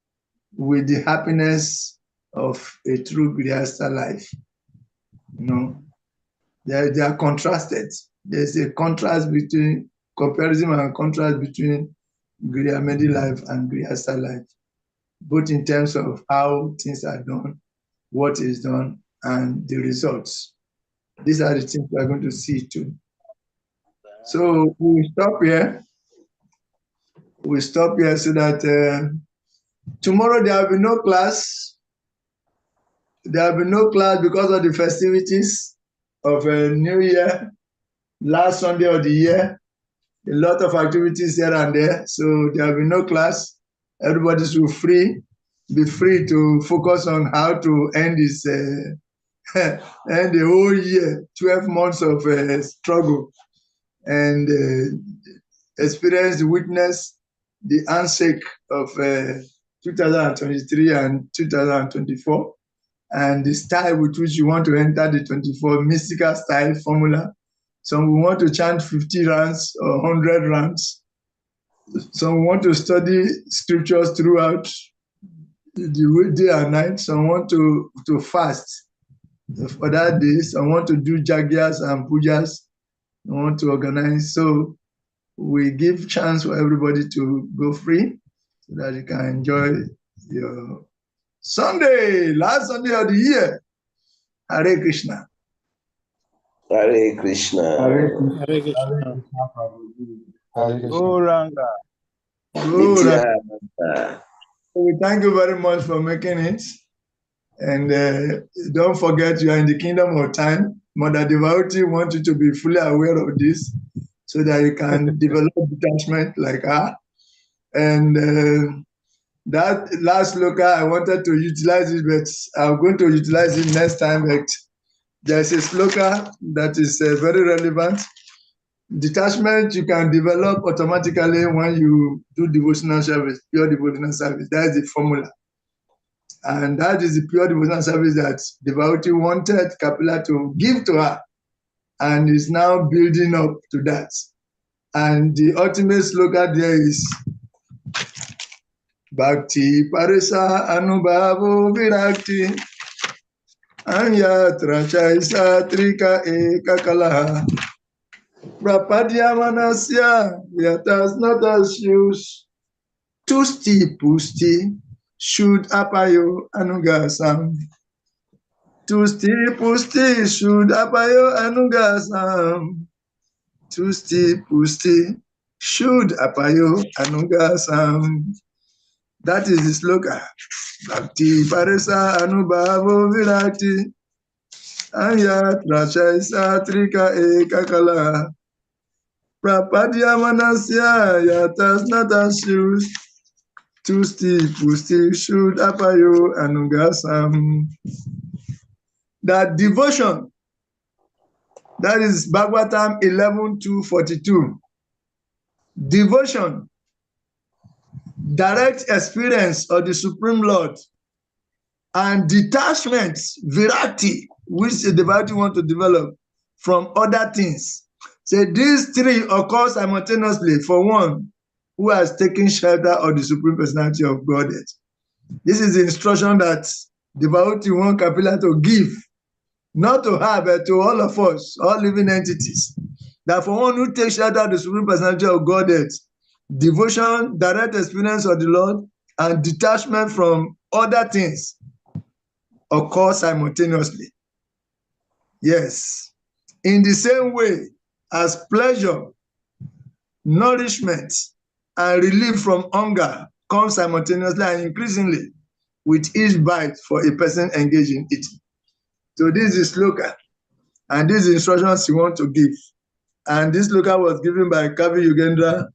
with the happiness of a true Grihastha life. They are contrasted. There's a comparison and contrast between Griamedi life and Grihastha life, both in terms of how things are done, what is done, and the results. These are the things we are going to see too. So we stop here. We stop here so that tomorrow there will be no class. There will be no class because of the festivities of a New Year, last Sunday of the year. A lot of activities here and there, so there will be no class. Everybody should be free to focus on how to end this, end the whole year, 12 months of struggle, and experience, witness the handshake of 2023 and 2024, and the style with which you want to enter the 24 mystical style formula. Some we want to chant 50 rounds or 100 rounds. Some want to study scriptures throughout the day and night. Some want to fast for that day. Some want to do jagyas and pujas. Some want to organize. So we give chance for everybody to go free so that you can enjoy your Sunday, last Sunday of the year. Hare Krishna. Hare Krishna. Hare Krishna. Hare Krishna. Hare Krishna, Prabhuji. Hare Krishna. Goranga. Nityananda. We thank you very much for making it. And don't forget, you are in the kingdom of time. Mother Devotee wants you to be fully aware of this so that you can develop detachment like her. And that last local, I wanted to utilize it, but I'm going to utilize it next time. But there's a sloka that is very relevant. Detachment you can develop automatically when you do devotional service, pure devotional service. That is the formula. And that is the pure devotional service that devotee wanted Kapila to give to her, and is now building up to that. And the ultimate slogan there is Bhakti Parisa Anubhavo Virakti Anya Trachaisa Trika Eka Kalaha Prapadya Manasya Yatas Natas Yus Tusti Pusti Shud Apayo Anugasam Tusti Pusti Shud Apayo Anugasam Tusti Pusti Shud Apayo Anugasam. That is the slogan. Bhakti Parisa Anubhavo Virati Anya Trachaisa Trika Eka Kala Prapadya Manasya Yatas Natas Yus Tusti Pusti Shud Apayo Anugasam. That devotion, that is Bhagavatam 11:242. Devotion, direct experience of the Supreme Lord, and detachment, virakti, which the devotee want to develop from other things. So these three occur simultaneously. For one, who has taken shelter of the Supreme Personality of Godhead. This is the instruction that devotee want Kapila to give, not to her, but to all of us, all living entities. That for one who takes shelter of the Supreme Personality of Godhead, devotion, direct experience of the Lord, and detachment from other things occur simultaneously. Yes. In the same way as pleasure, nourishment, and relief from hunger come simultaneously and increasingly with each bite for a person engaged in eating. So this is sloka, and these instructions you want to give. And this sloka was given by Kavi Yugendra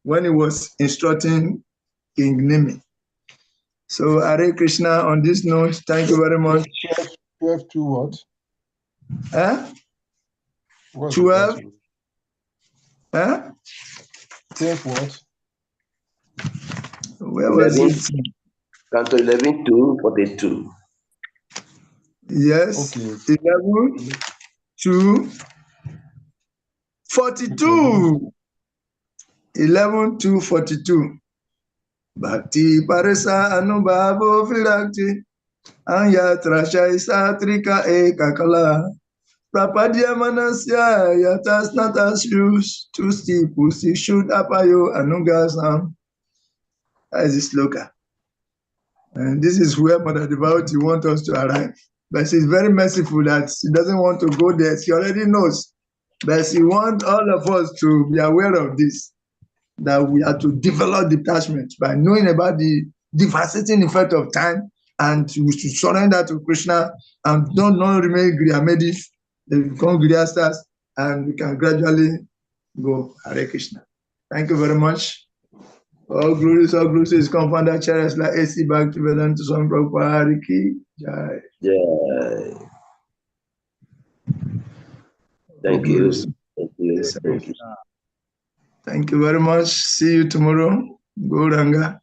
when he was instructing King Nimi. So Hare Krishna, on this note, thank you very much. 12 to what? Huh? What's 12? Huh? 12 what? Where was 11, it? Canto 11 to 42. Yes. Okay. 11 to 42. 11 to 42. Bhakti parisa anubhavo virakti anya trasha isatrika ekakala prapadya manasya yatas natas yus tusti pusti shud apayo anugasam. That is the sloka. And this is where Mother Devotee wants us to arrive. But she's very merciful that she doesn't want to go there. She already knows. But she wants all of us to be aware of this, that we are to develop detachment by knowing about the devastating effect of time, and we should surrender to Krishna and don't remain Griyamedis, they become Griyastas, and we can gradually go Hare Krishna. Thank you very much. All glories is confounder chairs like AC Bhakti Vedanta Swami Prabhupada Ki Jai. Yeah. Thank you. Thank you. Thank you. Thank you very much. See you tomorrow. Go Ranga.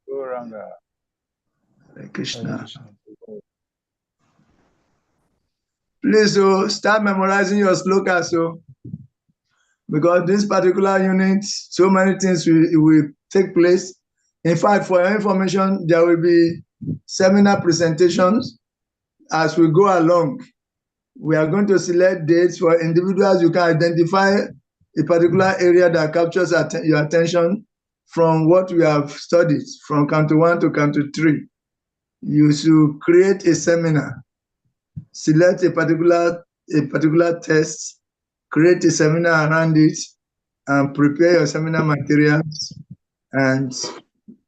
Go Ranga. Hare Krishna. Please start memorizing your slokas. Because this particular unit, so many things will take place. In fact, for your information, there will be seminar presentations as we go along. We are going to select dates for individuals. You can identify a particular area that captures your attention from what we have studied, from Canto 1 to Canto 3. You should create a seminar, select a particular test, create a seminar around it, and prepare your seminar materials. And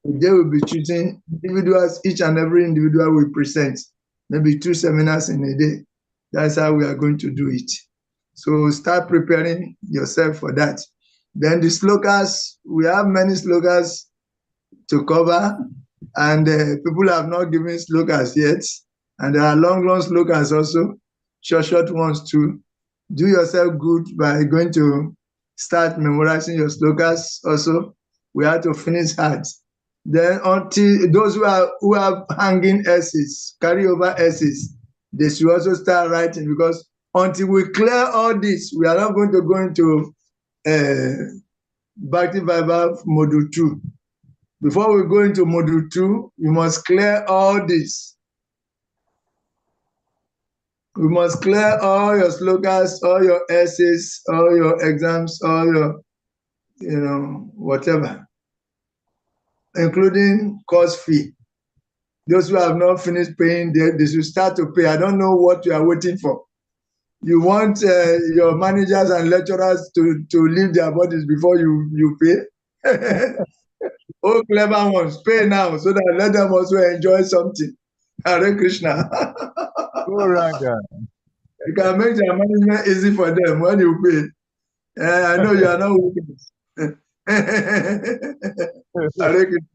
they will be choosing individuals. Each and every individual will present maybe 2 seminars in a day. That's how we are going to do it. So start preparing yourself for that. Then the slokas, we have many slokas to cover, and people have not given slokas yet. And there are long slokas also, short ones too. Do yourself good by going to start memorizing your slokas also. We have to finish hard. Then until those who have hanging essays, carryover essays, they should also start writing, because until we clear all this, we are not going to go into Bhakti Vaibhava Module 2. Before we go into Module 2, we must clear all this. We must clear all your slokas, all your essays, all your exams, all your, whatever, including course fee. Those who have not finished paying, they should start to pay. I don't know what you are waiting for. You want your managers and lecturers to leave their bodies before you pay? Oh, clever ones, pay now so that let them also enjoy something. Hare Krishna. Go Ranga. You can make their management easy for them when you pay. I know you are not working. Hare Krishna.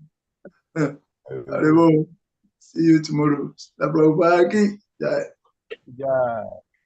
Hare Bo. See you tomorrow. Prabhupada ki jai. Yeah.